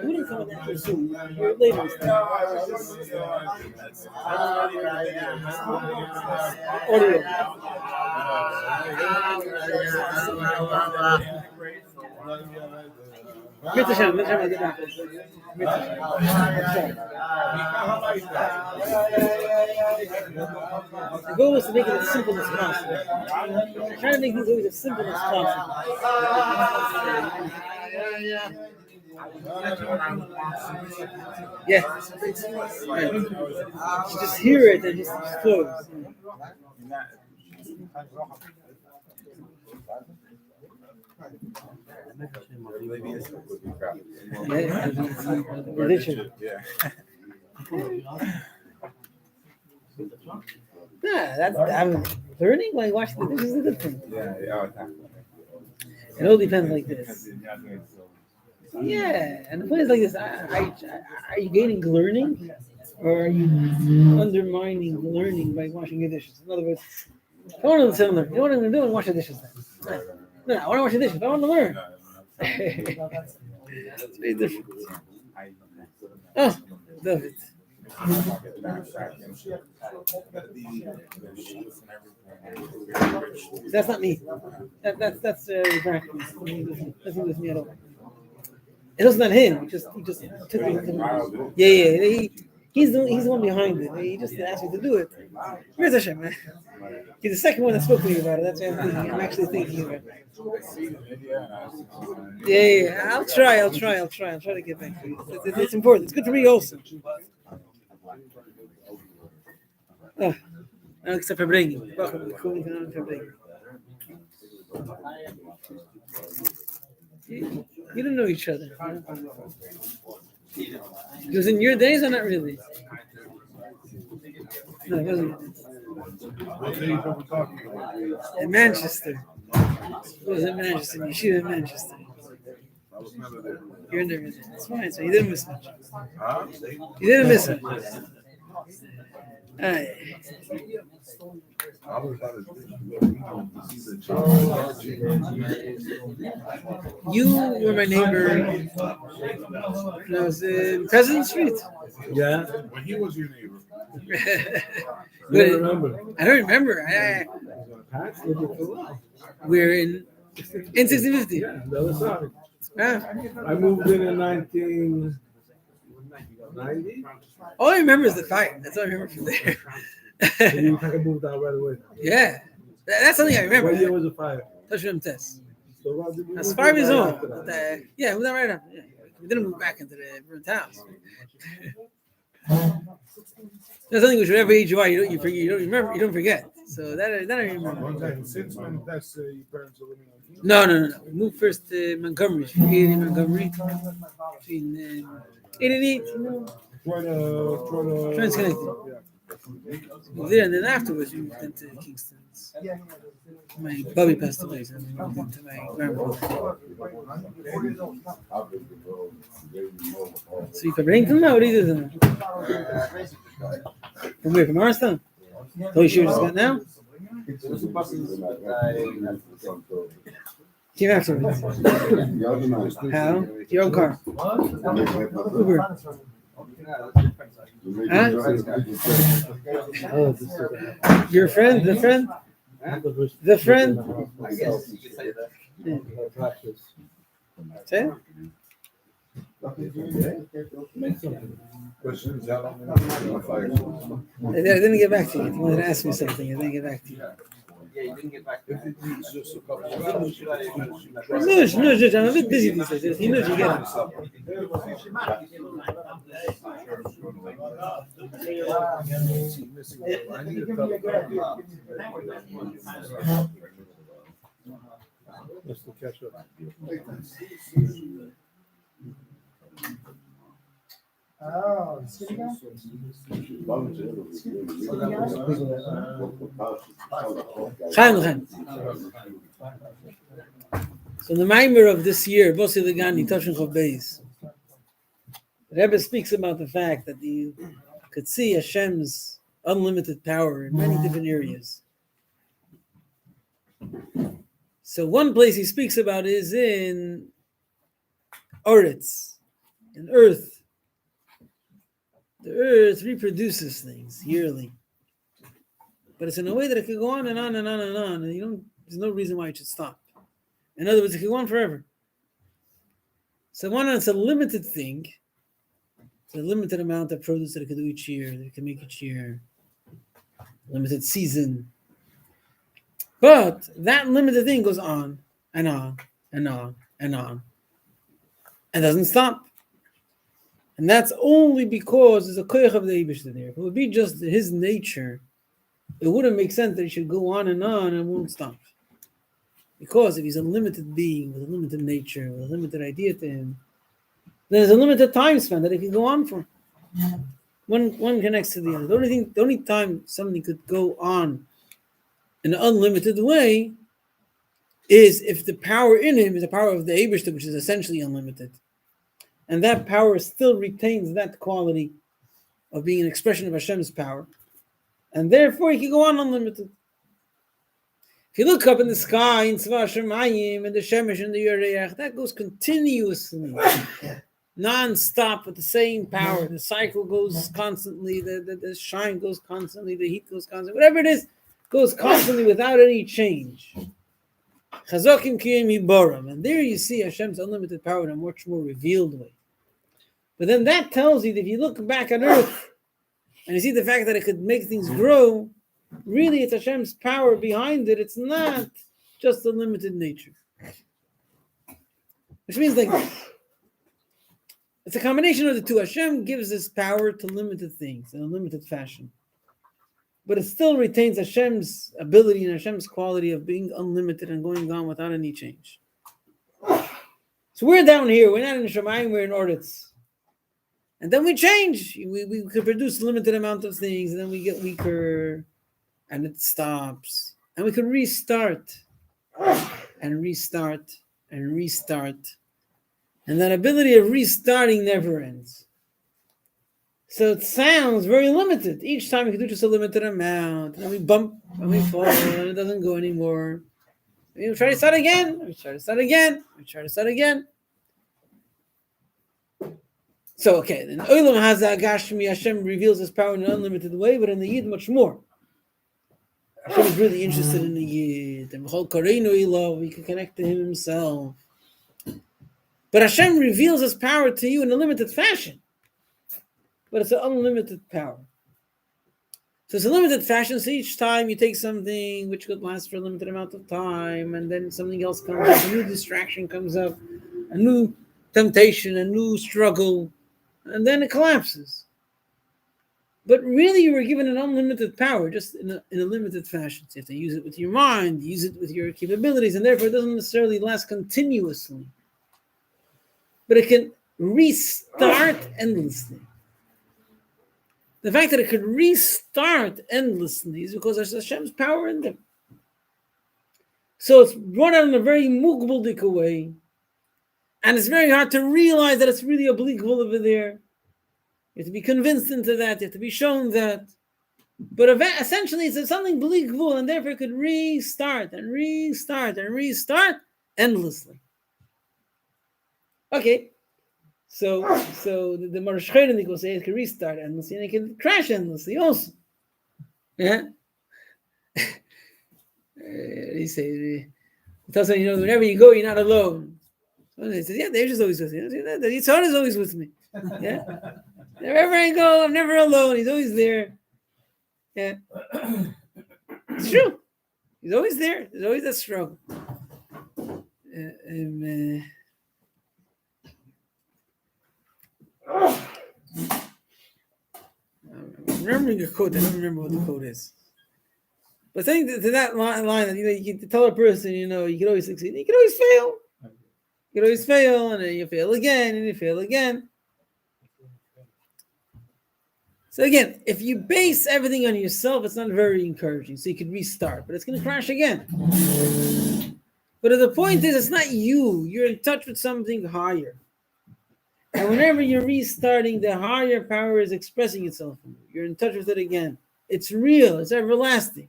We didn't come with that soon. We're later. Audio. Mitzvah, the goal is to make it as simple as possible. I'm trying to make these always as simple as possible. Yeah. Just hear it and just flows. Yeah, that's I'm learning. Like washing the dishes is a good thing. It all depends like this. Yeah, and the point is like this: are you gaining learning, or are you undermining learning by washing your dishes? In other words, I want to similar. You know what I'm going to do? Wash the dishes. No, I want to wash the dishes. I want to learn. It's very different. Oh, David. That's not me. That's practice. That's not with me at all. It was not him. He just took me. Yeah. He's the one behind it. He just asked me to do it. Where's Hashem, man? He's the second one that spoke to me about it. That's what I'm thinking. I'm actually thinking about it. Yeah. I'll try to get back to you. It's important. It's good for me also. Oh, except for bringing. You don't know each other. It was in your days or not really? No, it wasn't. In Manchester. It was in Manchester. Yeshiva in Manchester. You're never there. That's fine. So you didn't miss much. You didn't miss much. All right. You were my neighbor when I was in President Street. Yeah. When he was your neighbor. I don't remember. I don't remember. We're in 1650. Yeah, the other side. Ah. I moved in 1990. All I remember is the fire. That's all I remember from there. So you kind of moved out right away. Yeah. That's something I remember. What year was the fire? Touchdown test. So what did we That's move 5 years right old. after that? But, yeah, we were right after. Yeah. We didn't move back into the burnt house. That's something which whatever age you are, you don't remember, you don't forget. So that I remember. Since when that's your parents are living on? No. We moved first to Montgomery, 80 Montgomery, between 8 and 8. Transconnected. Moved there, and then afterwards we moved into Kingston. My Bubby passed away, so we moved into my grandfather. So you can bring them now? What do you do then? From where? From Armstrong? Oh, you sure just got now? Came afterwards. How? Your own car? Uber? Huh? Your friend? The friend? The friend? Yeah. Say? Questions? I didn't get back to you. You wanted to ask me something. I didn't get back to you. Yeah, you didn't get back. It's just a couple of No, I'm a bit busy these days. If you know, you get it. I need a couple. Just to catch up. Oh, skinny guy? Chaim. So the Maimer of this year, Bosi Legani, Toshin Chov Beis, the Rebbe speaks about the fact that you could see Hashem's unlimited power in many different areas. So one place he speaks about is in Oretz, an earth. The earth reproduces things yearly. But it's in a way that it could go on and on and on and on, and there's no reason why it should stop. In other words, it could go on forever. So one, it's a limited thing. It's a limited amount of produce that it could do each year, that it can make each year. Limited season. But that limited thing goes on and on and on and on. And doesn't stop. And that's only because there's a koyach of the Eibishter there. If it would be just his nature, it wouldn't make sense that he should go on and won't stop. Because if he's a limited being with a limited nature, with a limited idea to him, then there's a limited time span that it can go on for. One connects to the other. The only time something could go on in an unlimited way is if the power in him is the power of the Eibishter, which is essentially unlimited. And that power still retains that quality of being an expression of Hashem's power. And therefore he can go on unlimited. If you look up in the sky, in Tzva Shemayim, and the Shemesh and the Yoreach, that goes continuously, non-stop with the same power. The cycle goes constantly, the shine goes constantly, the heat goes constantly, whatever it is, goes constantly without any change. Chazokim kiyim hiboram. And there you see Hashem's unlimited power in a much more revealed way. But then that tells you that if you look back on earth, and you see the fact that it could make things grow, really it's Hashem's power behind it. It's not just a limited nature. Which means it's a combination of the two. Hashem gives this power to limited things in a limited fashion. But it still retains Hashem's ability and Hashem's quality of being unlimited and going on without any change. So we're down here. We're not in Shemayim, we're in Oretz. And then we change. We could produce a limited amount of things, and then we get weaker, and it stops. And we could restart, and restart, and restart. And that ability of restarting never ends. So it sounds very limited. Each time we can do just a limited amount. And then we bump, and we fall, and it doesn't go anymore. We try to start again. We try to start again. We try to start again. So, okay, in Olam Hazeh Gashmi, Hashem reveals His power in an unlimited way, but in the Yid, much more. Hashem is really interested in the Yid. And B'chol Kareinu Ilav, we can connect to Him Himself. But Hashem reveals His power to you in a limited fashion. But it's an unlimited power. So it's a limited fashion, so each time you take something which could last for a limited amount of time, and then something else comes up, a new distraction comes up, a new temptation, a new struggle, and then it collapses. But really, you were given an unlimited power, just in a limited fashion. So you have to use it with your mind, use it with your capabilities, and therefore it doesn't necessarily last continuously. But it can restart endlessly. The fact that it could restart endlessly is because there's Hashem's power in them. So it's brought out in a very mugbaldik way. And it's very hard to realize that it's really obliquable over there. You have to be convinced into that. You have to be shown that. But essentially, it's something obliquable, and therefore it could restart and restart and restart endlessly. Okay. So the Marash Chaydanik will say it can restart endlessly, and it can crash endlessly also. Yeah? He says, whenever you go, you're not alone. So he says, yeah, the Eish is always with me. The Yitzhak is always with me. Yeah. Wherever I go, I'm never alone. He's always there. Yeah. It's true. He's always there. There's always a struggle. I'm remembering a quote. I don't remember what the quote is. But saying to that line that you can tell a person, you can always succeed. You can always fail. You can always fail, and then you fail again, and you fail again. So again, if you base everything on yourself, it's not very encouraging. So you can restart, but it's going to crash again. But the point is, it's not you. You're in touch with something higher. And whenever you're restarting, the higher power is expressing itself in you. You're in touch with it again. It's real. It's everlasting.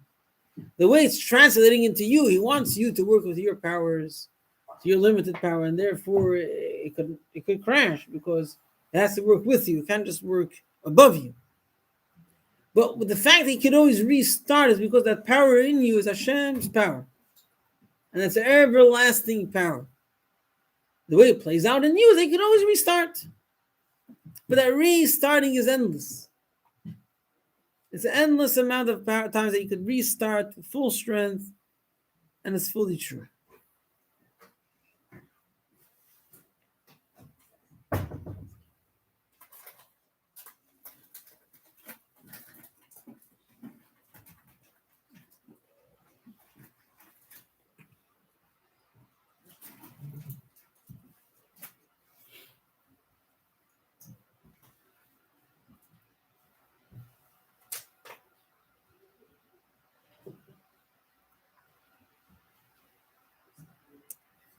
The way it's translating into you, He wants you to work with your powers, your limited power, and therefore it could crash because It has to work with you. It can't just work above you. But with the fact that you can always restart is because that power in you is Hashem's power. And it's an everlasting power. The way it plays out in you is that you can always restart. But that restarting is endless. It's an endless amount of times that you could restart with full strength, and it's fully true.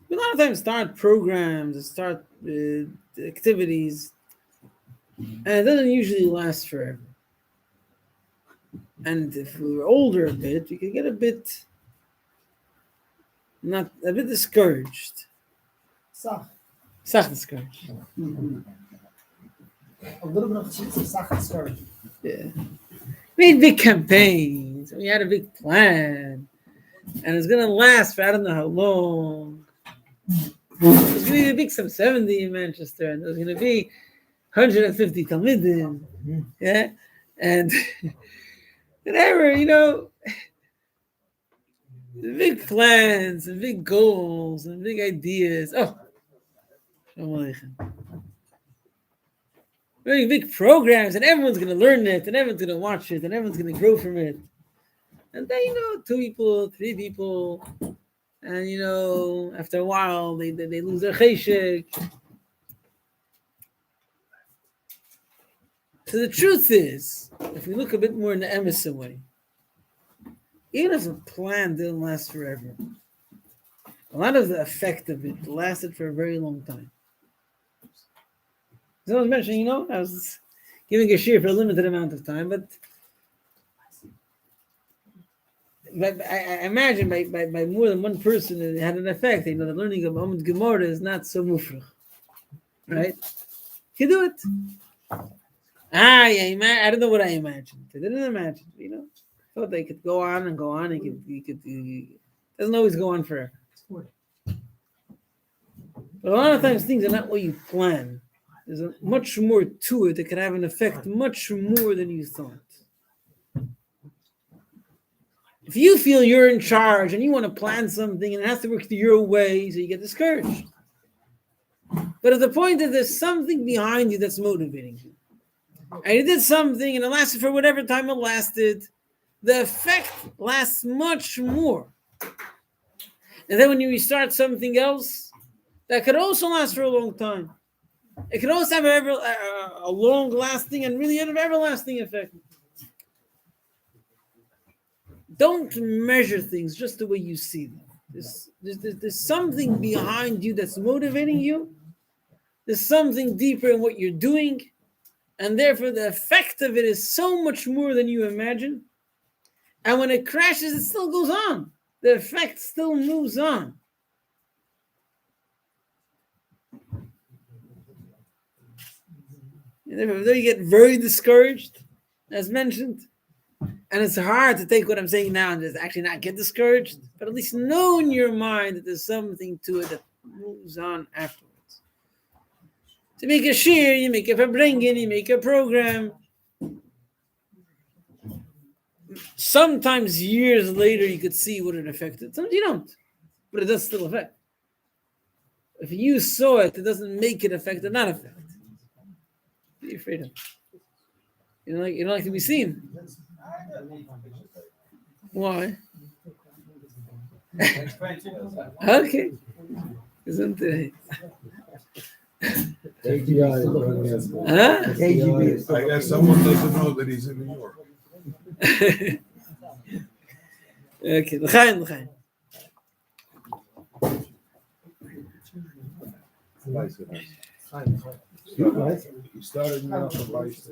A lot of times start programs, start activities, and it doesn't usually last forever. And if we were older a bit, we could get a bit discouraged. Discouraged. A little bit of discouraged. Yeah. We had big campaigns, we had a big plan, and it's gonna last for I don't know how long. There's going to be a big sub 70 in Manchester, and there's going to be 150 Talmidim, yeah, and whatever, big plans and big goals and big ideas. Oh, very big programs, and everyone's going to learn it, and everyone's going to watch it, and everyone's going to grow from it. And then 2 people, 3 people. And after a while, they lose their cheshek. So the truth is, if we look a bit more in the emes way, even if a plan didn't last forever, a lot of the effect of it lasted for a very long time. As I was mentioning, I was giving a shir for a limited amount of time, but I imagine by more than one person it had an effect. The learning of Amud Gemara is not so mufrach, right? You do it. I don't know what I imagined. I didn't imagine, Thought they could go on and go on. It doesn't always go on forever. But a lot of times things are not what you plan. There's much more to it that could have an effect much more than you thought. If you feel you're in charge and you want to plan something and it has to work your way, so you get discouraged. But at the point that there's something behind you that's motivating you, and you did something and it lasted for whatever time it lasted, the effect lasts much more. And then when you restart something else, that could also last for a long time. It could also have a long-lasting and really an everlasting effect. Don't measure things just the way you see them. There's something behind you that's motivating you. There's something deeper in what you're doing. And therefore, the effect of it is so much more than you imagine. And when it crashes, it still goes on. The effect still moves on. And therefore, you get very discouraged, as mentioned. And it's hard to take what I'm saying now and just actually not get discouraged, but at least know in your mind that there's something to it that moves on afterwards. To make a shir, you make a Farbrengen, you make a program. Sometimes years later you could see what it affected. Sometimes you don't, but it does still affect. If you saw it, it doesn't make it affect or not affect. What are you afraid of? You don't like to be seen. Why? Okay. Isn't it? Huh? I guess someone doesn't know that he's in New York. Okay, l'chaim. He started now from Vice.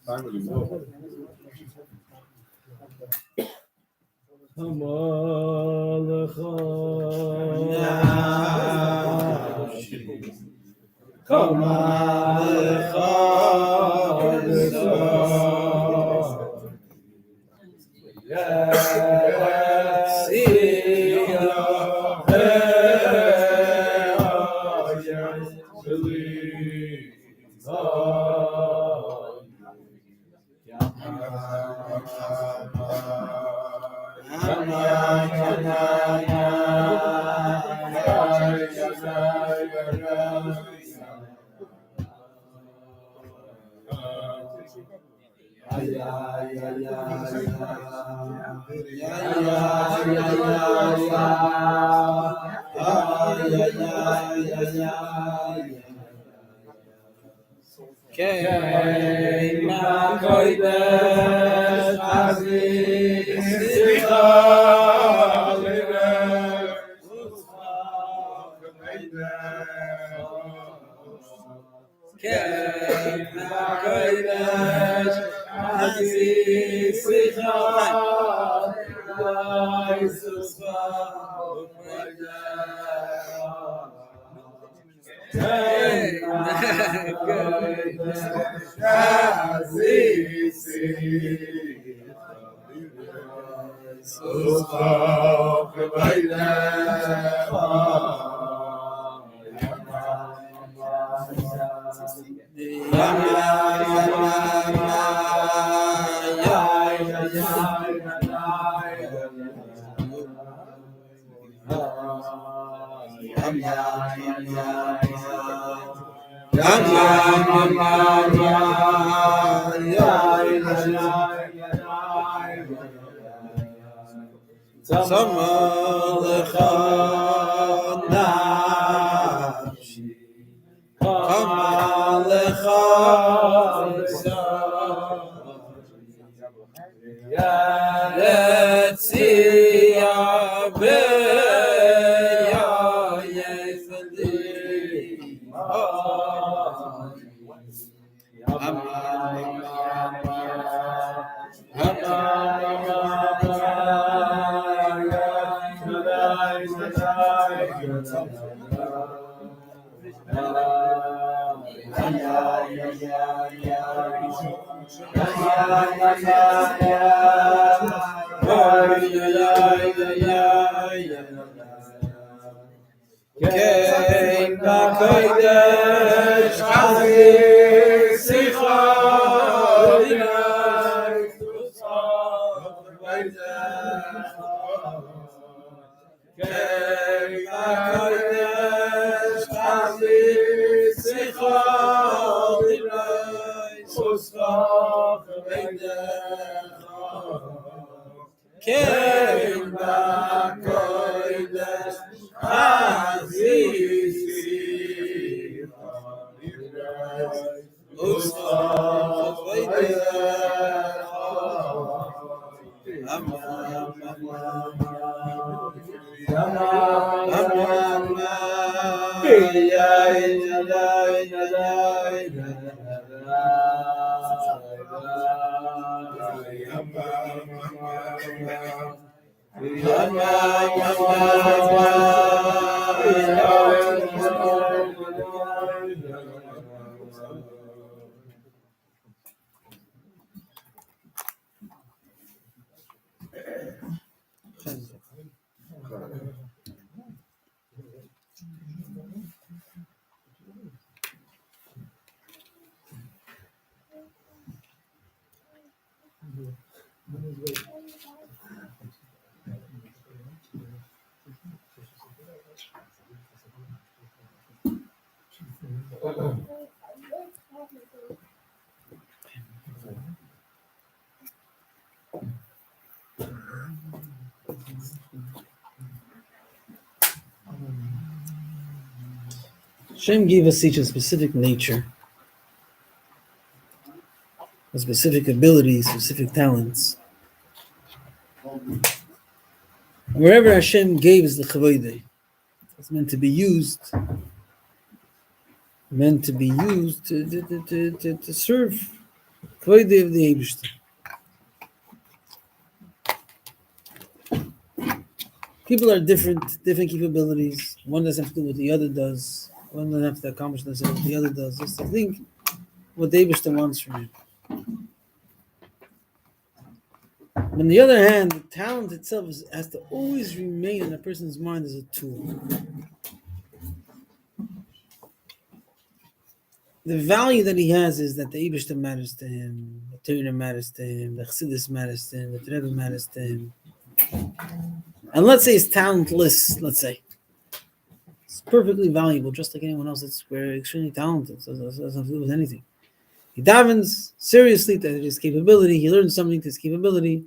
Time of the world. Come on, Hashem gave us each a specific nature, a specific abilities, specific talents. Wherever Hashem gave us the chavodeh, it's meant to be used to serve chavodeh of the Eibishter. People are different capabilities. One doesn't have to do what the other does. One doesn't have to accomplish necessarily what the other does. Just to think what the Eibishter wants from him. On the other hand, the talent itself has to always remain in a person's mind as a tool. The value that he has is that the Eibishter matters to him, the Torah matters to him, the Chassidus matters to him, the Rebbe matters to him. And let's say he's talentless, let's say. It's perfectly valuable, just like anyone else that's extremely talented. So it doesn't have to do with anything. He davens seriously to his capability, he learns something to his capability.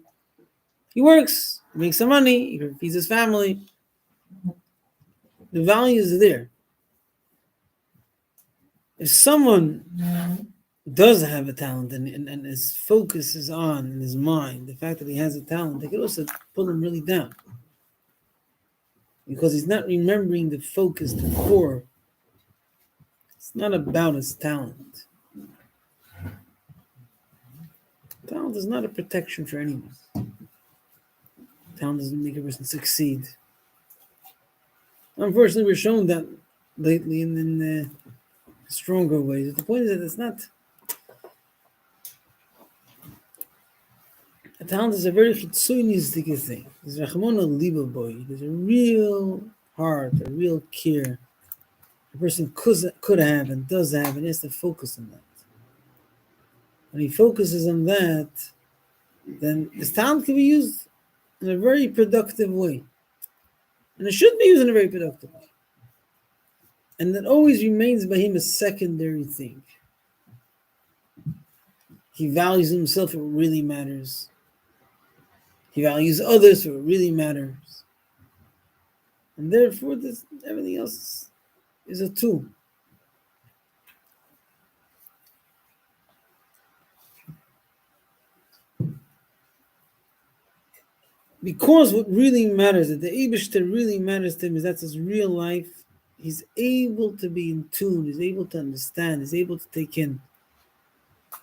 He works, he makes some money, he feeds his family. The value is there. If someone does have a talent and his focus is on in his mind, the fact that he has a talent, they could also pull him really down. Because he's not remembering the focus, the core. It's not about his talent. Talent is not a protection for anyone. Talent doesn't make a person succeed. Unfortunately, we're shown that lately in stronger ways. The point is that it's not. A talent is a very chitzunistic thing. There's rachmana liba boy. There's a real heart, a real care. A person could have and does have, and he has to focus on that. When he focuses on that, then his talent can be used in a very productive way. And it should be used in a very productive way. And that always remains by him a secondary thing. He values himself for what really matters. He values others for what really matters. And therefore, everything else is a tool. Because what really matters, that the Eibishter really matters to him, is that's his real life. He's able to be in tune. He's able to understand. He's able to take in.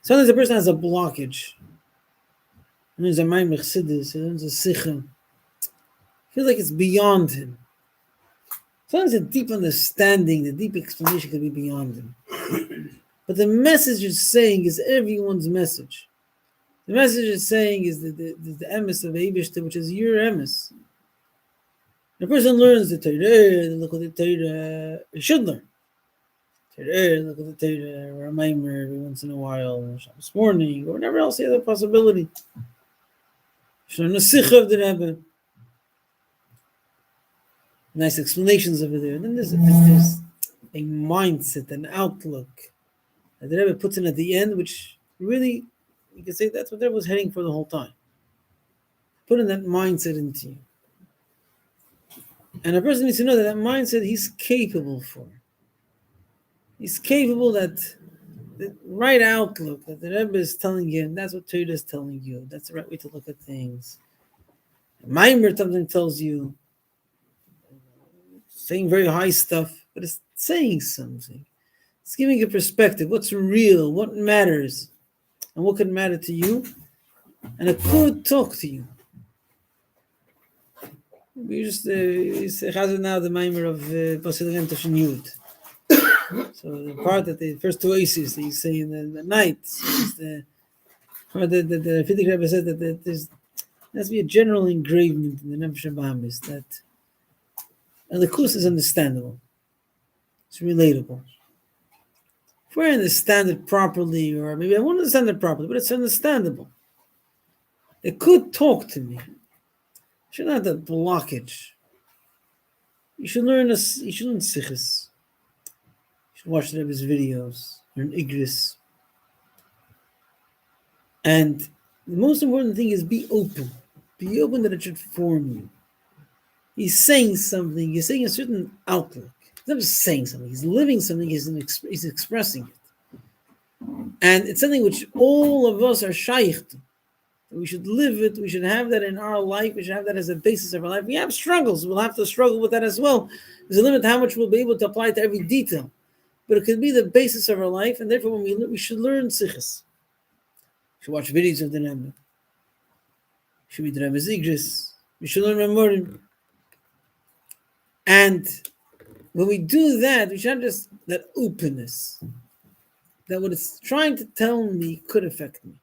Sometimes a person has a blockage. And there's a Maimach Chassidus, there's a Sicha. Feels like it's beyond him. Sometimes a deep understanding, the deep explanation could be beyond him. But the message it's saying is everyone's message. The message it's saying is the emes of Eibishter, which is your emes. The person learns the Torah, look at the Torah, he should learn. Torah, look at the Torah, or a Maimer every once in a while, or Shabbos morning, or whatever else, the other possibility. Should learn the Sicha of the Rebbe. Nice explanations over there. And then there's a mindset, an outlook that the Rebbe puts in at the end, which really, you can say that's what the Rebbe was heading for the whole time. Putting that mindset into you. And a person needs to know that mindset he's capable for. He's capable that the right outlook that the Rebbe is telling him, that's what Torah is telling you. That's the right way to look at things. Maimer something tells you, saying very high stuff, but it's saying something. It's giving a perspective. What's real? What matters? And what could matter to you? And it could talk to you. We just Chazal now the Maimer of Basil Toshin Yud. So the part that the first two aces that you say in the night is the part that the Fidik Rebbe said that there has to be a general engravement in the Nefesh HaBahamis that the Kus is understandable. It's relatable. If we understand it properly, or maybe I won't understand it properly, but it's understandable. It could talk to me. You shouldn't have that blockage. You should learn Sichos. You should watch the Rebbe's videos, learn Igris. And the most important thing is be open. Be open that it should form you. He's saying something, he's saying a certain outlook. He's not just saying something, he's living something, he's expressing it. And it's something which all of us are shaykh to. We should live it, we should have that in our life, we should have that as a basis of our life. We have struggles, we'll have to struggle with that as well. There's a limit to how much we'll be able to apply to every detail. But it could be the basis of our life, and therefore when we should learn Sichos. We should watch videos of the Rebbe. We should read the Rebbe's Igris. We should learn Memorim. And when we do that, we should just that openness. That what it's trying to tell me could affect me.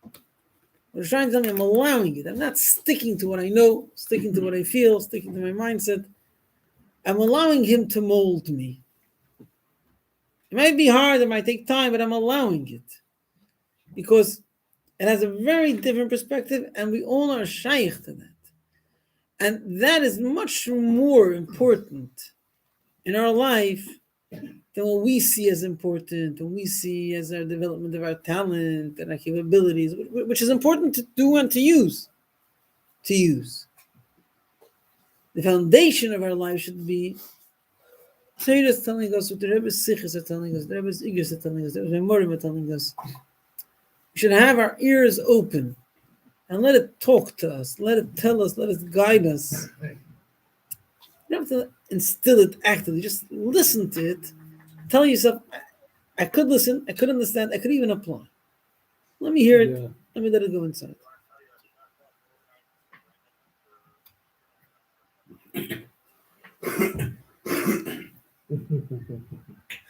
What it's trying to tell me, I'm allowing it. I'm not sticking to what I know, sticking to what I feel, sticking to my mindset. I'm allowing him to mold me. It might be hard, it might take time, but I'm allowing it. Because it has a very different perspective, and we all are shaykh to that. And that is much more important in our life than what we see as important, what we see as our development of our talent and our capabilities, which is important to do and to use. To use. The foundation of our life should be Torah is telling us, what the Rebbe's Sichos are telling us, the Rebbe's Igros are telling us, the Rebbe's Morim are telling us. We should have our ears open and let it talk to us, let it tell us, let it guide us. You don't have to instill it actively, just listen to it. Tell yourself, I could listen, I could understand, I could even apply. Let me hear it, let me let it go inside.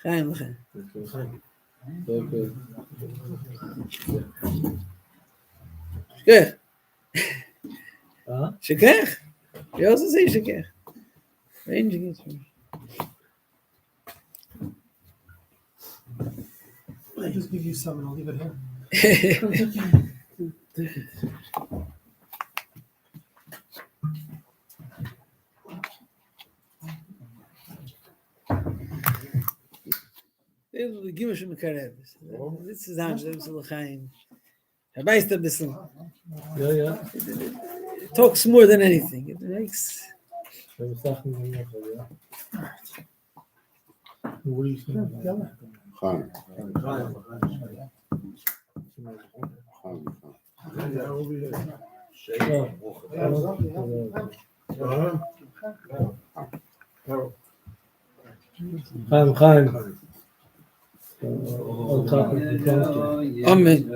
Chaim l'chaim. Shekech. Shekech. You also say shekech. Ranging it from. I just give you some and I'll leave it here. This is Ham, this is L'chaim. Er beißt ein bisschen. It talks more than anything. It makes. Chaim. Chaim. Amen.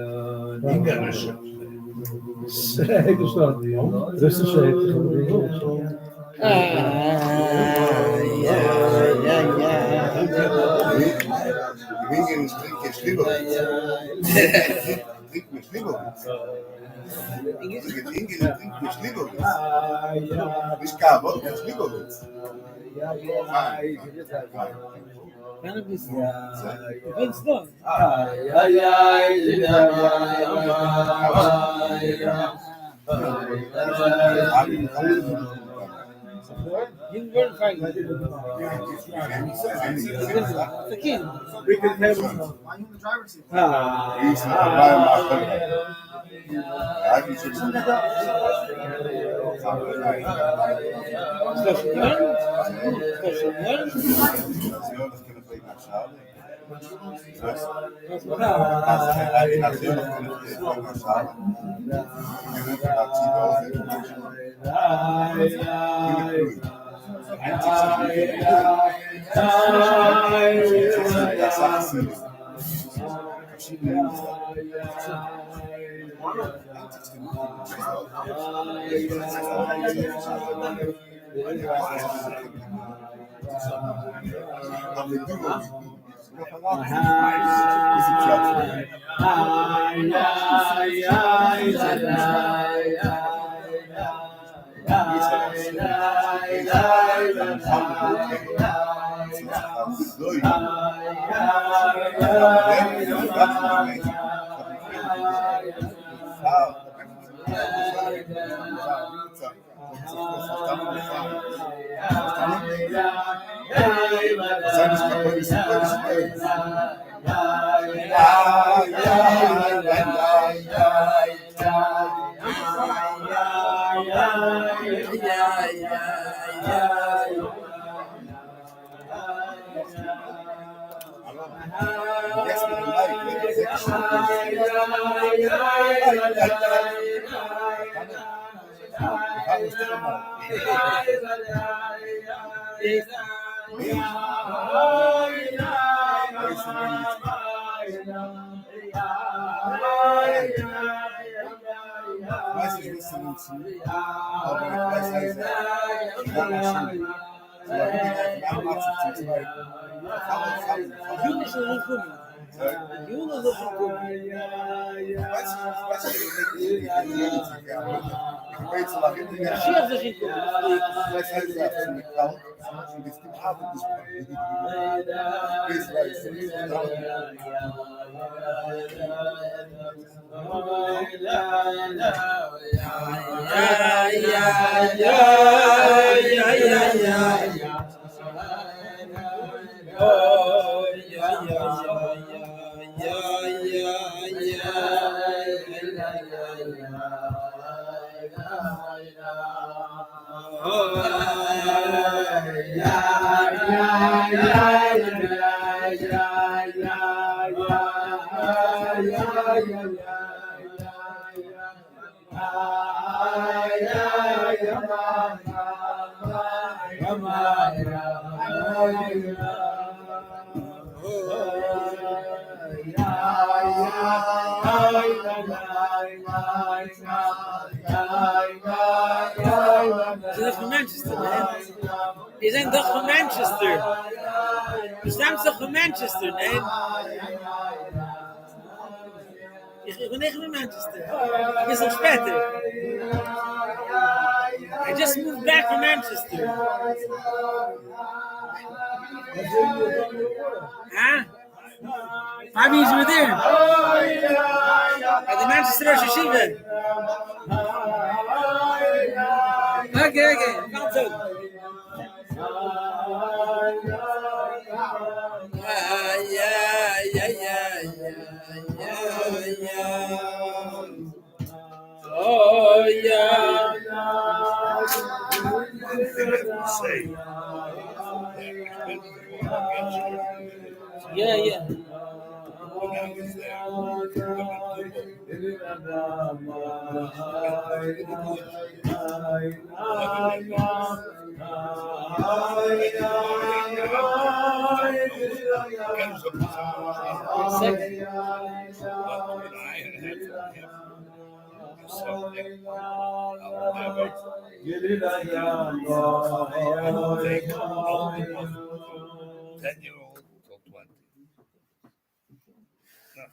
Trink mit Slivovitz. Trink mit Slivovitz. Nicht Kabot, mit Slivovitz. Cannabis. It's not. You weren't fine. It's a kid. We can have Why you in the driver's seat? Jule soll schon kommen. Jule soll schon kommen. Mashiach soll schon kommen. Ze zijn van Manchester, man. Die zijn toch van Manchester. Je stemt toch van Manchester, man. Ik ben echt van Manchester. Ik ben nog später. I just moved back from Manchester. Huh? 5 years were there. At the Manchester Rosh Yeshiva. Okay. Come to. Oh yeah. Yeah.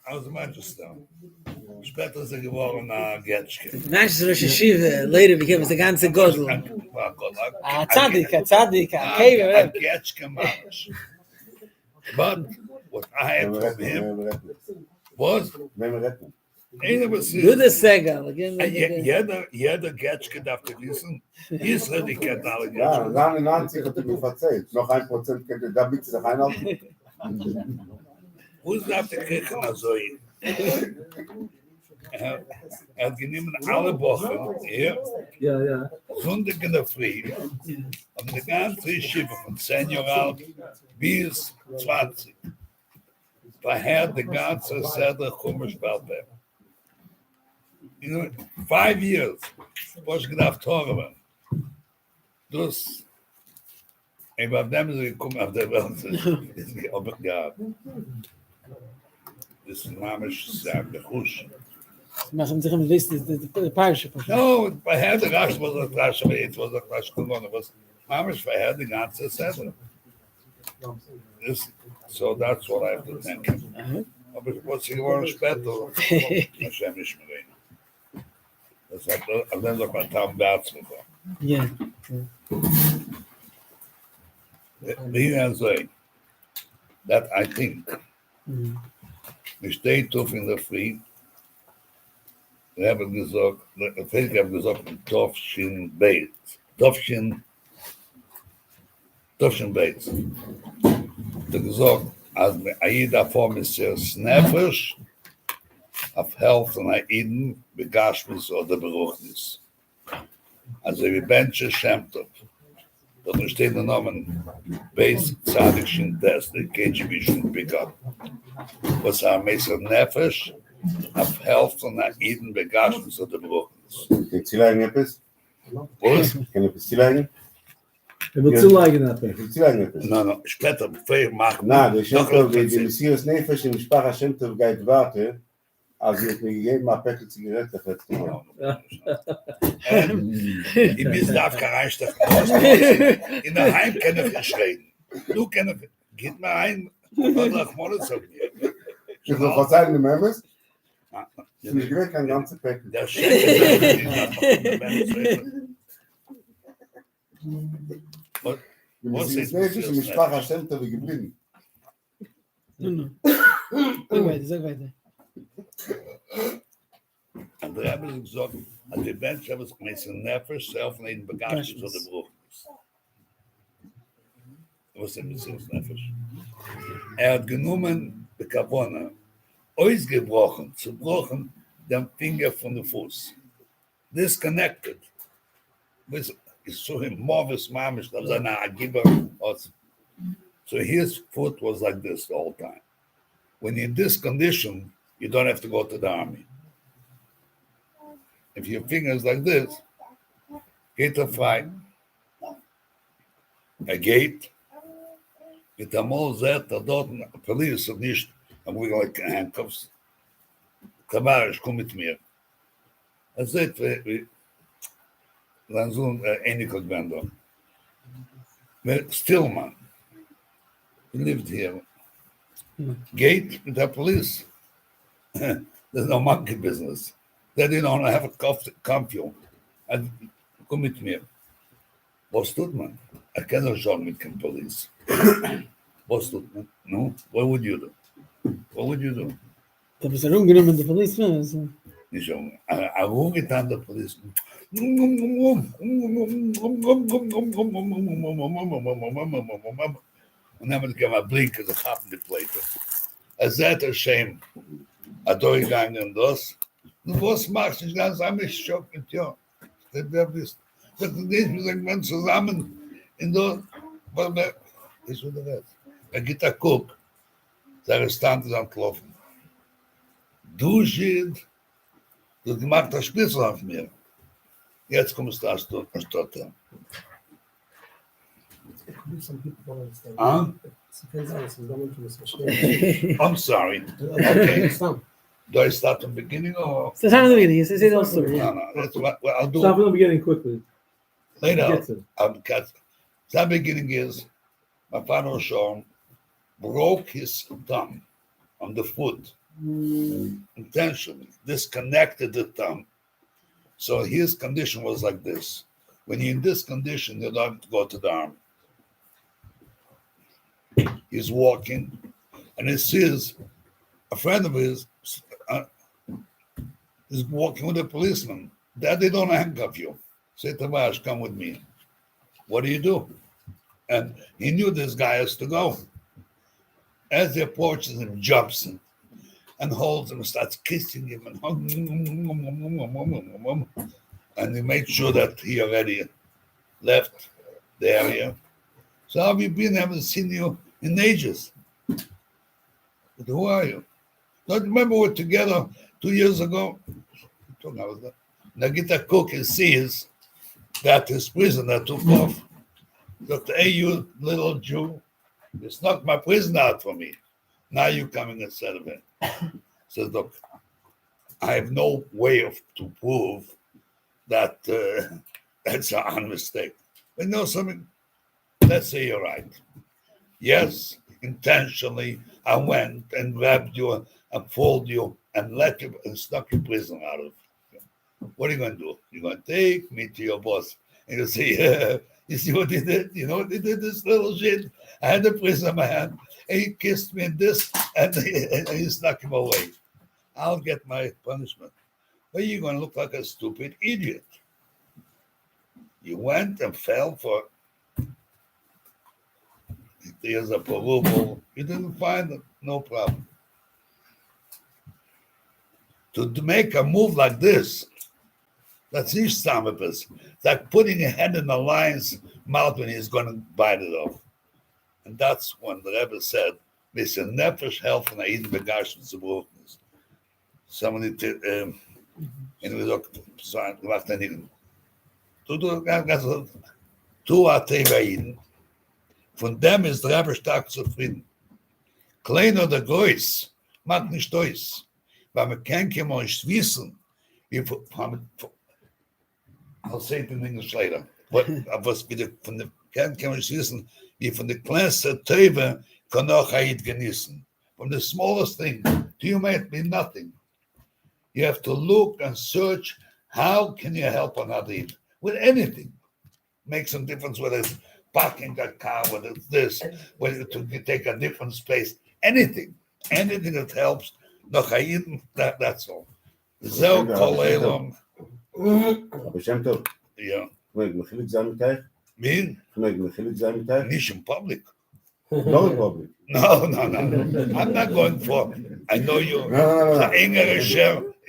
I was in Manchester. Später ist geworden Getschke. Manchester Rosh Yeshiva later became the ganze Godel. A tzaddik, a cave. Getschke Mamish. But what I had from him was Gute Segel. jeder Getschke darf wissen, Israel kennt alle Ja, Getschke. 99 hat mir verzählt. Noch 1% könnte, da bitte sich einhalten. Wo ist auf der Kirche also? Hat genommen alle Wochen, Ja. Sonntag in der Früh, und die ganze Schiffe von 10 Jahre alt bis 20. Daher die ganze Seder Chumash Balpeh. 5 years, was ich gedacht habe, das, ich war dem sie gekommen auf der Welt, ist mir auch gehabt. Das ist Mamisch, sagt der Chush. Machen sich im List the Parsha. No, bei Herr der Rasch was das Rasch, aber jetzt was das Rasch gewonnen, was Mamisch bei Herr die ganze Seder. So that's what I have to think. Aber was sie geworden später, Hashem nicht mehr rein. Das hat dann doch mal Tam Berz gekommen. Yeah. Here say that I think we stay tough in the free. We haben gesagt, ich habe gesagt, Tofshin Beitz. Tofshin Beitz. Du gesagt, als Aida Form ist sehr snappisch, auf Health und Aiden, Begashmis oder Beruchnis. Also wie Benche Shemtov. Da steht der Namen Beis Tzadikschen Test, der KGB schon pick up. Was Messer Nefesh, auf Health und Aiden, Begashmis oder Beruchnis. Kann Zielagen etwas? Was? Kann etwas Zielagen? wird zu liegen hat. Zielagen etwas? No, später, bevor ich mache. Na, der Shemtov, die Messias Nefesh im Spach Shemtov geht warte, Also ich bin gegeben, ein Päckchen Zigarette fest geworden. Ich bin darf kein reinstechen. In der Heim kann ich nicht reden. Du kannst, geht mal ein, oder ich mal zu mir. Ich will verzeihen, die Memes. Ich kriege kein ganzes Päckchen. Der Chef ist Wir müssen jetzt nicht wissen, mit Sprache Hashem Tov geblieben. Sag weiter. Und der Rebbe hat gesagt, als die Mensch haben es gemeint, Nefesh, self in den Bagage zu der Bruch. Was ist das Nefesh? Hat genommen die Kavona, ausgebrochen, zu brochen, den Finger von dem Fuß. Disconnected. So him Morvis Mamish, that was an Agiba. So his foot was like this the whole time. When you're in this condition, you don't have to go to the army. If your finger is like this, get a fight, a gate, get a mole zet, a dot, police of nicht, and we like handcuffs. Tavarish, komm mit mir. That's it. Dann so ähnlich gewesen. Stillman. He lived here. Gate with the police. There's no monkey business. They didn't have a curfew. And komm mit mir. Was tut man? Kann doch schon mit dem Police. Was tut man? No? What would you do? What would you do? Da bist du rumgenommen, der Polizist. Nicht so. Warum getan der Police? Und dann haben wir blinken, das haben die Pläte. Es ist ein Shame. Durchgegangen und das. Du was machst, ich ganz einmal schockend, ja. Wer bist du? Wir sind zusammen in der, weil ist wieder weg. Geht der Cook, seine Stand ist am Klopfen. Du Schild, du gemacht das Spitzel auf mir. Jetzt kommst du aus der Stadt. I'm sorry. Okay. Do I start from the beginning or? So start from the beginning. It's the whole story. No, that's what I'll do. Start from the beginning quickly. Later, the beginning is my father Sean broke his thumb on the foot intentionally, disconnected the thumb. So his condition was like this. When you're in this condition, you don't have to go to the army. He's walking, and he sees a friend of his is walking with a policeman. Dad, they don't handcuff you. Say, Tavash, come with me. What do? And he knew this guy has to go. As he approaches him, jumps him and holds him and starts kissing him and and he made sure that he already left the area. So how have you been? I haven't seen you in ages. But who are you? Don't remember we're together 2 years ago? Nagita Cook sees that his prisoner took off. That, hey, you little Jew, you snuck my prisoner out for me. Now you're coming instead of him. Says, look, I have no way to prove that that's a mistake. But you know something? Let's say you're right. Yes, intentionally, I went and grabbed you and folded you and let you and snuck your prisoner out of you. What are you going to do? You're going to take me to your boss and you'll say, you see what he did? You know what he did? This little shit. I had the prisoner in my hand and he kissed me in this and he snuck him away. I'll get my punishment. But you're going to look like a stupid idiot. You went and fell for years of parole. You didn't find it, no problem. To make a move like this, that's his stamipus. It's like putting a head in the lion's mouth when he's going to bite it off. And that's when the Rebbe said, "Mr. Nefesh health and Aiden begash with Zebruknis." Somebody, and we looked, gemacht an Iden. Tu Ateva Iden. Von dem ist der Rebbe stark zufrieden. Kleiner der Groß, macht nicht aus. weil man kann nicht wissen, wie I'll say it in English later. Was wieder von der kann nicht wissen, wie von der kleinsten Töwe kann auch Haid genießen. From the smallest thing, to you might be nothing. You have to look and search. How can you help another Yid? With anything. Make some difference whether it's parking a car, whether it's this, whether to take a different space. Anything that helps. That's all. Zel Kolelam. Aber Shem Tov, Yeah. ich möchte sein mit euch. Me? Ich möchte sein mit euch. Nicht in public. No problem. No. I'm not going for. I know you. No. The English.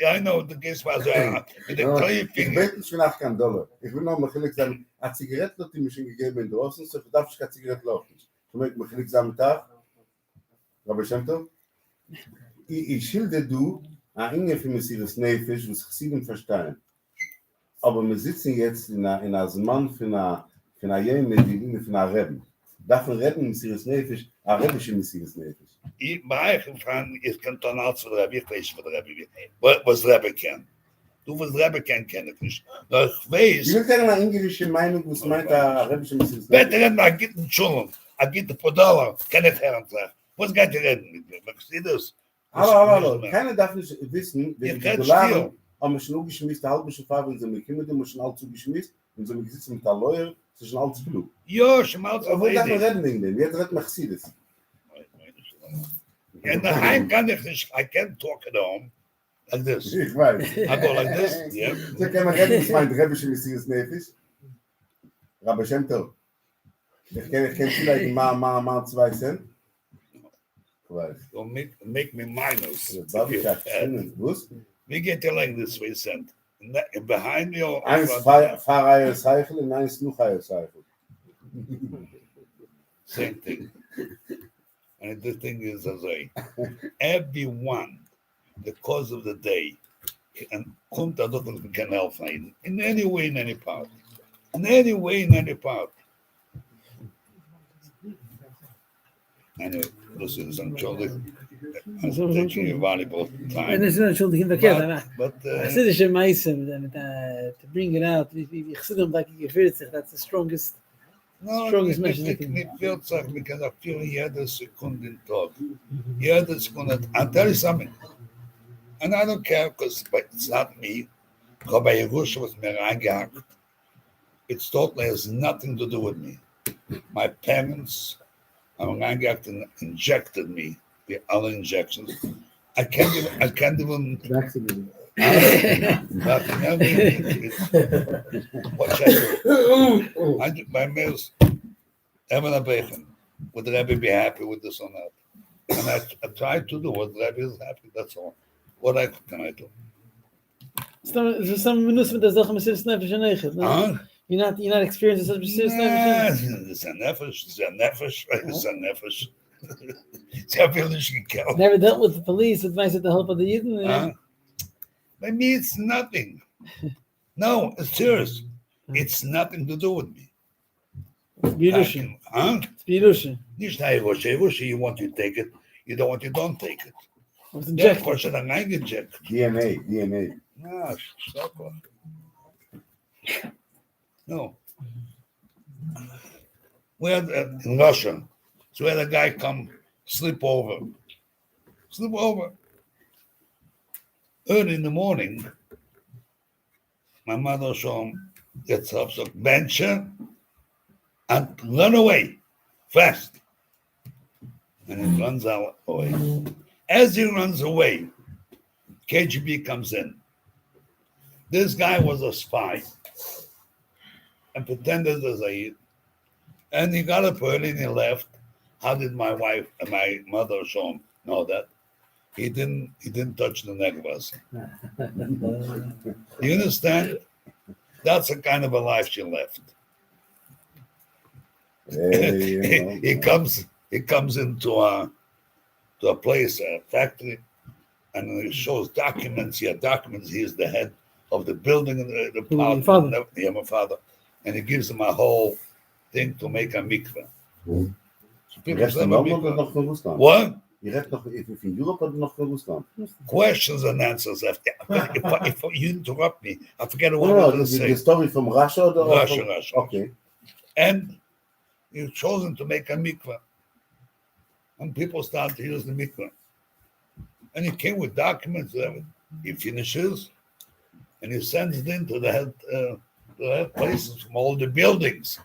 I know the case was with the clay Ich finger. weiß nicht, nach kein Dollar. Ich will noch mal sagen, eine Zigarette hat die mir schon gegeben in draußen, so darf ich keine Zigarette laufen. Ich möchte sein mit euch. Aber Shem Tov, ich schilde du, ein Inge für mich das Nefisch, was ich sie verstehen. Aber wir sitzen jetzt in einer Zman für eine Jene, die für eine Reben. Davon reden Messias Nefisch, a Rebische Messias Nefisch. Ich kann dann auch zu der Rebbe, ich weiß, was Rebbe kann. Du, was Rebbe kann ich nicht. Doch ich weiß, Ich will sagen, eine englische Meinung, was meint a Rebische Messias Nefisch. better than I get in Schulung, I get the Podala, kann ich hören sagen. Was geht ihr reden mit mir? Was ist das? Hallo. Keiner darf nicht wissen, Ihr wenn die kennt Dolaren Stil. haben schon nur geschmissen, halbe Schafar, wenn sie mit Kindern, die haben schon alle zugeschmissen, und sie sitzen mit der Lawyer, sie sind alles klug. Ja, schon mal Aber wo darf man reden wegen dem? Jetzt redet Mercedes. In the Heim kann ich nicht, I can't talk at home like this. Ich weiß. I go like this, yeah. So kann man reden, was meint Rebische Messias Nefisch. Rabbi Shem Tov. Ich kenne vielleicht mal 2 Cent. Ich weiß. Don't make me minus. Was? We get you like this, we sent. And behind me, or Eins Pfarreier Zeichel und eins Nucheier Zeichel. same thing. And the thing is, as everyone, the cause of the day, and can help in any way, in any part. In any way, in any part. Anyway, this is I'm taking a valuable And time. it's not schuldig verkehrt. But Chassidische Meise, to bring it out, wie Chassidim like gefühlt sich, that's the strongest. no, strongest message. me feel something because I feel jede Sekunde in Tag. Jede Sekunde. I'll tell you something. And I don't care because it's not me. Rabbi Yerusha was mir reingehackt. It's totally has nothing to do with me. My parents are reingehackt and injected me with all injections. I can't even Vaccinated. nothing. I mean, what should I do? My meals, Evan Abechan. Would the Rebbe be happy with this or not? And I try to do what the Rebbe is happy, that's all. What can I do? Some minutes with the Zach Messias Nefesh and Eichel. Huh? You're not experiencing such Messias Nefesh. It's a nefesh. It's a village gekillt. Never dealt with the police, advice with the help of the Yidden. Huh? Maybe it's nothing. No, it's serious. It's nothing to do with me. Birusha. Huh? It's Birusha. Nicht Hirusha. You want, you take it. You don't want, you don't take it. What's Yeah, of injected? course, I'm eingecheckt. DNA. No, stop. No. We had in Russia, so we had a guy come sleep over. Early in the morning, my mother saw him gets up, so bench her and run away fast. And he runs away. As he runs away, KGB comes in. This guy was a spy and pretended as a, and he got up early and he left. How did my wife and my mother show him know that? He didn't touch the necklace. You understand? That's the kind of a life she left. Hey, he comes into a place, a factory, and he shows documents. He had documents. He is the head of the building and the Your father. Yeah, my father. And he gives him a whole thing to make a mikveh. So people Rest say, in London noch gewusst haben. what? Ihr redt noch in Europe oder noch in Russland? Questions and answers. If you interrupt me, I forget what I No, was going to the say. story from Russia or Russia. Okay. And you've chosen to make a mikveh. And people start to use the mikveh. And he came with documents. He finishes, and he sends it in to the head places from all the buildings.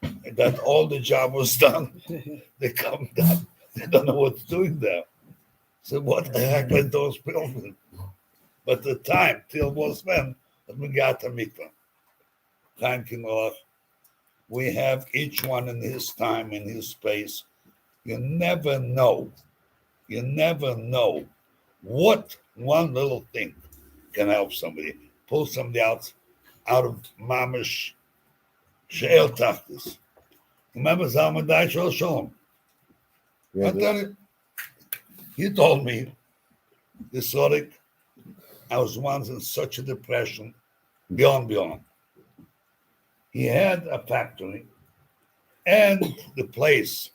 And that all the job was done. They come down. They don't know what's doing there. So what the heck are those buildings? But the time till was when that we got a mikveh. Thank you, Lord. We have each one in his time, in his space. You never know. You never know what one little thing can help somebody, pull somebody out of mamish she'el tachtis. Remember Zalman Daishel Shalom? He told me, this Sodik, I was once in such a depression, beyond. He had a factory, and the place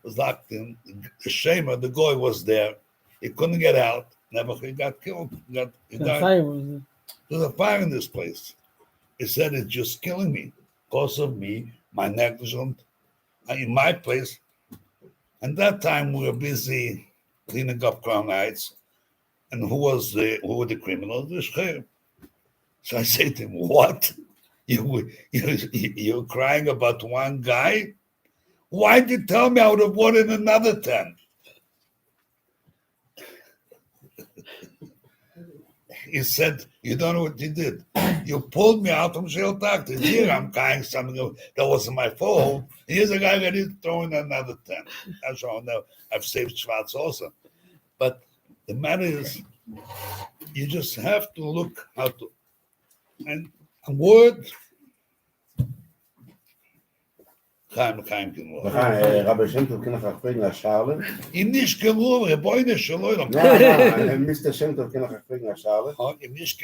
was locked in. The shamer, the guy was there. He couldn't get out. Never he got killed. He died. Fire was there. There's a fire in this place. He said it's just killing me because of me, my negligence, in my place. And that time we were busy cleaning up Crown Heights. And who were the criminals? The sheriff. So I say to him, what? You're crying about one guy? Why did you tell me I would have wanted another 10? He said, you don't know what you did. You pulled me out from jail doctors. Here I'm crying something that wasn't my fault. Here's a guy ready to throw in another 10. That's all. Now I've saved Schwartz also. But the matter is, you just have to look how to. And a word. Rabbi Shem Tov, kann ich auch fragen nach Charlotte? Im nicht gerufen, Rebäude, Shalom. Nein, Mr. Shem Tov, kann ich auch fragen nach Charlotte? Im nicht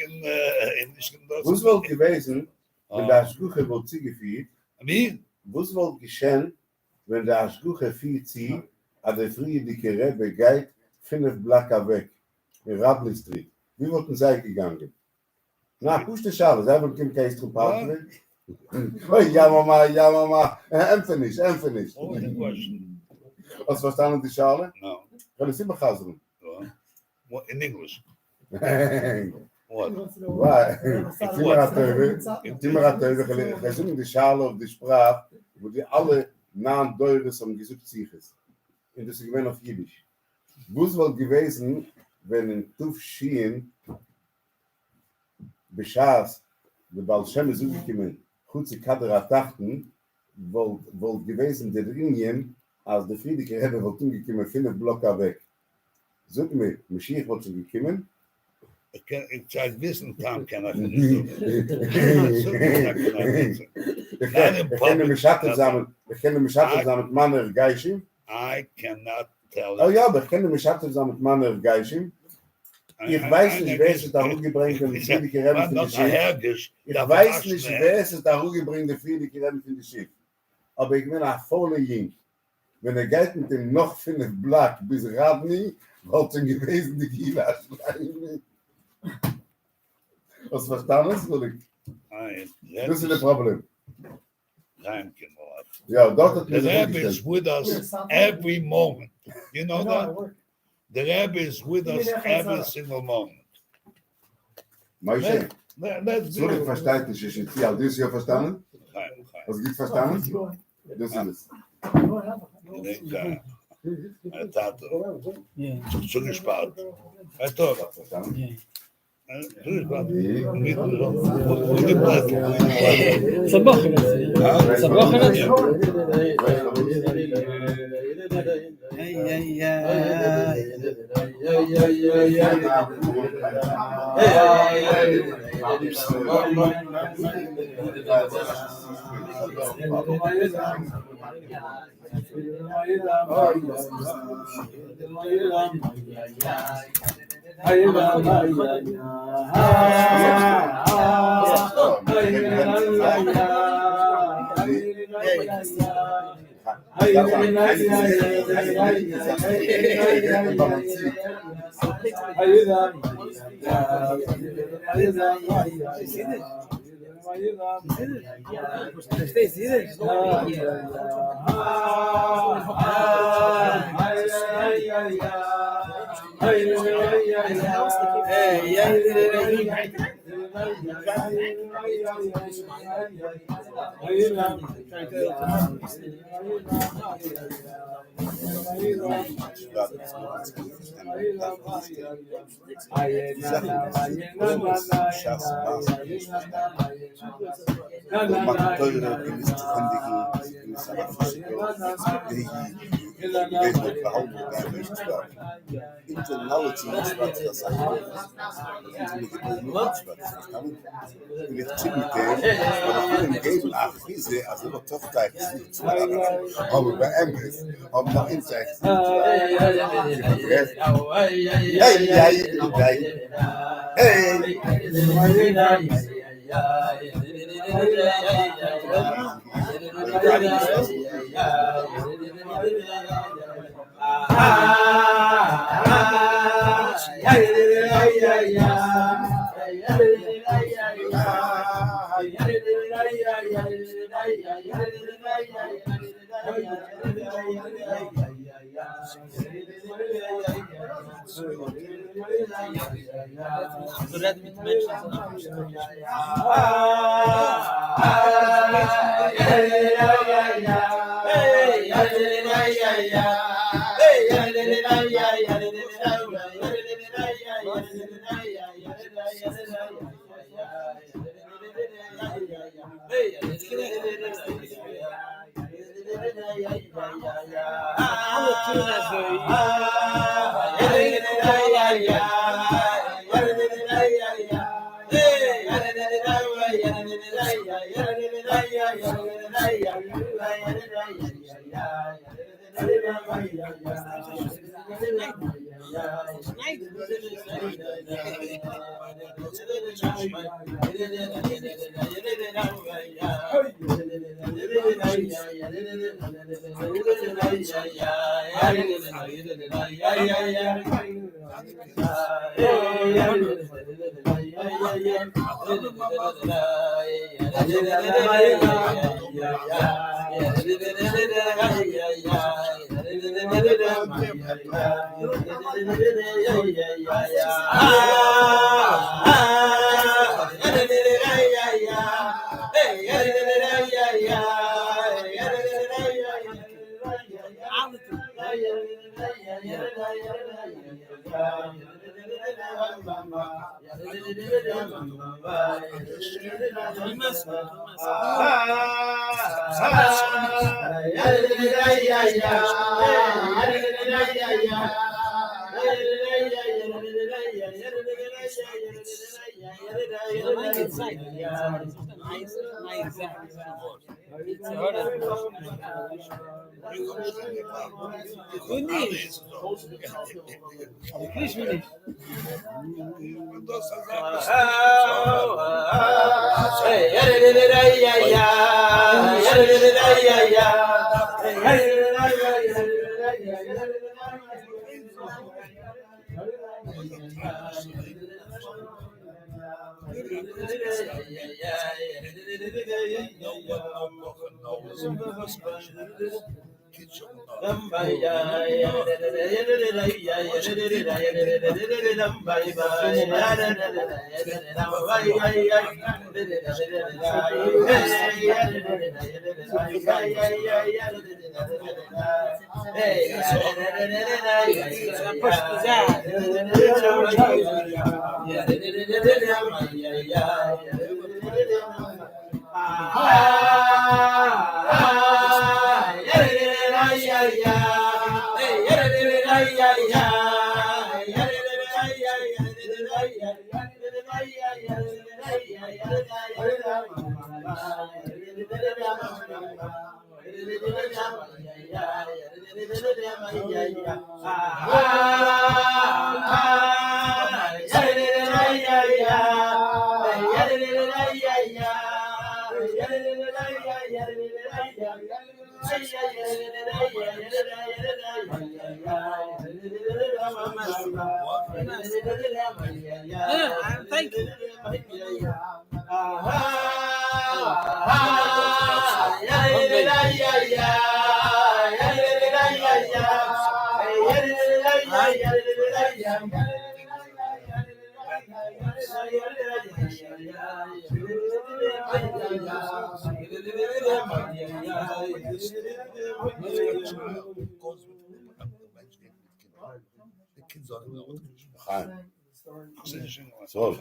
Was wohl gewesen, wenn der Aschguche wohl zugeführt? Wie? Was wohl geschehen, wenn der Aschguche viel zieht, an der friedliche Rebbe geht 5 Blöcke weg, in Radley Street? Wie wollten sie gegangen? Na, push the Charlotte, sie wollten kein Partner. Oh, ja, Mama. Empfängnis. What was the question? Was verstanden die Schale? No. Kann ich immer gasen? What, in English? What? What? Why? Timmer hat gesungen die Schale auf die Sprache, wo die alle nahen Deures am gesucht sich ist. In das Segment auf Jiddisch. Was wohl gewesen, wenn in Tuf Schien Beschaß, der Baal Shem ist umgekommen, Chutzi Kadra Tachten, wohl gewesen der Ringen, als der Friedrich Rebbe wollte umgekommen, 5 Blöcke weg. Sag mir, Mashiach wollte schon gekommen? Ich sage, wissen, Tom kann ich nicht. Ich kenne mich zusammen mit Manner Geishim. I cannot tell Oh you. ja, aber ich kenne mich zusammen mit Manner Geishim. Ich weiß nicht, wer es da hochgebracht hat, der Friedrich Rebbe von der Schiff. Ich weiß nicht, wer es da hochgebracht hat, der Friedrich Rebbe von der Schiff. Aber ich bin ein voller Jink. Wenn geht mit dem noch 5 Blatt bis Radni, wollte gewesen die Gila schreiben. Was verstanden ist, oder? Das ist das Problem. Thank you, Lord. Ja, dort hat The mir Rebbe is with us every moment. You know that? The Rebbe is with us every single moment. Moshe, Let's so do ich verstehe nicht, ich habe all das hier verstanden? Was gibt verstanden? Das ist es. Yeah. Zugespart. Doch. Verstanden? Zugespart. Internality is wat dat zijn. Mit Timothy, aber geben auch diese, also noch Tochter, aber bei MS, aber noch Insights. Thank you. The kids don't know what So.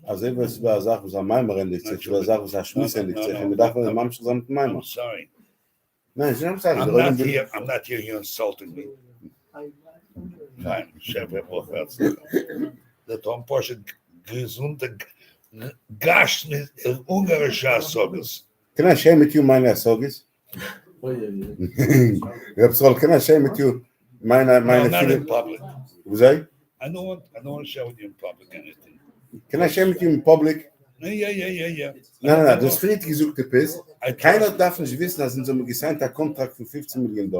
אז אם יש בעזח וזה מיימר אין לי צריך, בעזח וזה השמיס אין לי צריך, אם דווקא ממש שזה מיימר. I'm sorry. לא, זה לא בסדר. I'm not here, you're insulting me. Nein, Chef, der Tom Porsche gesunde Gash mit ungarischer Sorges. Can I share with you meine Sorges? Rabbi, can I share with you meine Not in public. Wo sei? I don't want to share with you in public anything. Can I share with you in public? Yeah. Nein, das Fried gesuchte Piss. Keiner darf nicht wissen, dass in so einem gesignter Kontrakt von $15 Million.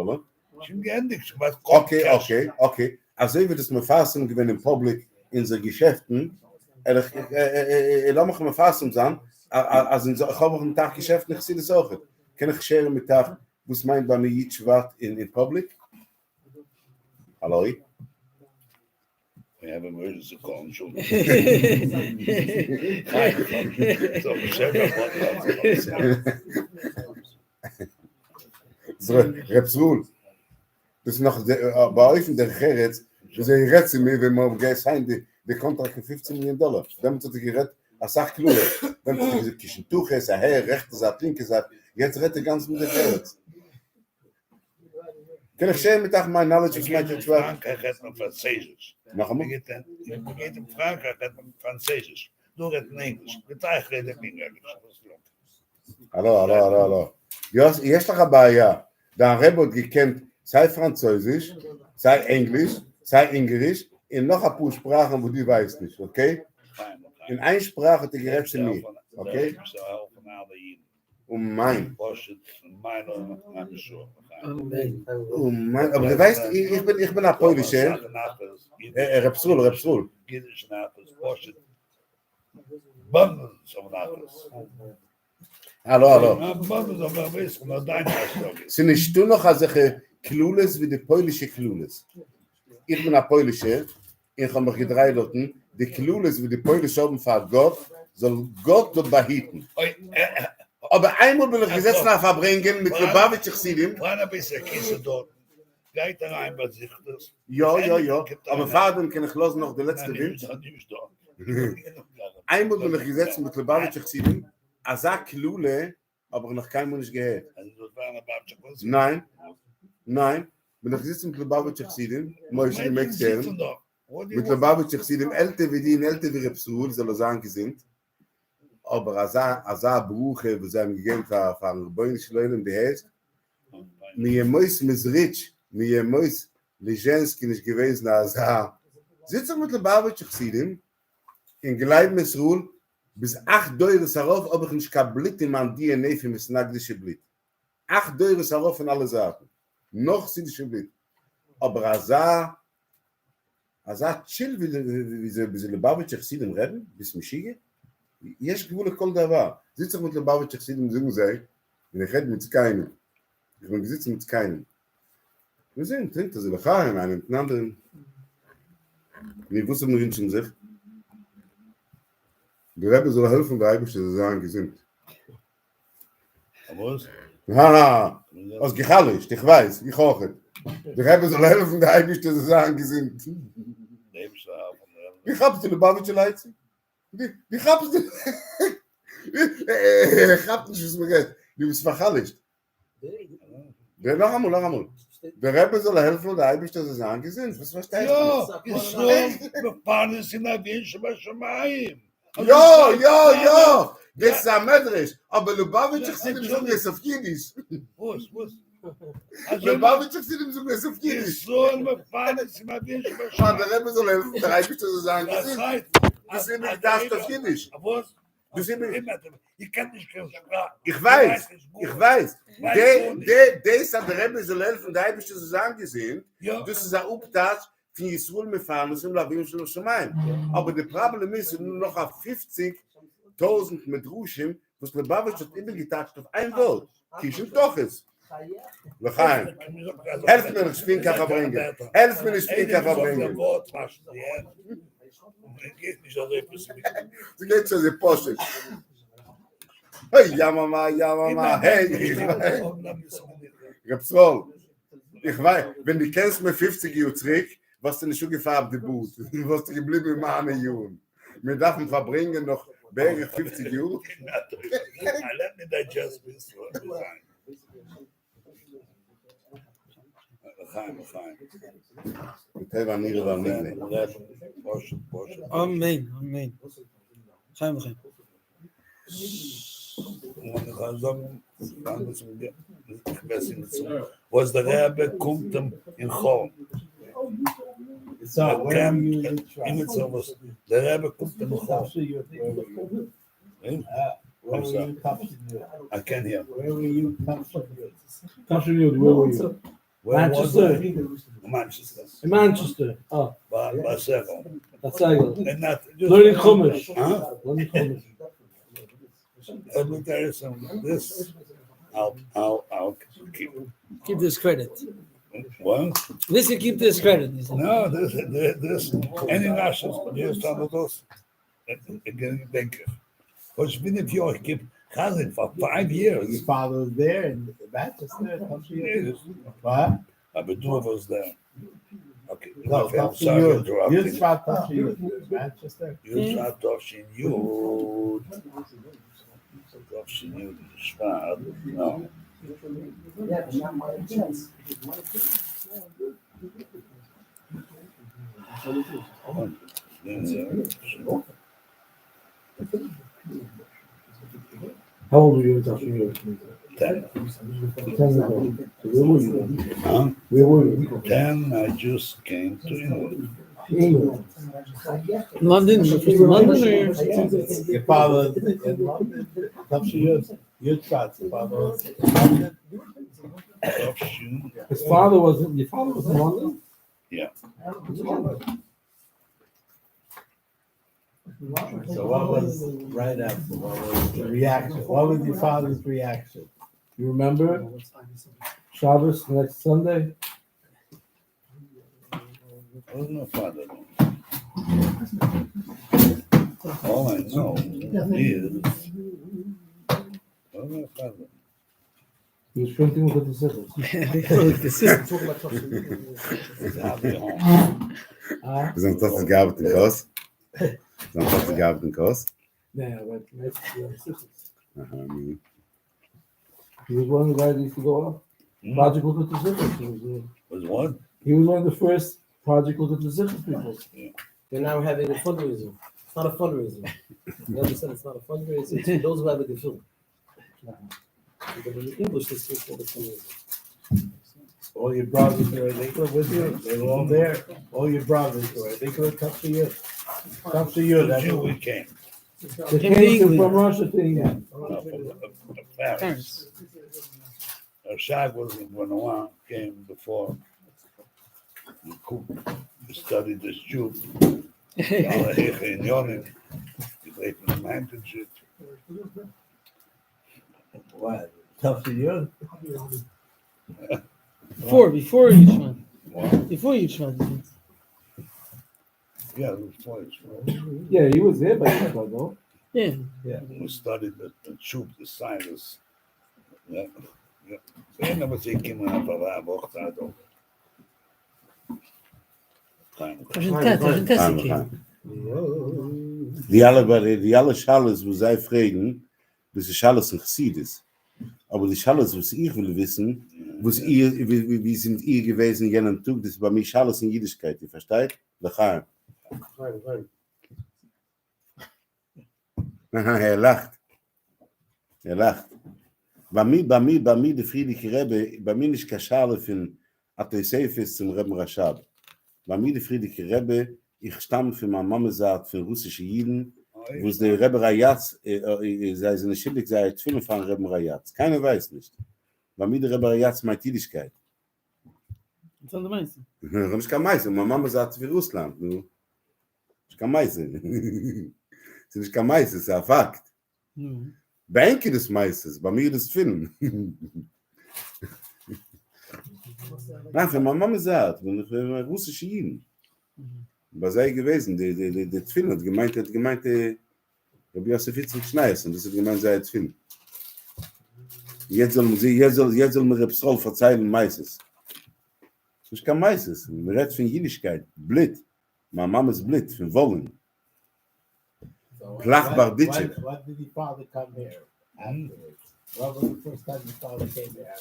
Okay. Also ich würde es mir fassen, wenn im Public in so Geschäften, lass mich mal fassen sein, also in so einen Tag Geschäften, ich sehe das auch. Kann ich share mit Tag, was meint bei mir Yud Shevat in Public? Hallo? We have emergency call, So, Repsul. Das ist noch bei euch in der Geretz, das ist ein Rätsel mir, wenn man sein die Kontrakt von $15 Million. Dann hat er gerettet, als Sachklure. Dann hat er gesagt, Kischen Tuch ist, rechte Seite, linke Seite. Jetzt rettet ganz mit der Geretz. Kann ich schön mit mein Knowledge, was meint jetzt war? Frankreich hat man Französisch. Noch einmal? Geht in Frankreich hat man Französisch. Du redest in Englisch. Mit euch redet in Englisch. Hallo. יש לך בעיה. Der Rebbe gekannt, sei Französisch, sei Englisch, sei Ingrisch, in noch ein paar Sprachen, wo du weißt nicht, okay? In einer Sprache hat er gerät zu mir, okay? Mein. Aber du weißt, ich bin ein Polischer. Repsul. Hallo. Sind nicht du noch solche Klules wie die polische Klules? Ich bin ein Polischer, ich habe mich gedreht dort, die Klules wie die polische haben für Gott, soll Gott dort behüten. Aber einmal will ich Gesetz nach Farbrengen mit Lubavitch Chassidim. Wann bist du Kiese dort? Geht da rein, was sich das? Ja. Aber Vater kann ich los noch der letzte Wind. Einmal will ich Gesetz mit Lubavitch Chassidim. Azak Klule, aber noch kein Mensch gehört. Nein. Wenn ich sitze mit Lubavitch Chassidim, muss ich nicht erzählen. Mit Lubavitch Chassidim, älter wie die, älter wie Repsul, soll er sagen, sind. Aber Azar Bruche, wo sie haben gegeben, für Rebbein Schleulem, die heißt, mir muss Misrich, mir muss Lijenski nicht gewesen, Azar. Sitze mit Lubavitch Chassidim, in Gleib Mesrul, bis 8 Deure Sarof, ob ich nicht kein Blit in meinem DNA für mich nagdische Blit. 8 Deure Sarof in alle Sachen. Noch sind die Blit. Aber Azar chill, wie sie Lubavitch Chassidim reden, bis Mischige. יש גבול לכל דבר. זה צריך להיות לבאבית שחסידים זוג זה, ונחד מצקיינו. אנחנו גזיץ מצקיינו. וזה, נתנת, זה לחיים, אני נתנדם. ניבוס המבין של זה. ורבי זו להלפון והאיבו שזה זהן גזימת. אז גחליש, תחוויז, גחוכת. ורבי זו להלפון והאיבו שזה זהן גזימת. גחבתי לבאבית של העצי. Die grapst nicht. Grapt nicht, was mir geht. Du bist verhalligt. Noch einmal. Der Rebbe soll helfen und der Eibisch, dass es angesehen. Was verstehst du? Ja, ist so. Wir fahren es in der Wünsche bei Schemaim. Ja. Das ist ein Medrisch. Aber Lubavitch, ich sehe dem so es auf Jiddisch. Was? Lubavitch, ich sehe dem so es auf Jiddisch. So, wir fahren es in der Wünsche bei Schemaim. Der Rebbe soll helfen, der Eibisch, dass es angesehen. Das ist nicht das auf Jiddisch. Du siehst mich. Ich kann nicht keine Sprache. Ich weiß. Der ist an der Rebbe so helfen, da habe ich das so angesehen. Ja. Das ist ein Uptat, für Yisroel Mefanes im Lavim Shel Shamayim. Aber das Problem ist, nur noch auf 50.000 mit Rushim, was Lubavitch hat immer getatscht auf ein Wort. Kishim Toches. Lechaim. Helft mir nicht Spinka verbringen. Helft mir nicht Spinka verbringen. Sie geht schon sehr poschig. Hey, ja Mama, hey. Rapsol. Ich weiß, wenn du kennst mir 50 Jahre zurück, was du nicht schon gefärbt, die Boot. Was du geblieben mit einer Jahre. Wir dürfen verbringen noch mehrere 50 Jahre. Let me digest this one. Amen. Chaim. Was the Rebbe kommt in Chol. Der Rebbe kommt in Chol. I can't hear. Where were you? Tafshin Yud, where were you? Where was it? Manchester. Manchester. In Manchester. Oh, Basego. that's Seigel. And not just Learning Chumash. Huh? Learning Chumash. But there is some this. I'll Keep this credit. What? This you keep this credit. He said. No, this any nations hier staan het ons. Ik denk, was binnen 4 jaar, ik heb Chazin for 5 years. Your father was there in Manchester. What? Abedul was there. Okay, No, I'm sorry to interrupt you you. shot Manchester. You shot Toshin Yud. Toshin Yud, Shvat. No. How old were you in Tafshin Yud? 10. 10 ago. So where were you? Huh? Where were you? 10, I just came to England. England. London. London or Your father in London. You shot your father was in London. Toshin. Your father was in London? Yeah. So what was right after? What was the reaction? What was your father's reaction? You remember? Shabbos next Sunday? I was my father. All I know is I was my father. He was printing with the scissors. Wir sind trotzdem gearbeitet in Kos. Yeah, I went next to the scissors. Aha, He was one of the guys that used to go off. Project Look at the Scissors. Was what? He was one of the first Project Look at the Scissors people. They're now having a fundraiser. It's not a fundraiser. You understand? It's not a fundraiser. It's for those who have a gefühl. But in English, this is called a fundraiser. All your brothers were with you. They were all there. All your brothers were. They could come to you. Come to you. The That's Jew what we came. They came from Russia to England. From Paris. Shag was in Renoir, came before. He studied this Jew. In Yonik. He played in the mountain shit. what? Tough to you. Before each one. What? Before each one. Yeah, it was twice. Yeah, he was there by then, though. Yeah. We studied the Shub, the science. Yeah. Yeah. So I never say Kim and Abba Bochtado. Die alle Schales, wo sie fragen, das ist Schales in Chassidus. Aber die Schales, was ich will wissen, wie sind ihr gewesen in jenem Tag, das ist bei mir Schales in Jüdischkeit, ihr versteht? Lechaim. Er lacht. Bei mir, der Friedrich Rebbe, bei mir nicht Kaschale von Atesefis zum Rebbe Rashab. Bei mir, der Friedrich Rebbe, ich stamme für meine Mama sagt, für russische Jiden, wo es der Rebbe Rayatz, sei seine Schildig, sei Tfilin von Rebbe Rayatz. Keiner weiß nicht. Weil mir der Rebbe Rayatz meint Jüdischkeit. Das ist der Meister. Ich kann meißen. Meine Mama sagt für Russland. Ich kann meißen. Es ist nicht kein Meißen, es ist ein Fakt. Bei Enke des Meisters, bei mir das Film. Nein, für meine Mama sagt, wenn ich russische Jiden. Was sei gewesen, der Film hat gemeint, Rabbi Yosef Yitzchak Schneiers, und das hat gemeint, sei jetzt Film. Jetzt soll mir Rebsrol verzeihen Meisters. Ich kann Meisters. Man redet von Jüdischkeit. Blit. Meine Mama ist Blit, von Wollen. Plachbar Ditche. What did your father come here afterwards? What was the first time your father came here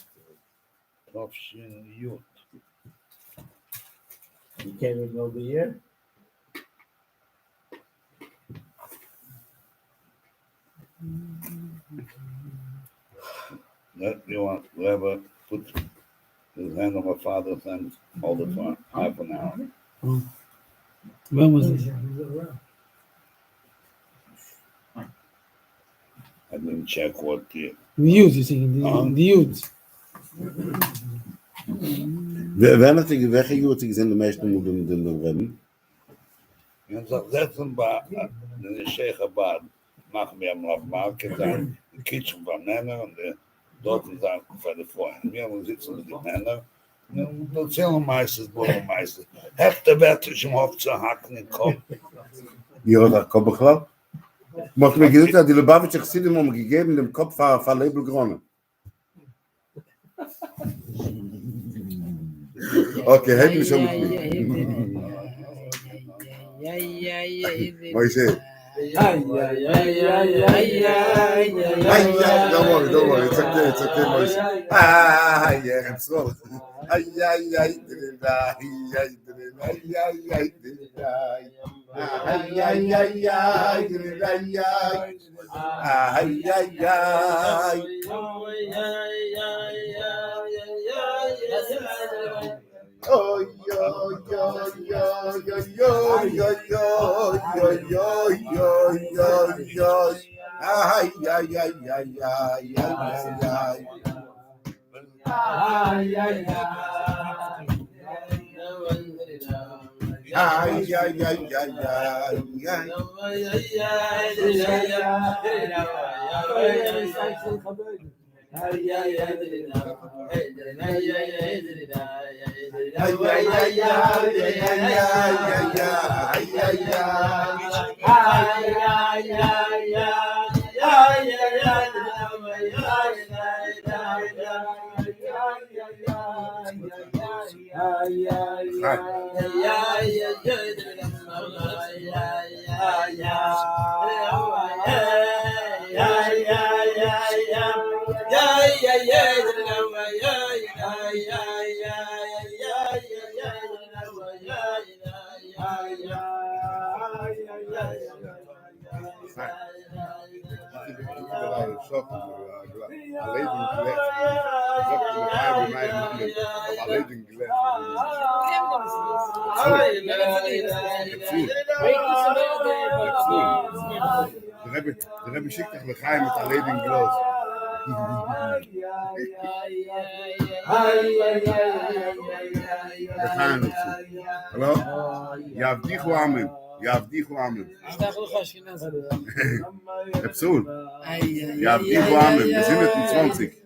afterwards? You came in over the year? That you want whoever put his hand on my father's hand all the time, half an hour. When was this? I didn't check what the The youth, you see, the youth. Wer hat die weggejoht, die sind die meisten Moeden in den Rennen? and so that's about the Sheikh Abad Machmir Market and the kitchen von Männer und der dort sind für die Freunde. Wir haben sitzen mit den Männern. Da zählen meistens, Bürgermeister. Hefte wird sich im Hof zu hacken in den Kopf. Ihr habt Kopf beklappt? Macht mir gesagt, die Lubavitcher Chassidim haben gegeben dem Kopf von Label Gronen. Okay, hält mich schon mit mir. Moishe. Don't worry, it's okay, Moishe. Yeah, I'm sorry. Oh, Der Rebbe schickt dich Lechaim mit Aledim Glos. Lechaim. Hallo? Yavdichu Amen. Yavdichu Amen. Epsul. Yavdichu Amen. Wir sind mit 20.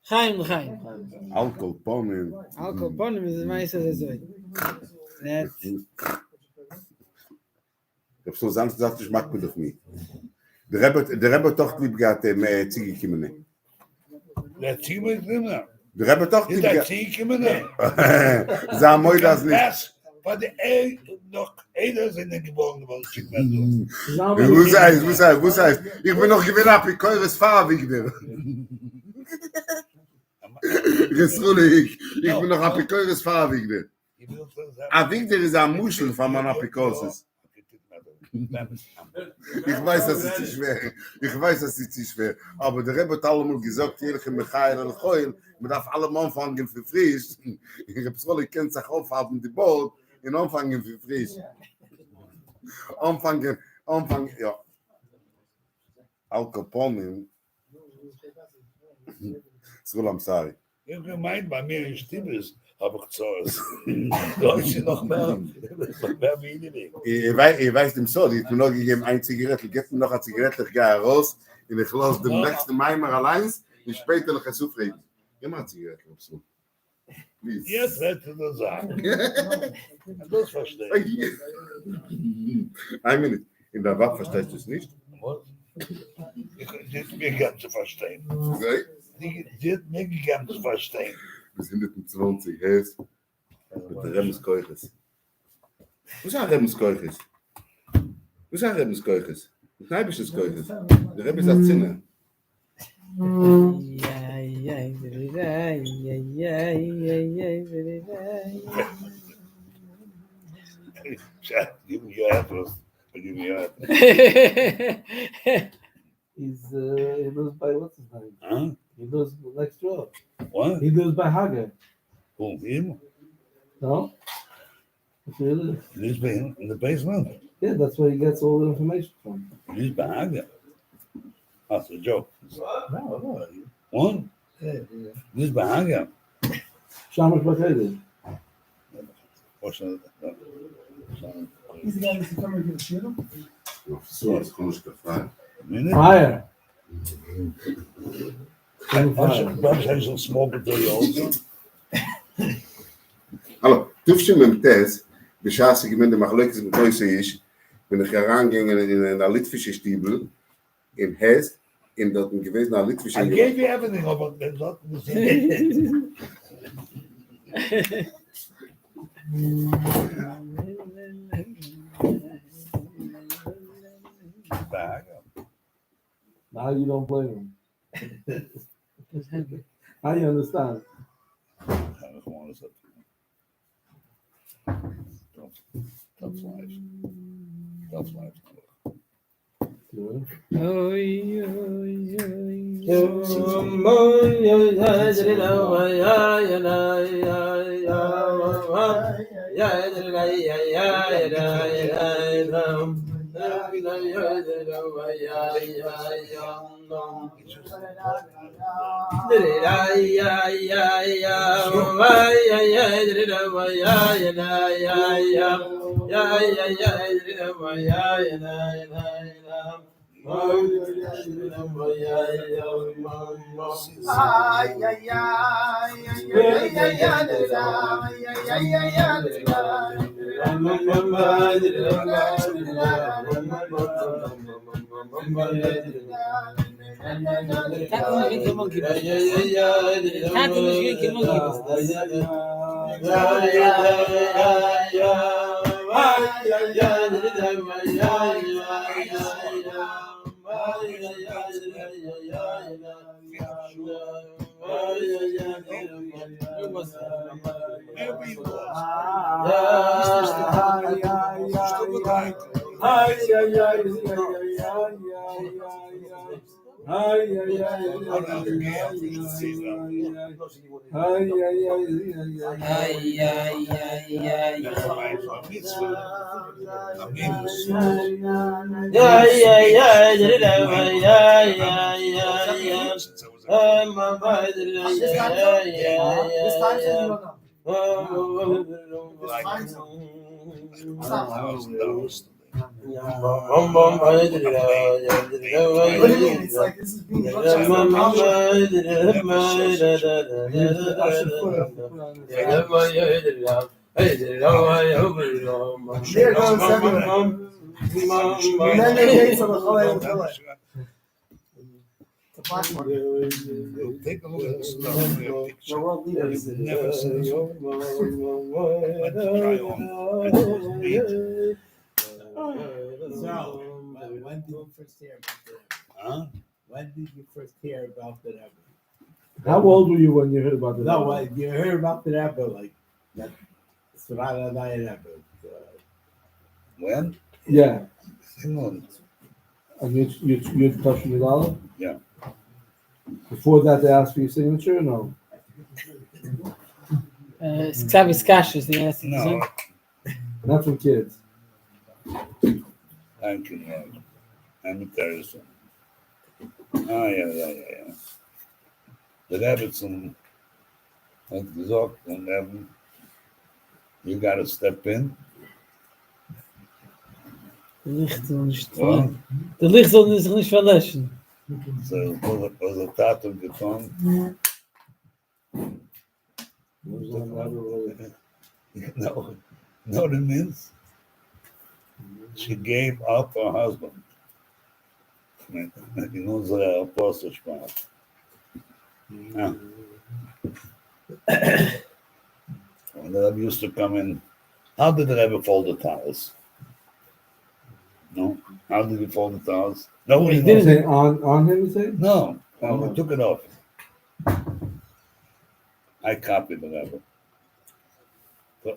Chaim. Alkohol, Ponnen. Alcohol, Ponnen is the Meister so. That Ich hab so sanft gesagt, ich mag mir doch nie. Der Rebbe doch lieb gehabt, Ziege kommen. Der Team ist immer. Der Rebbe doch lieb Der gehabt. Team immer. Sag mal das nicht. Das war der noch einer sind geboren worden. Wo heißt? Ich bin noch gewinn ab, ich kann das Fahrerwigner. Ich bin noch Apikoris Fahrerwigner. Avigner ist ein Muschel von meiner Apikosis. Ich weiß, das ist nicht schwer. Ich weiß, das ist nicht schwer. Aber der Rebbe hat allemal gesagt, jährlich in Michael und Choil, man darf allem anfangen für frisch. Ich habe es kennt sich aufhaben, die Boot, und anfangen für frisch. Anfangen, ja. Al Capone. Sulam Sari. Ich habe gemeint, bei mir in Stibbes habe ich Zores. Da ist noch mehr wie Ich weiß dem so, ich habe noch gegeben eine Zigarette, ich gebe mir noch eine Zigarette, ich gehe raus, und ich lasse den nächsten Meimer allein, und später noch ein Zufrieden. Immer eine Zigarette, so. Jetzt hättest du das sagen. Das verstehe ich. Ein Minute. In der Waffe verstehst du es nicht? Das ist mir gern zu verstehen. Okay. Das ist mir gern zu verstehen. Wir sind in 20, heißt, mit der Remus-Keuches. Was ist ein Remus-Keuches? Was ist ein Remus-Keuches? Ein kneibisches Keuches. Der Rebbe sagt Zinne. Give me your address. Give me your address. He lives by what's his name? Huh? He lives next door. What? He lives by Hager. Who, him? No? That's where he lives. Lives by him in the basement? Yeah, that's where he gets all the information from. Lives by Hager. That's a joke. No. What? Yeah. Lives by Hager. Shamash Bakaydi. What's that? He's the guy that's coming to the funeral? So, das kann ich gefallen. Fire. Perhaps I should smoke it to you also. Hallo, tufst mit dem Test, beschaß ich mit dem Machlekes mit Koise ist, wenn ich herangegangen in einer litwische Stiebel, in Hess, in dort ein gewesen einer litwische I gave you everything about that. Now you don't blame him. How do you understand? Tough life. Tough life. It's like this is being there goes everywhere. And then they take some Oholei Torah. The platform. Take a look at the stuff on your picture. The world leaders. Never said so. Let the try on. Read. So, when did you first hear about the Rebbe? Huh? When did you first hear about the Rebbe? How old were you when you heard about it? No, when you heard about the Rebbe, like that Sarada Rebbe. When? Yeah. Simon. And you'd touch the dollar? Yeah. Before that, they asked for your signature or no? Xavier Cash is the answer. No. Not from kids. Thank you, Lord. I'm interested. Ja. Der Rebbetzin hat gesagt, und you gotta step in. Der Licht soll nicht Ja. verlöschen. Der Licht soll sich nicht verlöschen. So, was der Tat hat getan. No, what it means? She gave up her husband. In unserer Apostelsprache. Yeah. And the Rebbe used to come in. How did the Rebbe fold the towels? No? How did he fold the towels? Nobody Did knows. it on him, you say? No, we took it off. I copied the Rebbe.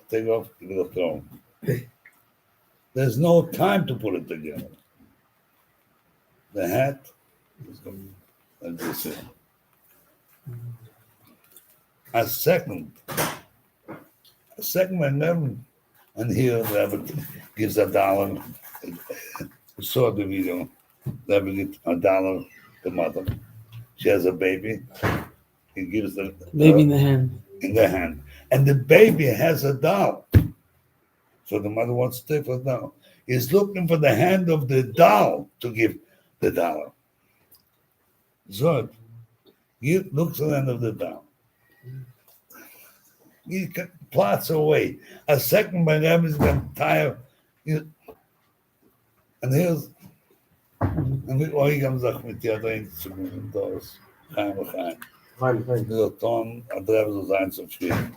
Take it off, give it a throw. There's no time to put it together. The hat is going and this is. A second and then, and here the Rebbe gives $1. You saw the video. The Rebbe gives $1 to mother. She has a baby. He gives the Baby in the hand. in the hand, and the baby has a doll. So the mother wants to take the doll. He's looking for the hand of the doll to give the $1. So he looks at the end of the doll. He plots away. A second by them is going to tire. And here's and we all comes up with the other things. The tone of the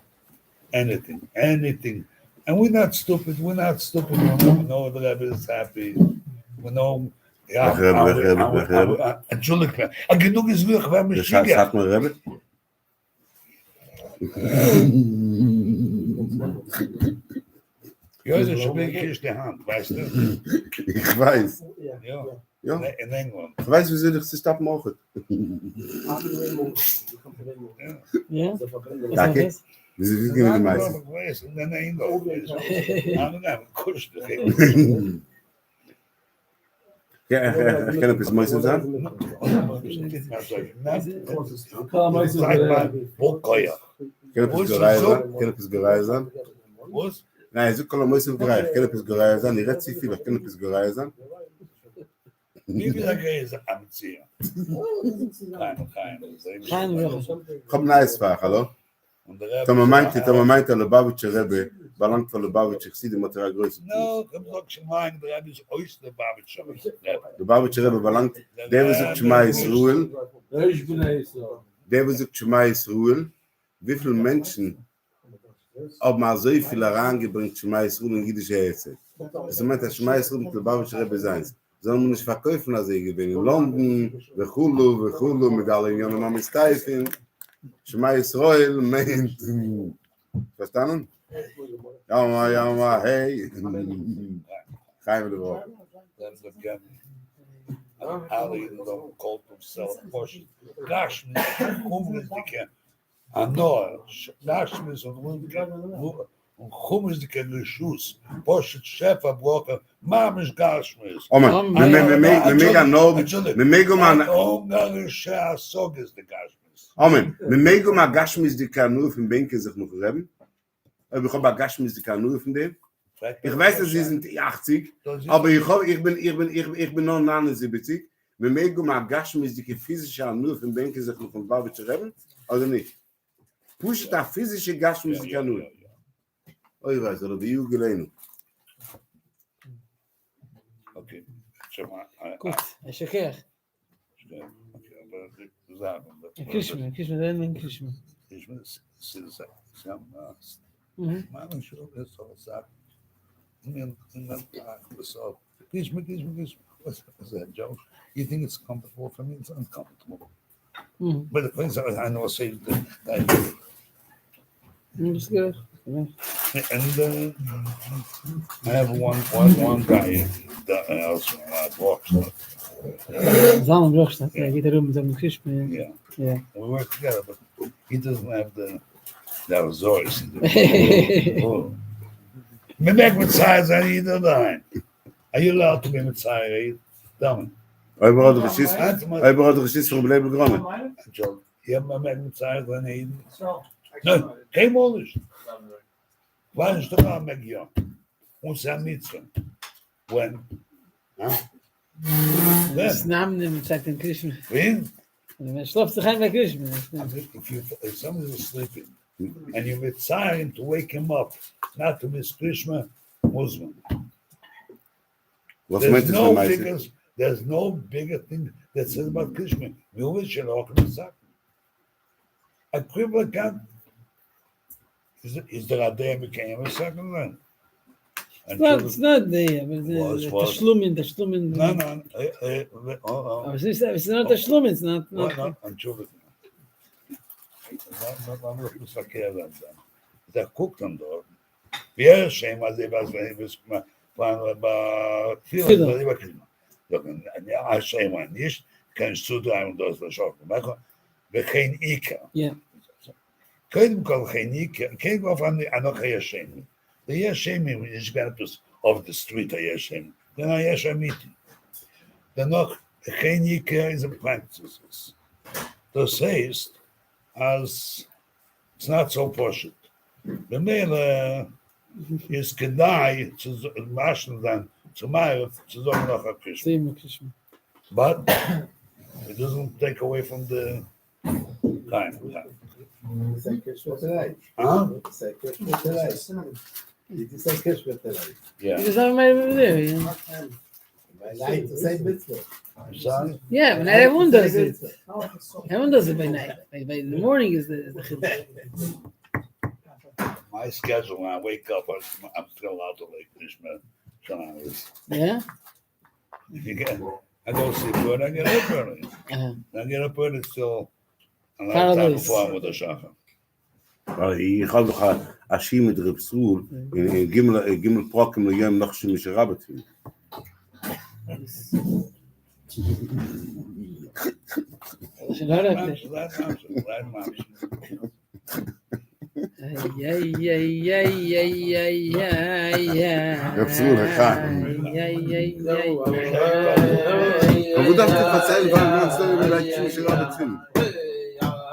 anything. And we're not stupid. We know the Rebbe is happy. We know. Entschuldigung. Genug ist wirklich, wir haben Mashpia. Sag mal, Rebbe. Jose schlägt die Hand, weißt du? Ich weiß. Ja. Ja. In England. Ich weiß, wieso ich das da mache. Ja? Danke. Wieso gehen die meisten? In England. Ja, ich kann etwas Mäusen sagen. Ich kann etwas Gereihe sein. Was? Nein, so kann man Mäusen Gereihe. Ich kann etwas Gereihe sein. Ich rede zu viel, ich kann etwas Gereihe sein. Wie viel Gereihe am Ziel? Keine. Ich habe ein neues Fach, hallo? Tama meinte, Lubavitcher Rebbe, belangt von Lubavitcher, ich sehe die Material größer. No, ich habe schon mal der Rebbe ist äußerst Lubavitcher Rebbe. Lubavitcher Rebbe belangt, der versucht Shema Yisruel, wie viele Menschen haben mal so viel herangebracht, Shema Yisruel in jüdische Herzen. Das meint, dass Shema Yisruel mit Lubavitcher Rebbe sein. Sollen wir nicht verkaufen, als ich bin in London, Vechulu, mit allen jungen Namen Steifen. Shema Yisrael meint. Verstanden? Ja, hey. Gaan we erop. That's again. Ali called himself Porsche. Gashmis, Humlisdike. Anor, Gashmis und Humlisdike Rishus. Porsche Shefa Broker, Mamish Gashmis. Omen, me mega no, me mega man. Ungarische Sog is the Gashmis. Amen. Me mega ma Gashmis die kann nur vom Bänke sich noch reden. Aber ich habe Gashmis die kann nur von dem. Ich weiß, dass sie sind 80, aber ich bin noch 79. Me mega ma Gashmis die physische nur vom Bänke sich noch von Babi zu reden, oder nicht? Push da physische Gashmis die kann nur. Oh, ich weiß, oder wie Jugelenu. Okay. Gut, Sheker. Krishma, then Krishma. Mamish is so sad. Krishma. What's that, Joe? You think it's comfortable for me? It's uncomfortable. But the things I know say that It's good. And I have one guy that else walks. Zalman Brochstadt, yeah, get a room with some Krishma. Yeah. Yeah. We work together, but he doesn't have the Zoris. Me back with size, I need the line. Are you allowed to be with size? Tell me. Over de geschiedenis van Blijven Grammen. Joe, je hebt me met size, dan need. No, geen molens. Waar is toch aan met jou? Ons zijn niet zo. When? Das Namen mit Zeit Krishma. When? Man schläft sich ein bei Krishma. If somebody is sleeping and you mitzvah him to wake him up, not to miss Krishma, Muslim. There's no bigger thing that says about Krishma. We always shall walk in the sack. A quibbler can. Is there a day became a second then? It's not there, but the Shlumin. No. It's not the Shlumin, it's not. Der guckt dann dort. Wie schön, was was ja, schön, man nicht, kannst du da und das verschaffen. Geen Ika. Ja. Kein geen Ika. Kein auf an noch hier schön. Der hier schön ist gar nicht auf the street hier schön. Dann hier schön mit. Dann noch geen Ika is a practices. Das heißt, as it's not so poshut. The male is kedai to marshal then to my to noch a Krishma. But it doesn't take away from the time. Say Krishma today. Huh? Say Krishma today. Did you say Krishma today? Yeah. You just have made over there, yeah. By night to say mitzvah. I'm sorry? Yeah, but not everyone does it. Everyone does it by night. By the morning is the chiddush. My schedule when I wake up, I'm still allowed to like Krishma. Yeah? If you get, I go sleep early, I get up early. I get up early still. A lot of time before I'm with the Shachar. Je gaat nog Ashim met Repsoel in Gimel Prokim lo Yom Nachshim Mishrabatim. Repsoel, Hoe dacht je wat zijn van mensen die Nachshim Mishrabatim?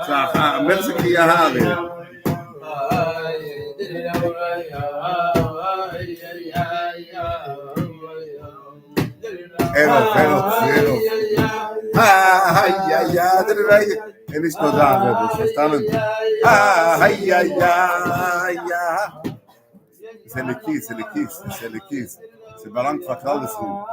Zaha, mensen die haren. En is nog daar, we hebben verstaan. C'est le kiss. C'est belangrijk voor alles doen.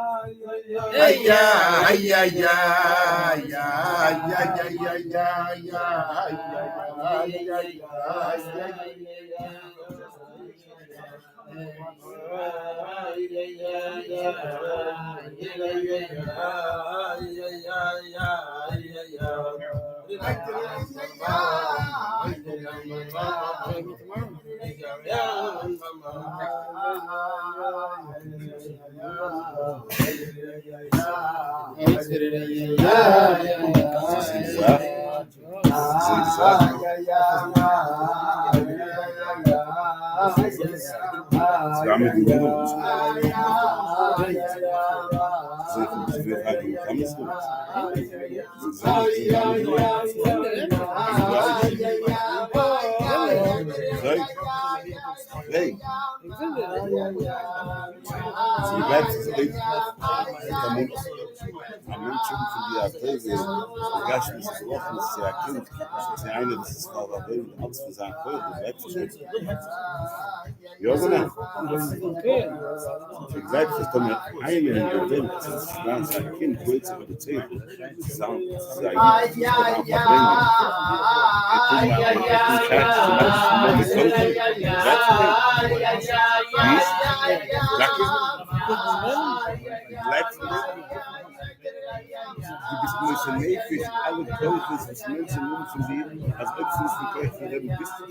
Du bist nur so nefisch, alle Teufels, was Menschen nun von dir, als Öpfels von Teufel haben, bist du.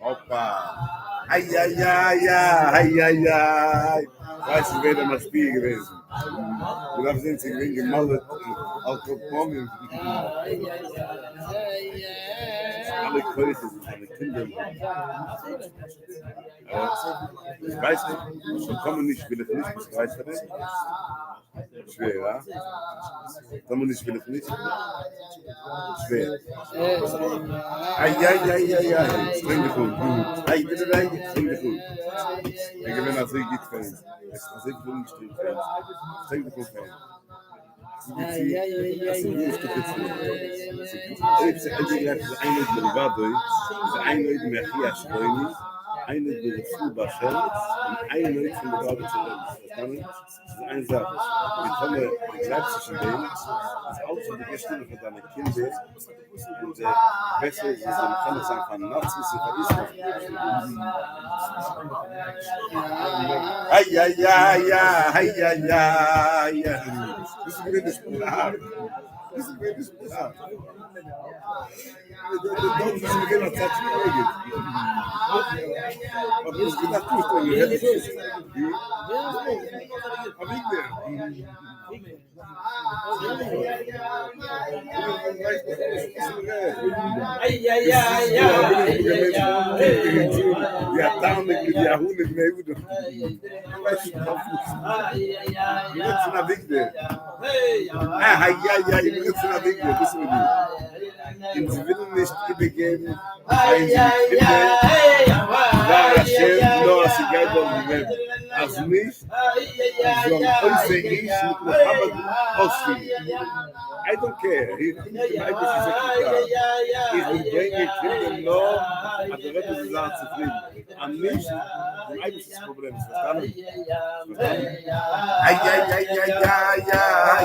Hoppa! Ai, ai, ai, ai, ai, ai. Weißt du, wer der Mashpia gewesen? Wir haben sind sie gewesen gemalert, auch gekommen. Alle Kreuze sind alle Kinder. Ich weiß nicht, so kommen nicht, will ich nicht, was weißt du nicht? Schwer, ja? Kommen nicht, will ich nicht. Schwer. Ai, ai, ai, ai, ai. Streng dich gut. Ai, bitte, ai, streng dich gut. Ich gewinne als ich geht Fan. Es ist ich bin nicht Fan. Streng dich gut Fan. Eine der Fußballfeld und eine Leute von der Gabe zu lernen. Verstanden? Das ist eine Sache. Wir kommen gleich zwischen denen. Das ist auch so die Gestelle für deine Kinder. Und besser ist es, man kann es sagen, von Nazis und von Islam. Ai, ai, ai, ai, ai, ai. Das ist ein gewinnes Sprache. Das ist ein gewinnes Sprache. Das ist ein gewinnes Sprache. Aber das ist gedacht, du bist Sie will nicht übergeben, weil sie nur als sie Geld auf die Welt. Als nicht, soll unser Ich mit Muhammad ausführen. I don't care. Ich will bringen Kinder nur, aber der Rebbe ist sehr zufrieden. Am nicht, ein ist das Problem. Verstanden? Ai, ai, ai, ai, ai, ai.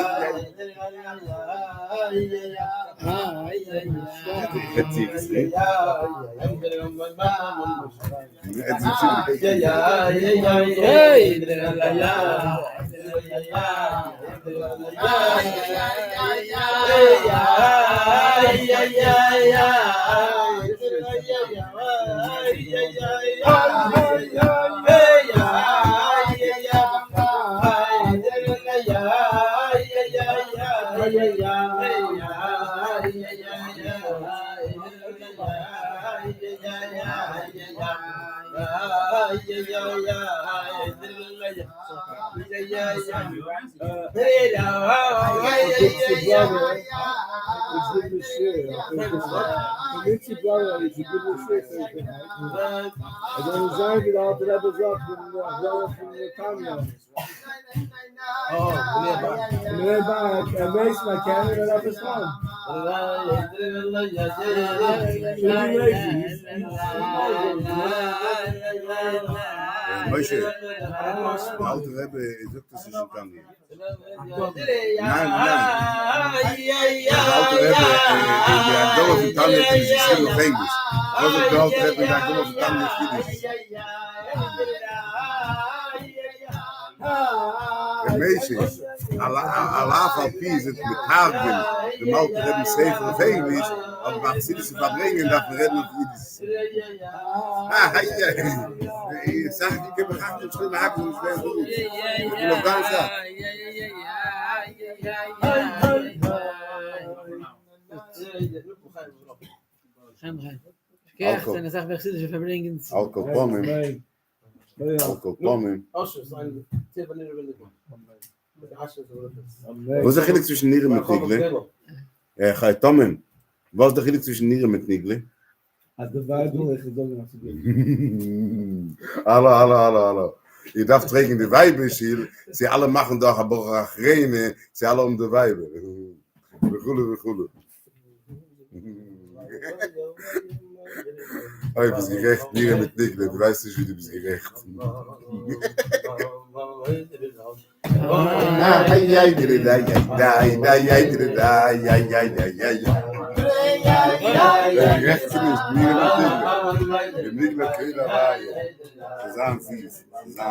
Moshe, der alte Rebbe sagt, das ist schon hier. Nein. Der alte Rebbe, der Dorf in Tanja, die ist geschrieben auf Englisch. Was ist der alte Rebbe, der Dorf in Tanja, der Moshe, Allah von Pi sind mit Targum, dem alten Rebbe Sefer auf Englisch, aber was sie das verbringen, darf man reden auf Jiddisch. Ich sage, ich gebe Haken, ich will Haken, ich will gut. Ich will auf gar nicht sagen. Alkoholpommen. Was ist der Chilik zwischen Nieren mit Nigle? Chai Tommen, was ist der Chilik zwischen Nieren mit Nigle? Hallo. Ihr darf trinken die Weibe, sie alle machen doch ein Borachrene, sie alle um die Weibe. Bechule. Oh, ich bin gerecht, Nieren mit Nigle, du weißt nicht, wie du bist gerecht. rechts ist Benigne Keda Reihe. Zusammen süß. Ja.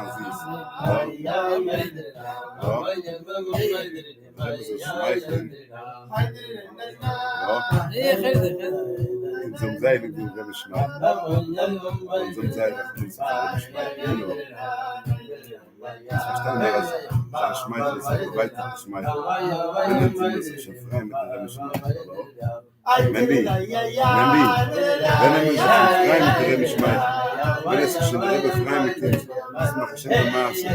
Das ist schmeicheln. Ja. In so einem Seil, in dem schmeicheln. In so einem Seil, in dem schmeicheln. Das verstanden wir, dass das schmeicheln ist, aber weiter schmeicheln. Wenn man sich schon frei mit dem schmeicheln. Mendi, wenn er mich frei mit dem schmeicheln. Wenn es schon frei mit dem, das macht schon der Maße.